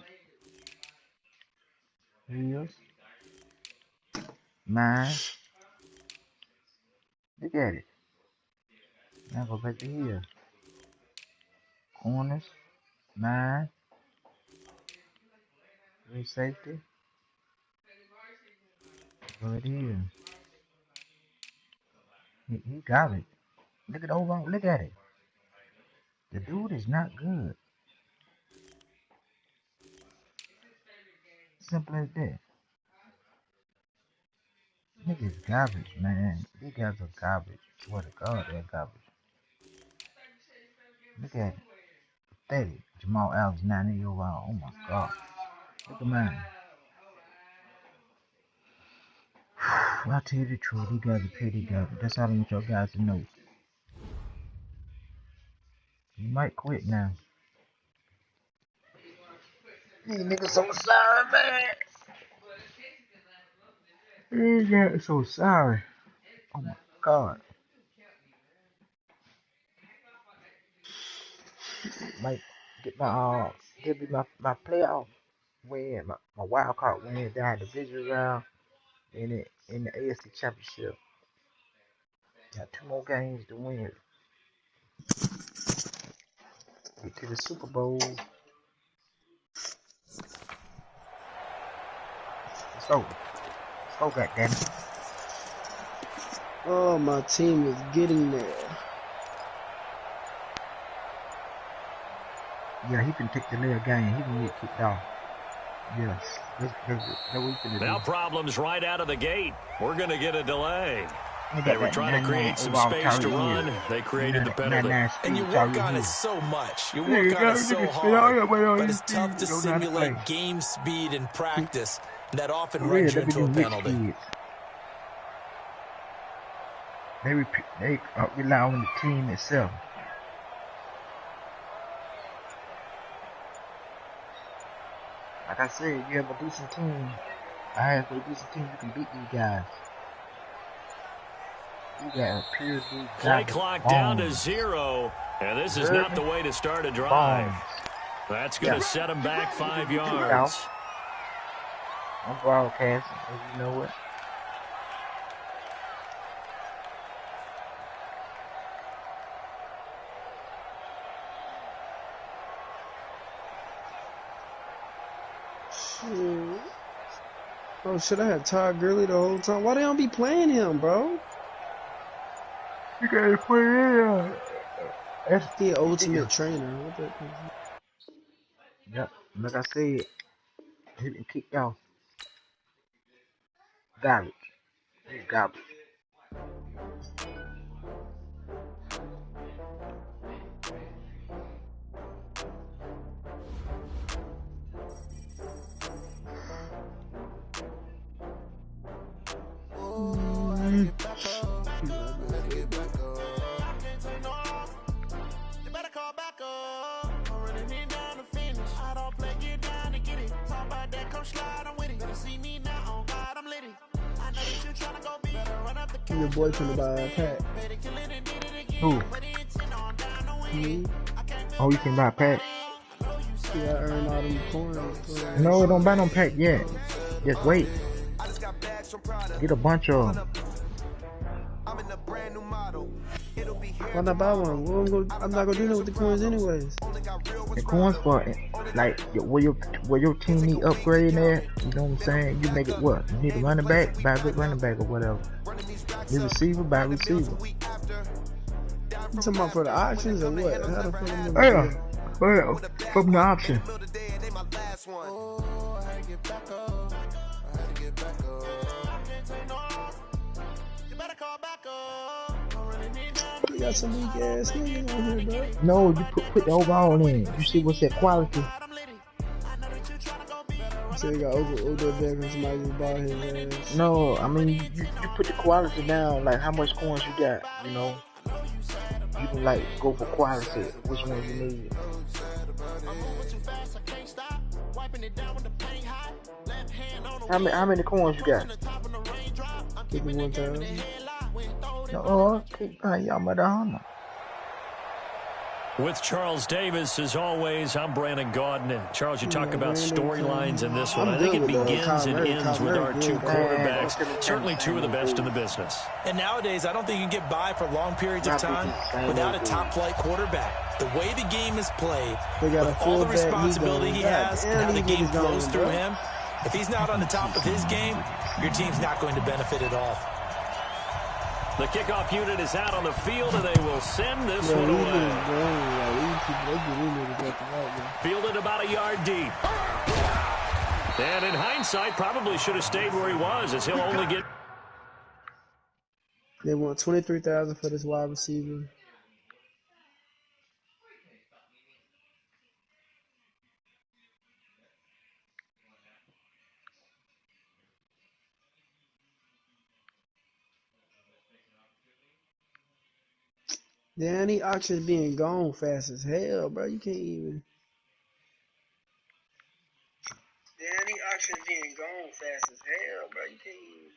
Heels. Mine. Look at it. Now go back to here. Corners. Mine. Free safety. Go right here. He got it. Look at overall. Look at it. The dude is not good. Simple as that. Niggas garbage, man. These guys are garbage. Swear to God, they're garbage. Look at it. Pathetic. Jamal Adams, 90 overall. Oh my God. Look at mine. I'll tell you the truth. These guys are pretty garbage. That's all I want y'all guys to know. You might quit now. These niggas so sorry, man. These guys so sorry. Oh my God. Might get give me my playoff win, my wild card win down the division round in the AFC Championship. Got 2 more games to win. Get to the Super Bowl. Let's go. Let's go, goddammit. Oh, my team is getting there. Yeah, he can take the little game. He can get kicked off. Yes. That's what we can do. Now problems right out of the gate. We're going to get a delay. He They got were that trying to create some space to run. They created the penalty. And you work on it so much. You work on it so hard. But it's tough to simulate game speed in practice. That often runs you into a penalty. They rely on the team itself. Like I said, you have a decent team. I have a decent team. You can beat these guys. You got a pure dude. Play clock down to 0, and this is not the way to start a drive. That's going to set them back 5 yards. I'm broadcasting, as you know what. Oh shit, I had Todd Gurley the whole time. Why they don't be playing him, bro? You gotta put it in. That's the ultimate trainer. What the Yep, like I said, he been kicked off. Garbage. Garbage. Your boy finna buy a pack. Who? Me? Oh, you can buy a pack? You gotta earn all them coins. No, don't buy no pack yet. Just wait. Get a bunch of them. Why not buy one? I'm not gonna do nothing with the coins anyways. The coins for like where your team need upgrade at. You know what I'm saying? You make it what? You need a running back, buy a good running back or whatever. Need a receiver, buy a receiver. You talking about for the options or what? How the fuck am I well, from the option. You got some weak ass niggas on here, bro. No, you put the overall in. You see what's that quality? So you got Odell Beckham, somebody just bought his ass. No, I mean you put the quality down, like how much coins you got, you know. You can like go for quality, which one you need. How many coins you got? 51,000. No, keep y'all Madonna. With Charles Davis, as always, I'm Brandon Gaudin. Charles, you talk about storylines in this one. I think it begins and ends with our two quarterbacks, certainly two of the best in the business. And nowadays, I don't think you can get by for long periods of time without a top-flight quarterback. The way the game is played, with all the responsibility he has and how the game flows through him, if he's not on the top of his game, your team's not going to benefit at all. The kickoff unit is out on the field, and they will send this one away. Fielded about a yard deep. And in hindsight, probably should have stayed where he was, as he'll only get... They want $23,000 for this wide receiver. Damn, these auctions being gone fast as hell, bro. You can't even. Damn, these auctions being gone fast as hell, bro. You can't even.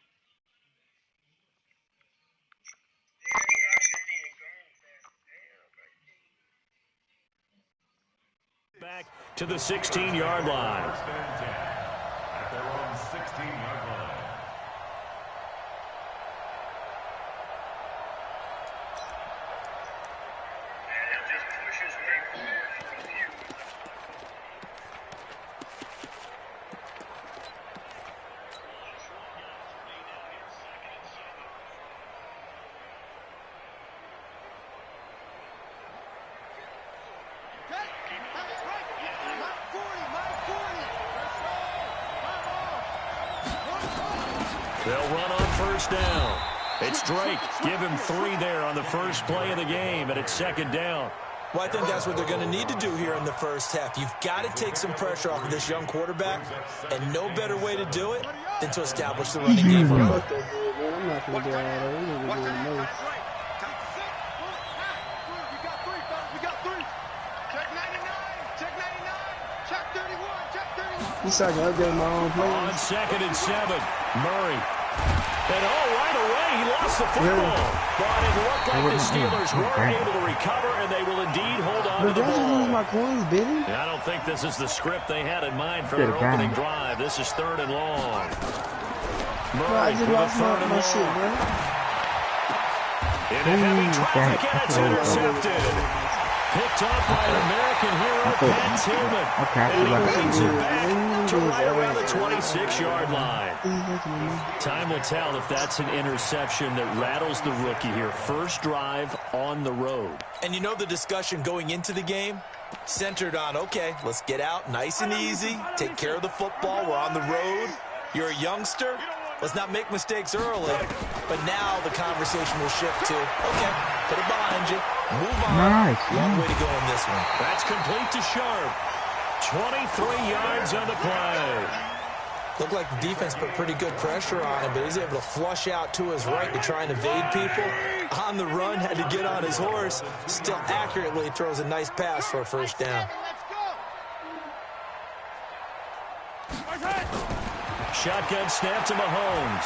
to the 16-yard line. First and 10 at their own 16-yard line. They'll run on first down. It's Drake. Give him 3 there on the first play of the game, and it's second down. Well, I think that's what they're going to need to do here in the first half. You've got to take some pressure off of this young quarterback, and no better way to do it than to establish the running game early. I'm not going to do all that. We're going to do the most. He's like to update my own play. On 2nd and 7, Murray. And right away, he lost the football. But it looked like the Steelers were able to recover, and they will indeed hold on to the ball. My coins, baby. I don't think this is the script they had in mind for their opening drive. This is 3rd and long. Murray with a 3rd and long. Shit, bro. In a heavy traffic, and it's intercepted. Picked off by an American hero, Pat Tillman. And he brings it back to right around the 26-yard line. Time will tell if that's an interception that rattles the rookie here. First drive on the road. And you know the discussion going into the game? Centered on, okay, let's get out nice and easy, take care of the football, we're on the road. You're a youngster, let's not make mistakes early. But now the conversation will shift to, okay, put it behind you, move on. Nice. Long way to go in this one. That's complete to Sharp. 23 yards on the play. Looked like the defense put pretty good pressure on him, but he's able to flush out to his right to try and evade people. On the run, had to get on his horse. Still accurately throws a nice pass for a first down. Shotgun snap to Mahomes.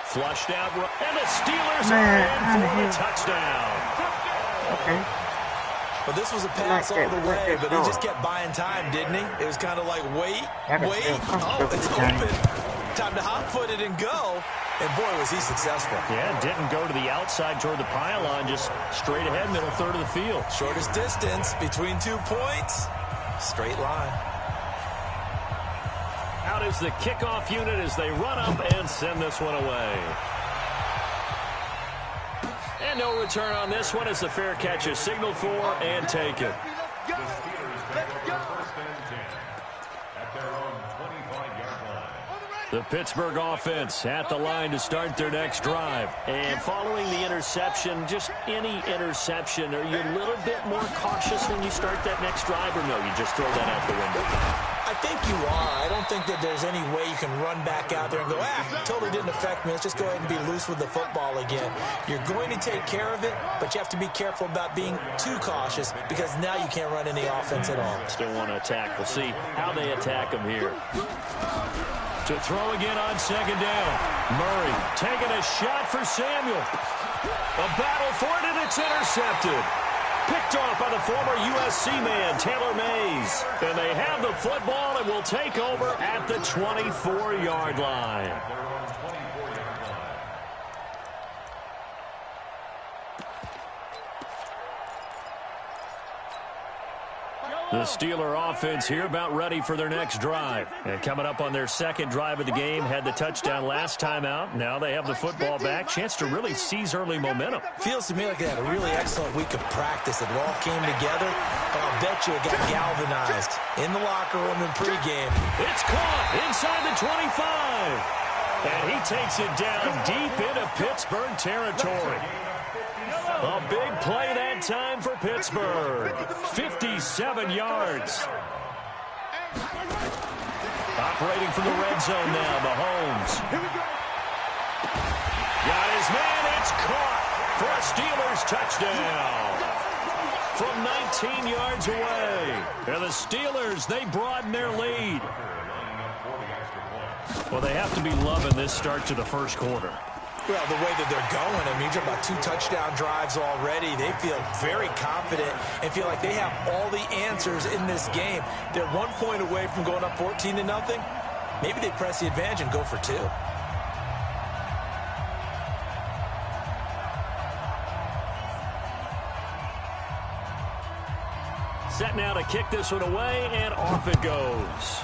Flushed out, and the Steelers are in for a touchdown. Okay. Well, this was a pass all the way, but he just kept buying time, didn't he? It was kind of like, wait. Oh, it's open. Time to hot-foot it and go. And, boy, was he successful. Yeah, didn't go to the outside toward the pylon, just straight ahead, middle third of the field. Shortest distance between 2 points. Straight line. Out is the kickoff unit as they run up and send this one away. And no return on this one as the fair catch is signaled for and taken. The Steelers take over first and 10 at their own 25-yard line. The Pittsburgh offense at the line to start their next drive. And following the interception, just any interception, are you a little bit more cautious when you start that next drive, or no, you just throw that out the window? I think you are. I don't think that there's any way you can run back out there and go, totally didn't affect me. Let's just go ahead and be loose with the football again. You're going to take care of it, but you have to be careful about being too cautious because now you can't run any offense at all. Still want to attack. We'll see how they attack them here. To throw again on second down. Murray taking a shot for Samuel. A battle for it, and it's intercepted. Picked off by the former USC man, Taylor Mays. And they have the football and will take over at the 24-yard line. The Steeler offense here about ready for their next drive. And coming up on their second drive of the game, had the touchdown last time out. Now they have the football back. Chance to really seize early momentum. Feels to me like they had a really excellent week of practice. It all came together, but I'll bet you it got galvanized in the locker room in pregame. It's caught inside the 25. And he takes it down deep into Pittsburgh territory. A big play that time for Pittsburgh. 57 yards. Operating from the red zone now, Mahomes. Got his man, it's caught for a Steelers touchdown. From 19 yards away. And the Steelers, they broaden their lead. Well, they have to be loving this start to the first quarter. Well, the way that they're going, I mean, you're talking about 2 touchdown drives already. They feel very confident and feel like they have all the answers in this game. They're 1 point away from going up 14-0. Maybe they press the advantage and go for 2. Set now to kick this one away, and off it goes.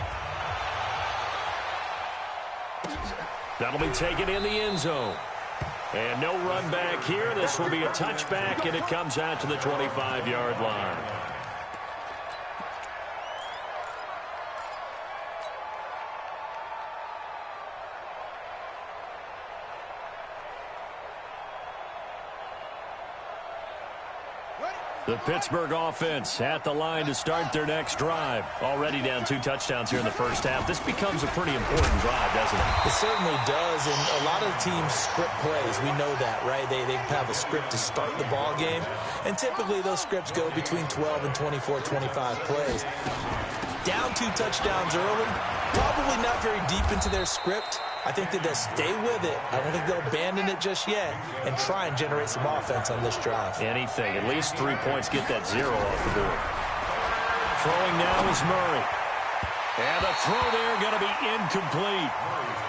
That'll be taken in the end zone. And no run back here. This will be a touchback, and it comes out to the 25-yard line. The Pittsburgh offense at the line to start their next drive. Already down 2 touchdowns here in the first half. This becomes a pretty important drive, doesn't it? It certainly does, and a lot of teams script plays. We know that, right? They have a script to start the ball game, and typically those scripts go between 12 and 24, 25 plays. Down 2 touchdowns early, probably not very deep into their script. I think that they'll stay with it. I don't think they'll abandon it just yet and try and generate some offense on this drive. Anything. At least 3 points. Get that 0 off the board. Throwing now is Murray. And the throw there going to be incomplete.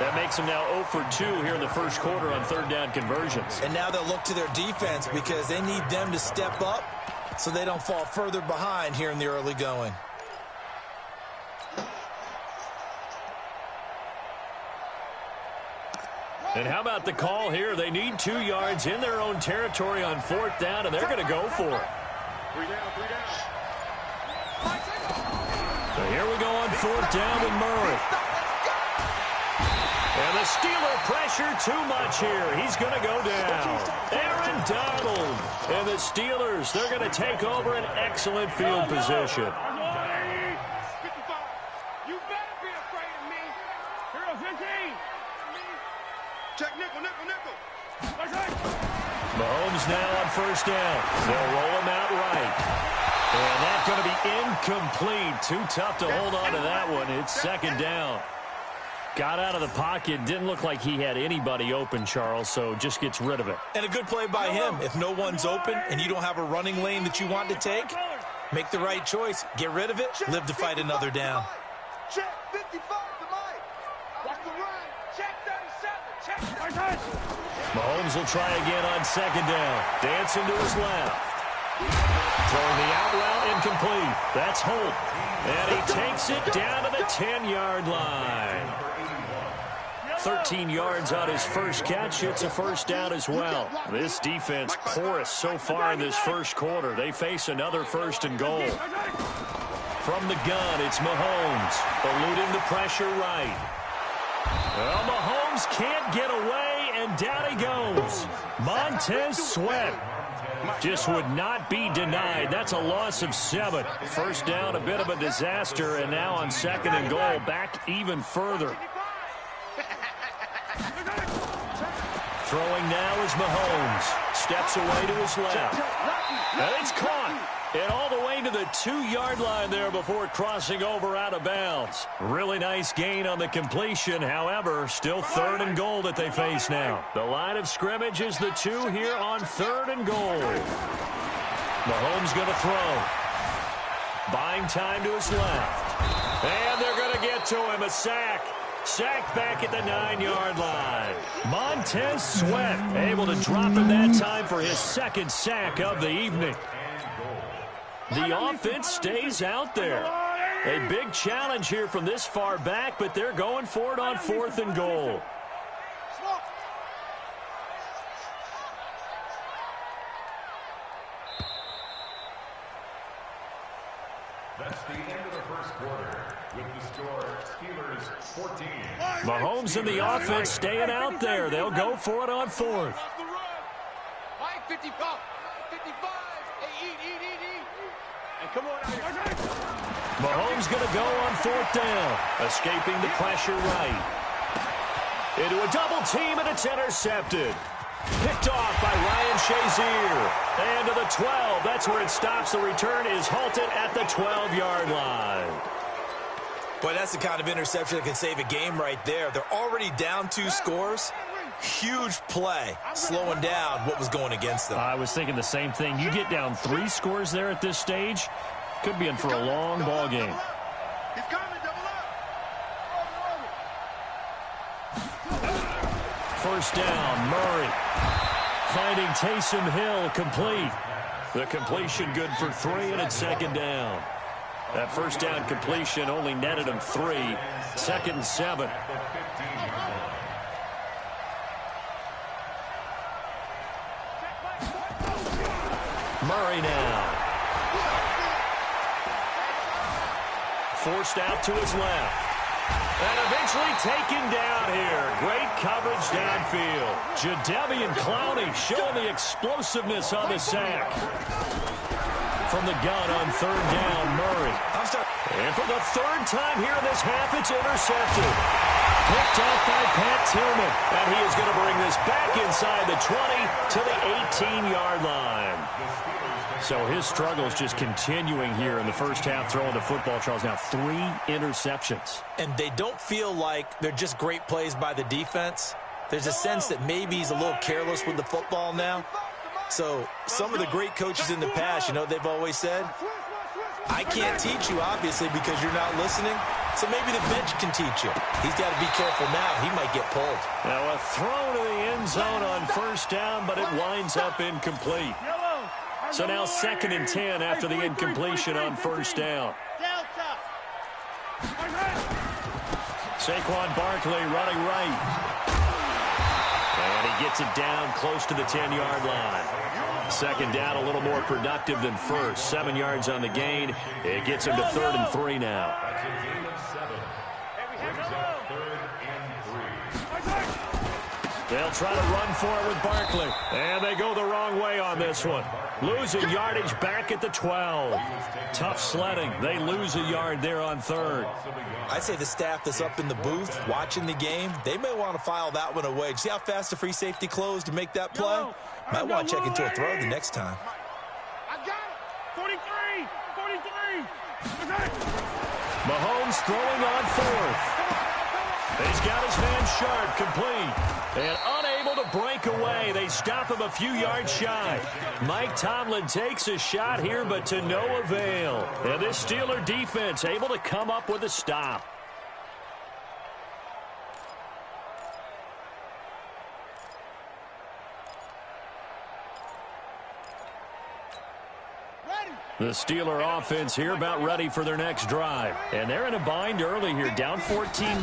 That makes him now 0 for 2 here in the first quarter on 3rd down conversions. And now they'll look to their defense because they need them to step up so they don't fall further behind here in the early going. And how about the call here? They need 2 yards in their own territory on 4th down, and they're going to go for it. 3 down, 3 down. So here we go on 4th down with Murray. And the Steeler pressure too much here. He's going to go down. Aaron Donald. And the Steelers, they're going to take over an excellent field position. 55. You better be afraid of me. Here are 15. Check nickel, nickel, nickel. Mahomes now on 1st down. They'll roll him out right. And that's going to be incomplete. Too tough to hold on to that one. It's 2nd down. Got out of the pocket. Didn't look like he had anybody open, Charles, so just gets rid of it. And a good play by him. If no one's open and you don't have a running lane that you want to take, make the right choice. Get rid of it. Live to fight another down. Check 55 to Mike. Watch the run. Check 37. Check. Mahomes will try again on 2nd down. Dancing to his left. Throwing the out route incomplete. That's Holt. And he takes it down to the 10-yard line. 13 yards on his first catch. It's a 1st down as well. This defense porous so far in this first quarter. They face another 1st and goal. From the gun, it's Mahomes. Eluding the pressure right. Well, Mahomes can't get away, and down he goes. Montez Sweat just would not be denied. That's a loss of 7. 1st down, a bit of a disaster, and now on 2nd and goal, back even further. Throwing now is Mahomes. Steps away to his left. And it's caught. And all the way to the 2-yard line there before crossing over out of bounds. Really nice gain on the completion. However, still 3rd and goal that they face now. The line of scrimmage is the 2 here on 3rd and goal. Mahomes going to throw. Buying time to his left. And they're going to get to him. A sack. Sacked back at the 9-yard line. Montez Sweat able to drop him that time for his 2nd sack of the evening. The offense stays out there. A big challenge here from this far back, but they're going for it on 4th and goal. That's the end of the first quarter. With the score, Steelers 14. Mahomes and the offense staying out there. They'll go for it on 4th. Mike, 55. 55. Hey, eat. And come on out here. Mahomes going to go on 4th down. Escaping the pressure right. Into a double team, and it's intercepted. Picked off by Ryan Shazier. And to the 12. That's where it stops. The return is halted at the 12-yard line. Boy, that's the kind of interception that can save a game right there. They're already down 2 scores. Huge play, slowing down what was going against them. I was thinking the same thing. You get down 3 scores there at this stage, could be in for a long ball game. He's coming, double up. First down, Murray. Finding Taysom Hill complete. The completion good for 3, and it's second down. That first down completion only netted him 3. 2nd and 7. Murray now. Forced out to his left. And eventually taken down here. Great coverage downfield. Jadeveon Clowney showing the explosiveness on the sack. From the gun on 3rd down, Murray. And for the 3rd time here in this half, it's intercepted. Picked off by Pat Tillman. And he is going to bring this back inside the 20 to the 18-yard line. So his struggles just continuing here in the first half, throwing the football, Charles. Now 3 interceptions. And they don't feel like they're just great plays by the defense. There's a sense that maybe he's a little careless with the football now. So some of the great coaches in the past, you know, they've always said, I can't teach you, obviously, because you're not listening. So maybe the bench can teach you. He's got to be careful now. He might get pulled. Now a throw to the end zone on first down, but it winds up incomplete. So now 2nd and 10 after the incompletion on first down. Saquon Barkley running right. And he gets it down close to the 10-yard line. 2nd down, a little more productive than first. 7 yards on the gain. It gets him to 3rd and 3 now. They'll try to run for it with Barkley. And they go the wrong way on this one. Losing yardage back at the 12. Tough sledding. They lose a yard there on 3rd. I'd say the staff that's up in the booth watching the game, they may want to file that one away. See how fast the free safety closed to make that play? Might want to check into a throw the next time. I got it. 43. Mahomes throwing on 4th. He's got his man sharp, complete. And unable to break away. They stop him a few yards shy. Mike Tomlin takes a shot here, but to no avail. And this Steeler defense able to come up with a stop. The Steeler offense here about ready for their next drive. And they're in a bind early here, down 14-0.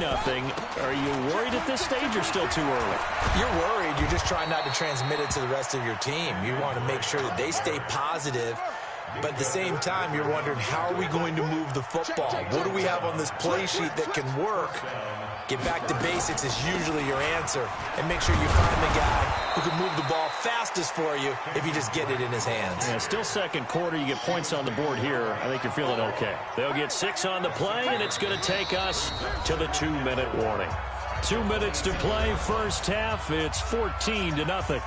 Are you worried at this stage or still too early? You're worried. You're just trying not to transmit it to the rest of your team. You want to make sure that they stay positive. But at the same time, you're wondering, how are we going to move the football? What do we have on this play sheet that can work? Get back to basics is usually your answer. And make sure you find the guy who can move the ball fastest for you if you just get it in his hands. Yeah, still 2nd quarter. You get points on the board here. I think you're feeling okay. They'll get 6 on the play, and it's going to take us to the 2-minute warning. 2 minutes to play first half. It's 14-0.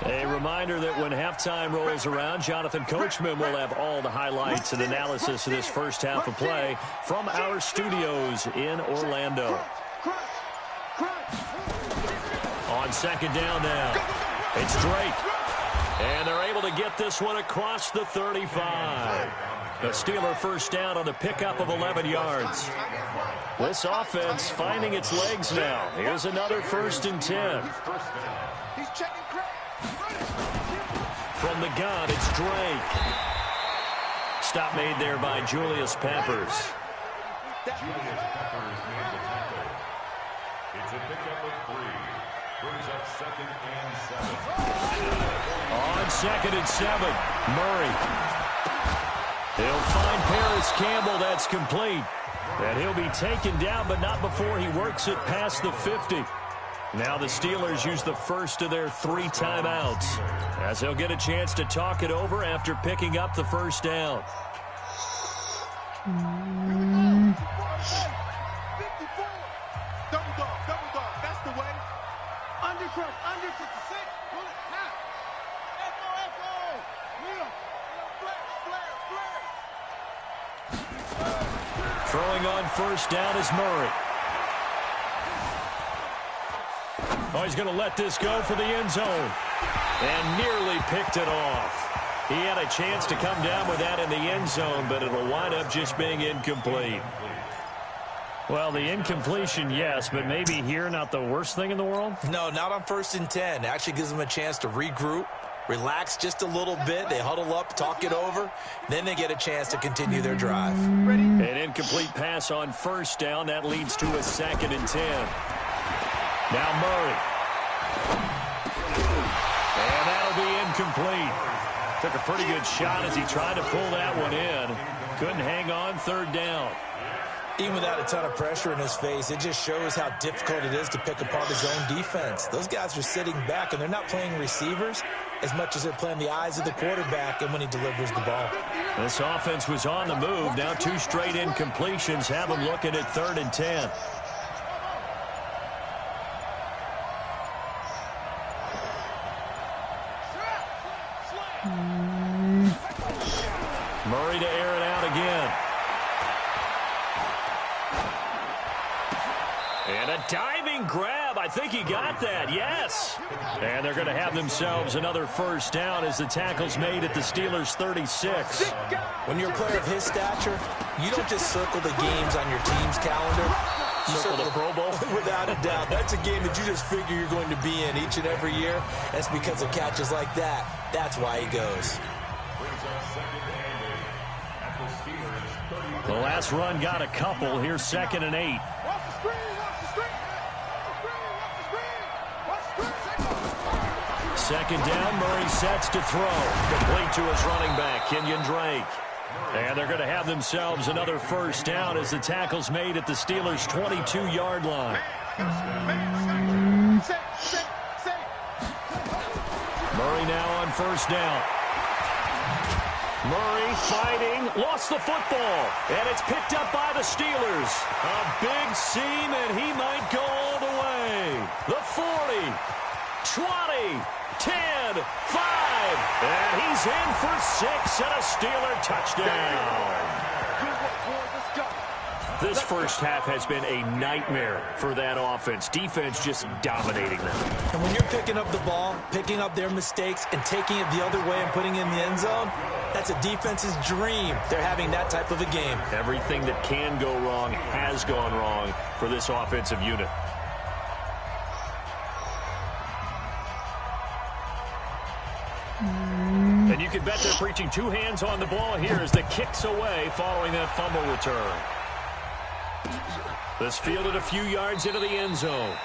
A reminder that when halftime rolls around, Jonathan Coachman will have all the highlights and analysis of this first half of play from our studios in Orlando. On 2nd down now, it's Drake. And they're able to get this one across the 35. The Steeler first down on the pickup of 11 yards. This offense finding its legs now. Here's another 1st and 10. From the gun, it's Drake. Stop made there by Julius Peppers. Julius Peppers made the tackle. It's a pickup of 3. Brings up 2nd and 7. On 2nd and 7, Murray. He'll find Paris Campbell. That's complete. And he'll be taken down, but not before he works it past the 50. Now the Steelers use the first of their 3 timeouts, as they'll get a chance to talk it over after picking up the first down. 54. Double dog. That's the way. Undercrush. Under 56. Pull it. Now. Throwing on first down is Murray. Oh, he's going to let this go for the end zone. And nearly picked it off. He had a chance to come down with that in the end zone, but it'll wind up just being incomplete. Well, the incompletion, yes, but maybe here not the worst thing in the world? No, not on 1st and 10. It actually gives them a chance to regroup, relax just a little bit. They huddle up, talk it over. Then they get a chance to continue their drive. An incomplete pass on first down. That leads to a 2nd and 10. Now Murray. And that'll be incomplete. Took a pretty good shot as he tried to pull that one in. Couldn't hang on 3rd down. Even without a ton of pressure in his face, it just shows how difficult it is to pick apart his own defense. Those guys are sitting back, and they're not playing receivers as much as they're playing the eyes of the quarterback and when he delivers the ball. This offense was on the move. Now 2 straight incompletions have them looking at 3rd and 10. Murray to air it out again. And a diving grab. I think he got that. Yes. And they're going to have themselves another first down as the tackle's made at the Steelers' 36. When you're a player of his stature, you don't just circle the games on your team's calendar. You circle the Pro Bowl? Without a doubt. That's a game that you just figure you're going to be in each and every year. That's because of catches like that. That's why he goes. The last run got a couple. Here's 2nd and 8. Second down, Murray sets to throw. Complete to his running back, Kenyon Drake. And they're going to have themselves another first down as the tackle's made at the Steelers' 22-yard line. Murray now on first down. Murray fighting, lost the football, and it's picked up by the Steelers. A big seam, and he might go all the way. The 40, 20, 10, 5, and he's in for 6 and a Steeler touchdown. This first half has been a nightmare for that offense. Defense just dominating them. And when you're picking up the ball, picking up their mistakes, and taking it the other way and putting it in the end zone, that's a defense's dream. They're having that type of a game. Everything that can go wrong has gone wrong for this offensive unit. And you can bet they're preaching 2 hands on the ball here as the kick's away following that fumble return. This fielded a few yards into the end zone.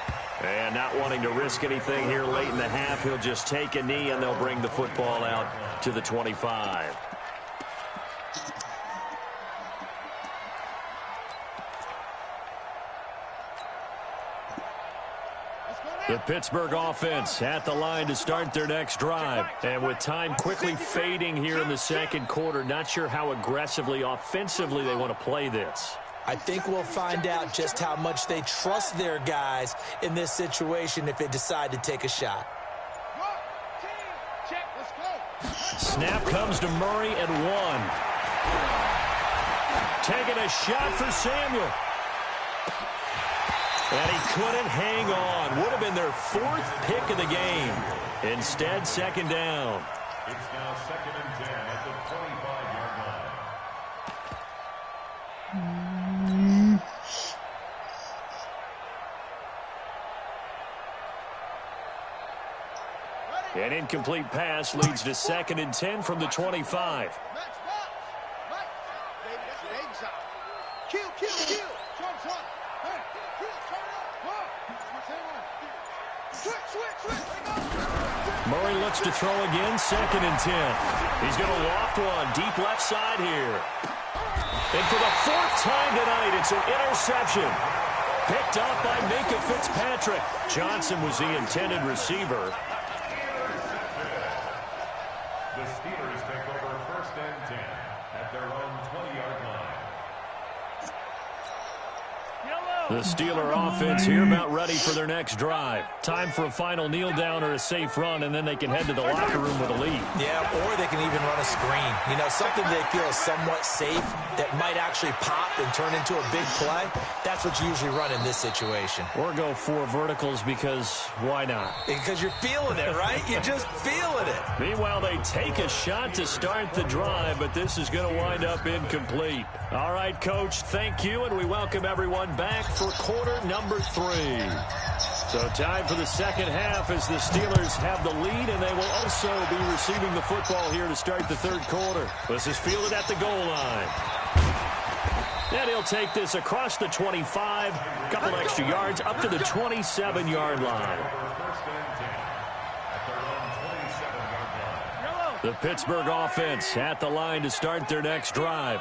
And not wanting to risk anything here late in the half, he'll just take a knee and they'll bring the football out to the 25. The Pittsburgh offense at the line to start their next drive. And with time quickly fading here in the second quarter, not sure how aggressively, offensively they want to play this. I think we'll find out just how much they trust their guys in this situation if they decide to take a shot. Snap comes to Murray at 1. Taking a shot for Samuel. And he couldn't hang on. Would have been their 4th pick of the game. Instead, 2nd down. It's now 2nd and 10 at the 25-yard line. An incomplete pass leads to 2nd and 10 from the 25. Murray looks to throw again, 2nd and 10. He's going to loft one deep left side here. And for the 4th time tonight, it's an interception. Picked up by Minka Fitzpatrick. Johnson was the intended receiver. The Steelers take over 1st and 10 at their own 20-yard line. Yellow! The Steeler offense here about ready for their next drive. Time for a final kneel down or a safe run, and then they can head to the locker room with a lead. Yeah, or they can even run a screen. You know, something they feel is somewhat safe that might actually pop and turn into a big play. That's what you usually run in this situation. Or go 4 verticals because why not? Because you're feeling it, right? You're just feeling it. Meanwhile, they take a shot to start the drive, but this is going to wind up incomplete. All right, Coach, thank you, and we welcome everyone back for quarter number 3. So time for the second half as the Steelers have the lead, and they will also be receiving the football here to start the third quarter. This is fielded at the goal line. And he'll take this across the 25, couple extra yards, up to the 27-yard line. The Pittsburgh offense at the line to start their next drive.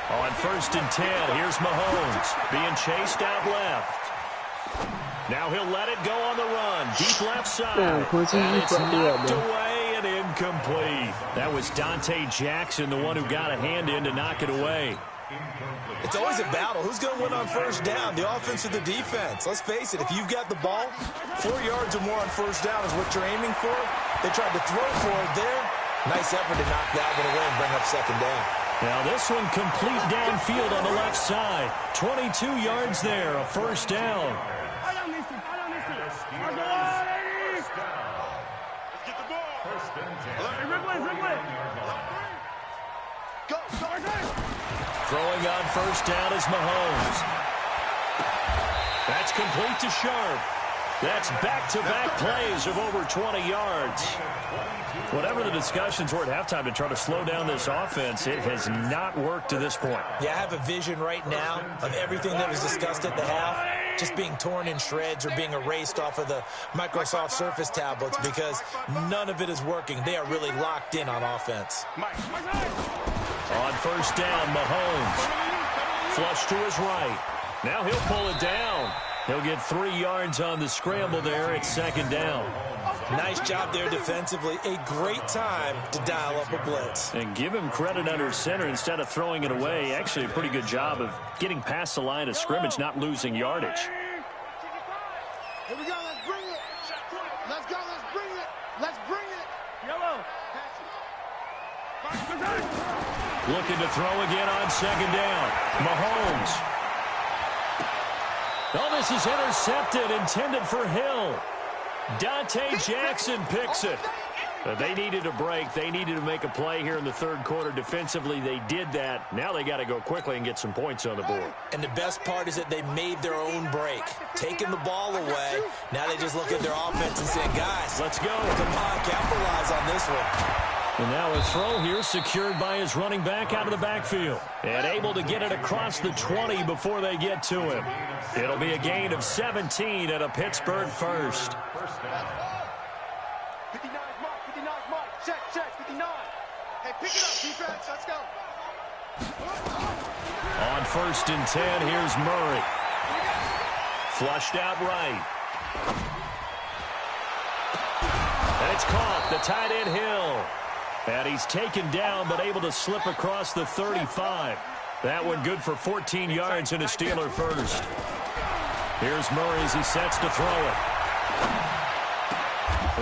On 1st and 10, here's Mahomes being chased out left. Now he'll let it go on the run. Deep left side. And it's knocked away and incomplete. That was Dante Jackson, the one who got a hand in to knock it away. It's always a battle. Who's going to win on first down, the offense or the defense? Let's face it, if you've got the ball, 4 yards or more on first down is what you're aiming for. They tried to throw for it there. Nice effort to knock that one away and bring up second down. Now this one complete downfield on the left side. 22 yards there, a first down. Throwing on first down is Mahomes. That's complete to Sharp. That's back-to-back plays of over 20 yards. Whatever the discussions were at halftime to try to slow down this offense, it has not worked to this point. Yeah, I have a vision right now of everything that was discussed at the half just being torn in shreds or being erased off of the Microsoft Surface tablets because none of it is working. They are really locked in on offense. On first down, Mahomes. Flush to his right. Now he'll pull it down. He'll get 3 yards on the scramble there at second down. Nice job there defensively. A great time to dial up a blitz. And give him credit under center instead of throwing it away. Actually a pretty good job of getting past the line of scrimmage, not losing yardage. Here we go, let's bring it. Let's go, let's bring it. Let's bring it. Yellow. Looking to throw again on second down. Mahomes. Oh, this is intercepted, intended for Hill. Dante Jackson picks it. They needed a break. They needed to make a play here in the third quarter. Defensively, they did that. Now they got to go quickly and get some points on the board. And the best part is that they made their own break. Taking the ball away. Now they just look at their offense and say, guys, let's go. Come on, capitalize on this one. And now a throw here secured by his running back out of the backfield. And able to get it across the 20 before they get to him. It'll be a gain of 17 at a Pittsburgh first. 59 mark, 59 mark. Check, 59. Hey, pick it up, defense. Let's go. On 1st and 10, here's Murray. Flushed out right. And it's caught. The tight end Hill. And he's taken down, but able to slip across the 35. That one good for 14 yards and a Steeler first. Here's Murray as he sets to throw it.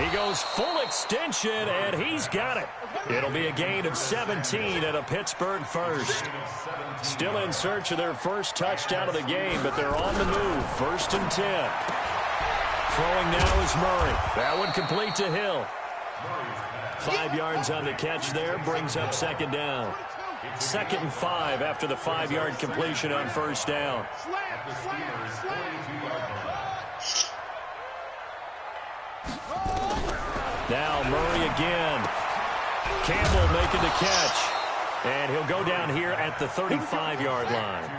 He goes full extension, and he's got it. It'll be a gain of 17 at a Pittsburgh first. Still in search of their first touchdown of the game, but they're on the move. 1st and 10. Throwing now is Murray. That one complete to Hill. 5 yards on the catch there, brings up second down. 2nd and 5 after the 5-yard completion on first down. Now Murray again. Campbell making the catch. And he'll go down here at the 35-yard line.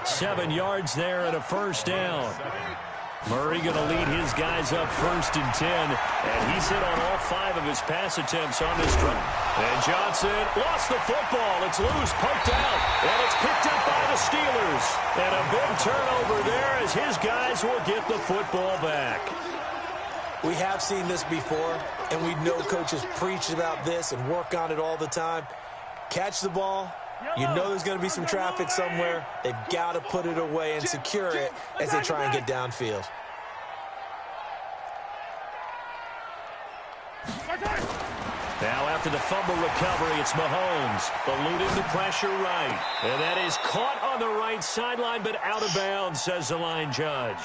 7 yards there and a first down. Murray going to lead his guys up 1st and 10, and he's hit on all 5 of his pass attempts on this drive. And Johnson lost the football. It's loose, poked out, and it's picked up by the Steelers. And a big turnover there as his guys will get the football back. We have seen this before, and we know coaches preach about this and work on it all the time. catch the ball. You know there's going to be some traffic somewhere. They've got to put it away and secure it as they try and get downfield. Now after the fumble recovery, it's Mahomes. Eluding the pressure right. And that is caught on the right sideline, but out of bounds, says the line judge.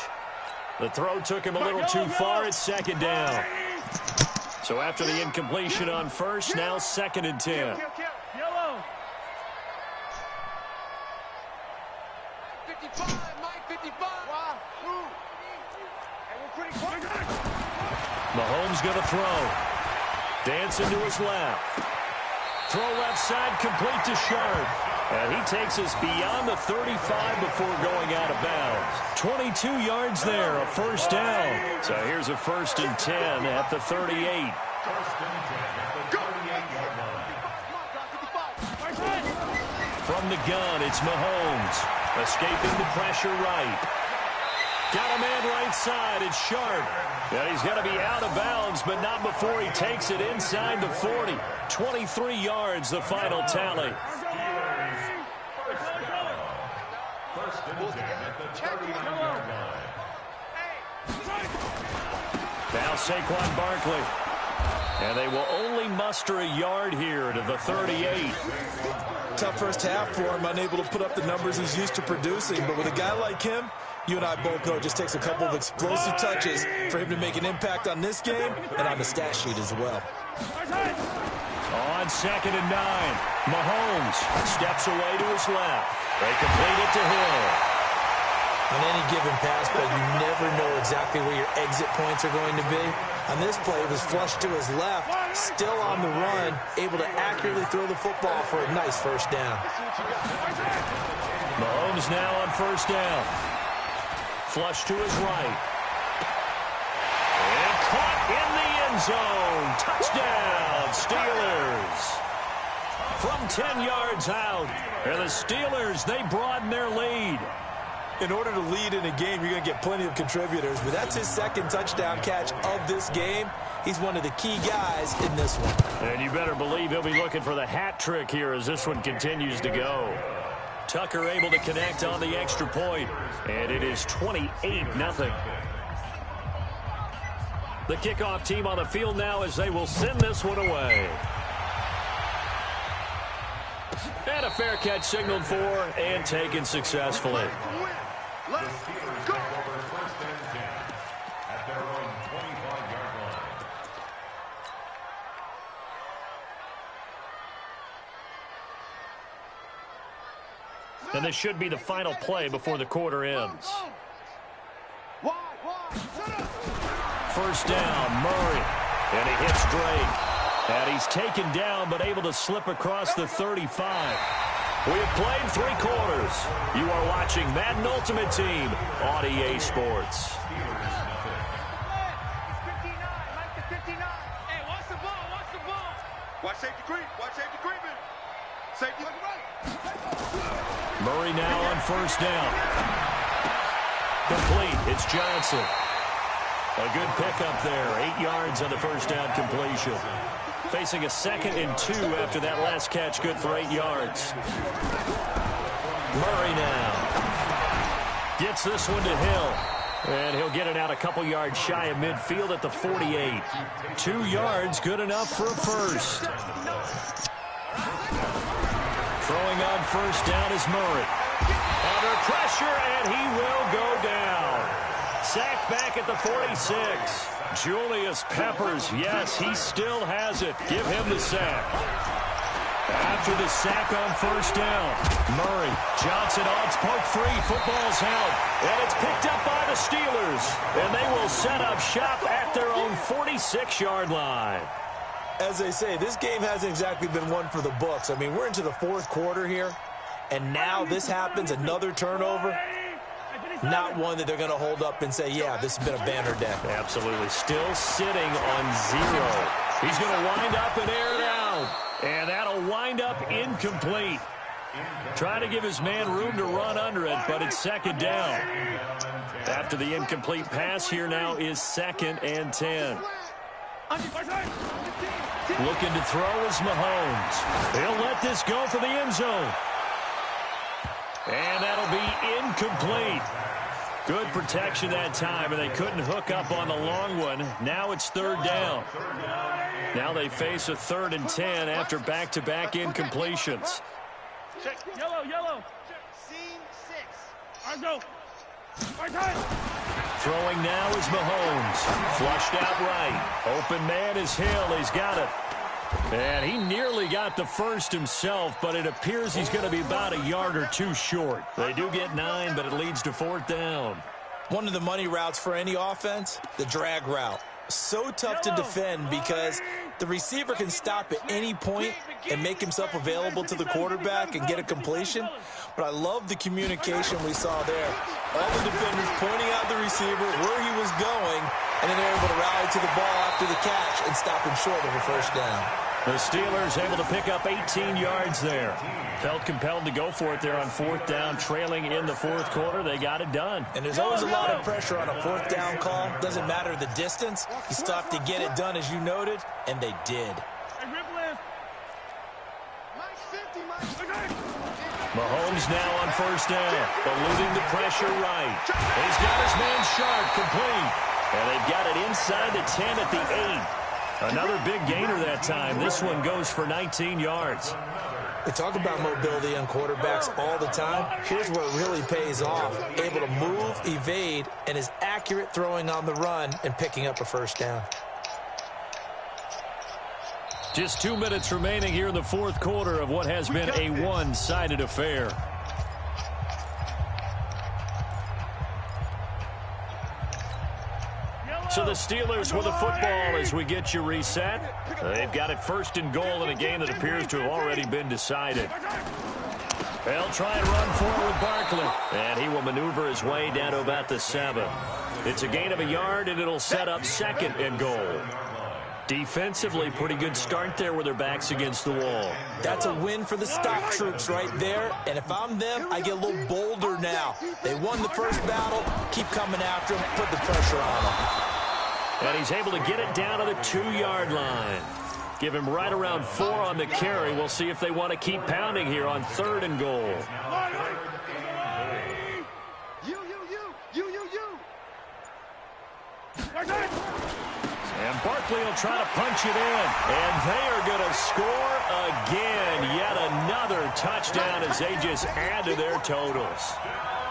The throw took him a little too far. It's second down. So after the incompletion on first, now 2nd and 10. Yellow. 55, Mike, 55. Wow. And we're pretty quick. Mahomes going to throw. Dancing to his left. Throw left side, complete to Sharp. And he takes us beyond the 35 before going out of bounds. 22 yards there, a first down. So here's a 1st and 10 at the 38. 1st and 10 at the 38-yard line. From the gun, it's Mahomes. Escaping the pressure right. Got a man right side. It's Sharp. And he's going to be out of bounds, but not before he takes it inside the 40. 23 yards, the final tally. 1st and 10 at the 39-yard line. Now Saquon Barkley. And they will only muster a yard here to the 38. Tough first half for him, unable to put up the numbers he's used to producing. But with a guy like him, you and I both know it just takes a couple of explosive touches for him to make an impact on this game and on the stat sheet as well. On 2nd and 9, Mahomes steps away to his left. They complete it to Hill. On any given pass play, you never know exactly where your exit points are going to be. On this play, it was flushed to his left, still on the run, able to accurately throw the football for a nice first down. Mahomes now on 1st down. Flush to his right. And caught in the end zone. Touchdown, Steelers. From 10 yards out. And the Steelers, they broaden their lead. In order to lead in a game, you're going to get plenty of contributors, but that's his 2nd touchdown catch of this game. He's one of the key guys in this one. And you better believe he'll be looking for the hat trick here as this one continues to go. Tucker able to connect on the extra point, and it is 28-0. The kickoff team on the field now as they will send this one away. And a fair catch signaled for and taken successfully. The Steelers take over 1st and 10 at their own 25-yard line. And this should be the final play before the quarter ends. 1st down, Murray. And he hits Drake. And he's taken down but able to slip across the 35. We have played 3 quarters. You are watching Madden Ultimate Team on EA Sports. Watch safety creep. Watch safety creeping. Safety right. Murray now on 1st down. Complete. It's Johnson. A good pickup there. 8 yards on the 1st down completion. Facing a 2nd and 2 after that last catch, good for 8 yards. Murray now gets this one to Hill. And he'll get it out a couple yards shy of midfield at the 48. 2 yards, good enough for a first. Throwing on 1st down is Murray. Under pressure, and he will go down. Sacked back at the 46. Julius Peppers, yes, he still has it. Give him the sack. After the sack on 1st down, Murray, Johnson odds poke free, football's held, and it's picked up by the Steelers, and they will set up shop at their own 46-yard line. As they say, this game hasn't exactly been one for the books. I mean, we're into the 4th quarter here, and now this happens, another turnover. Not one that they're going to hold up and say, yeah, this has been a banner day. Absolutely. Still sitting on 0. He's going to wind up and air it out. And that'll wind up incomplete. Trying to give his man room to run under it, but it's 2nd down. After the incomplete pass, here now is 2nd and 10. Looking to throw is Mahomes. He'll let this go for the end zone. And that'll be incomplete. Good protection that time, and they couldn't hook up on the long one. Now it's third down. Now they face a 3rd and 10 after back-to-back incompletions. Yellow. Scene 6. Let's go. Throwing now is Mahomes. Flushed out right. Open man is Hill. He's got it. And he nearly got the first himself, but it appears he's going to be about a yard or two short. They do get 9, but it leads to 4th down. One of the money routes for any offense, the drag route. So tough to defend because the receiver can stop at any point and make himself available to the quarterback and get a completion. But I love the communication we saw there. All the defenders pointing out the receiver, where he was going, and then they're able to rally to the ball after the catch and stop him short of a first down. The Steelers able to pick up 18 yards there. Felt compelled to go for it there on 4th down, trailing in the 4th quarter. They got it done. And there's always a lot of pressure on a 4th down call. Doesn't matter the distance. You still have to get it done, as you noted, and they did. Mahomes now on 1st down, eluding the pressure right. He's got his man sharp, complete. And they've got it inside the 10 at the 8. Another big gainer that time. This one goes for 19 yards. We talk about mobility on quarterbacks all the time. Here's where it really pays off. Able to move, evade, and is accurate throwing on the run and picking up a first down. Just 2 minutes remaining here in the 4th quarter of what has been a one-sided affair. So the Steelers with the football as we get you reset. They've got it 1st and goal in a game that appears to have already been decided. They'll try and run forward with Barkley. And he will maneuver his way down to about the 7. It's a gain of a yard, and it'll set up 2nd and goal. Defensively, pretty good start there with their backs against the wall. That's a win for the stock troops right there. And if I'm them, I get a little bolder now. They won the first battle. Keep coming after them. Put the pressure on them. And he's able to get it down to the 2-yard line. Give him right around 4 on the carry. We'll see if they want to keep pounding here on 3rd and goal. And Barkley will try to punch it in. And they are going to score again. Yet another touchdown as they just add to their totals.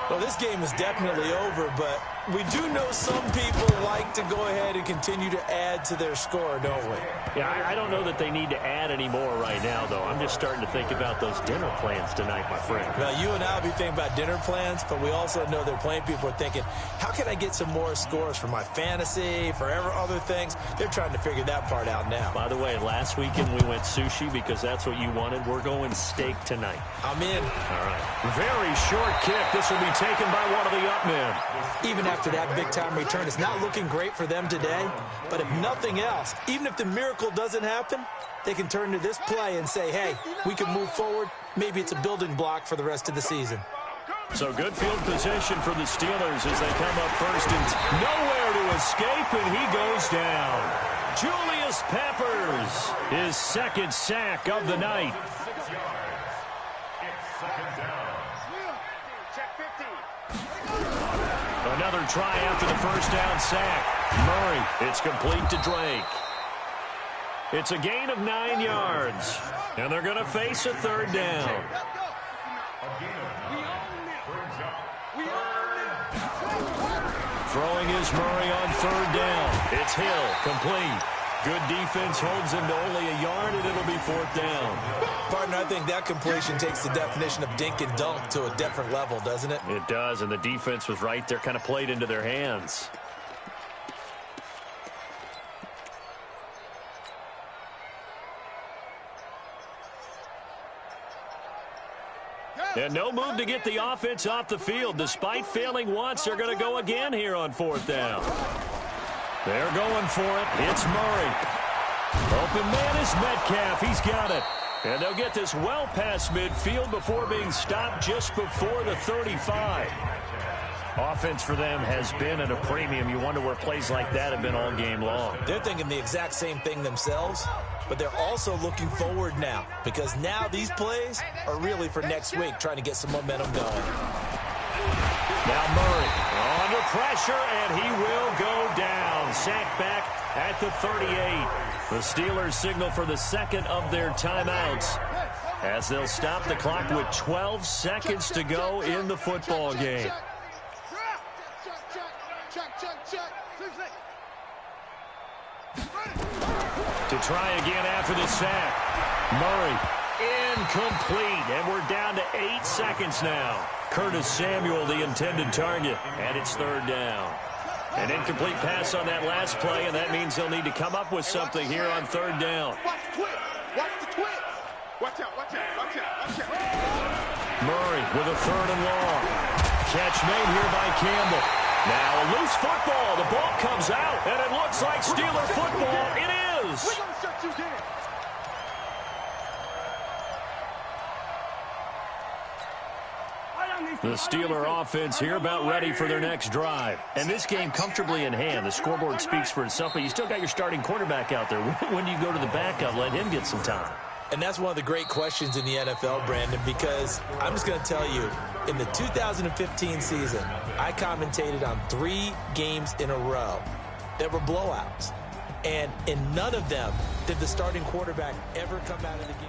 Well, this game is definitely over, but we do know some people like to go ahead and continue to add to their score, don't we? Yeah, I don't know that they need to add any more right now, though. I'm just starting to think about those dinner plans tonight, my friend. Well, you and I will be thinking about dinner plans, but we also know they're playing people are thinking, how can I get some more scores for my fantasy, for other things? They're trying to figure that part out now. By the way, last weekend we went sushi because that's what you wanted. We're going steak tonight. I'm in. All right. Very short kick. This will be taken by one of the up men. Even after that big-time return, it's not looking great for them today. But if nothing else, even if the miracle doesn't happen, they can turn to this play and say, hey, we can move forward. Maybe it's a building block for the rest of the season. So good field position for the Steelers as they come up 1st and nowhere to escape, and he goes down. Julius Peppers, his 2nd sack of the night. Another try after the 1st down sack. Murray, it's complete to Drake. It's a gain of 9 yards, and they're going to face a 3rd down. Throwing is Murray on 3rd down. It's Hill, complete. Good defense holds him to only a yard, and it'll be 4th down. Partner, I think that completion takes the definition of dink and dunk to a different level, doesn't it? It does, and the defense was right there, kind of played into their hands. And no move to get the offense off the field. Despite failing once, they're going to go again here on 4th down. They're going for it. It's Murray. Open man is Metcalf. He's got it. And they'll get this well past midfield before being stopped just before the 35. Offense for them has been at a premium. You wonder where plays like that have been all game long. They're thinking the exact same thing themselves, but they're also looking forward now because now these plays are really for next week, trying to get some momentum going. Now Murray under pressure, and he will go down. Sacked back at the 38. The Steelers signal for the second of their timeouts as they'll stop the clock with 12 seconds to go in the football game. To try again after the sack. Murray incomplete, and we're down to 8 seconds now. Curtis Samuel, the intended target, and it's third down. An incomplete pass on that last play, and that means he'll need to come up with something here on third down. Watch the twist. Watch the twist. Watch out, watch out, watch out, watch out. Murray with a third and long. Catch made here by Campbell. Now a loose football. The ball comes out, and it looks like Steeler football. It is. We're going to shut you down. The Steeler offense here about ready for their next drive. And this game comfortably in hand. The scoreboard speaks for itself, but you still got your starting quarterback out there. When do you go to the backup, let him get some time? And that's one of the great questions in the NFL, Brandon, because I'm just going to tell you, in the 2015 season, I commentated on 3 games in a row that were blowouts. And in none of them did the starting quarterback ever come out of the game.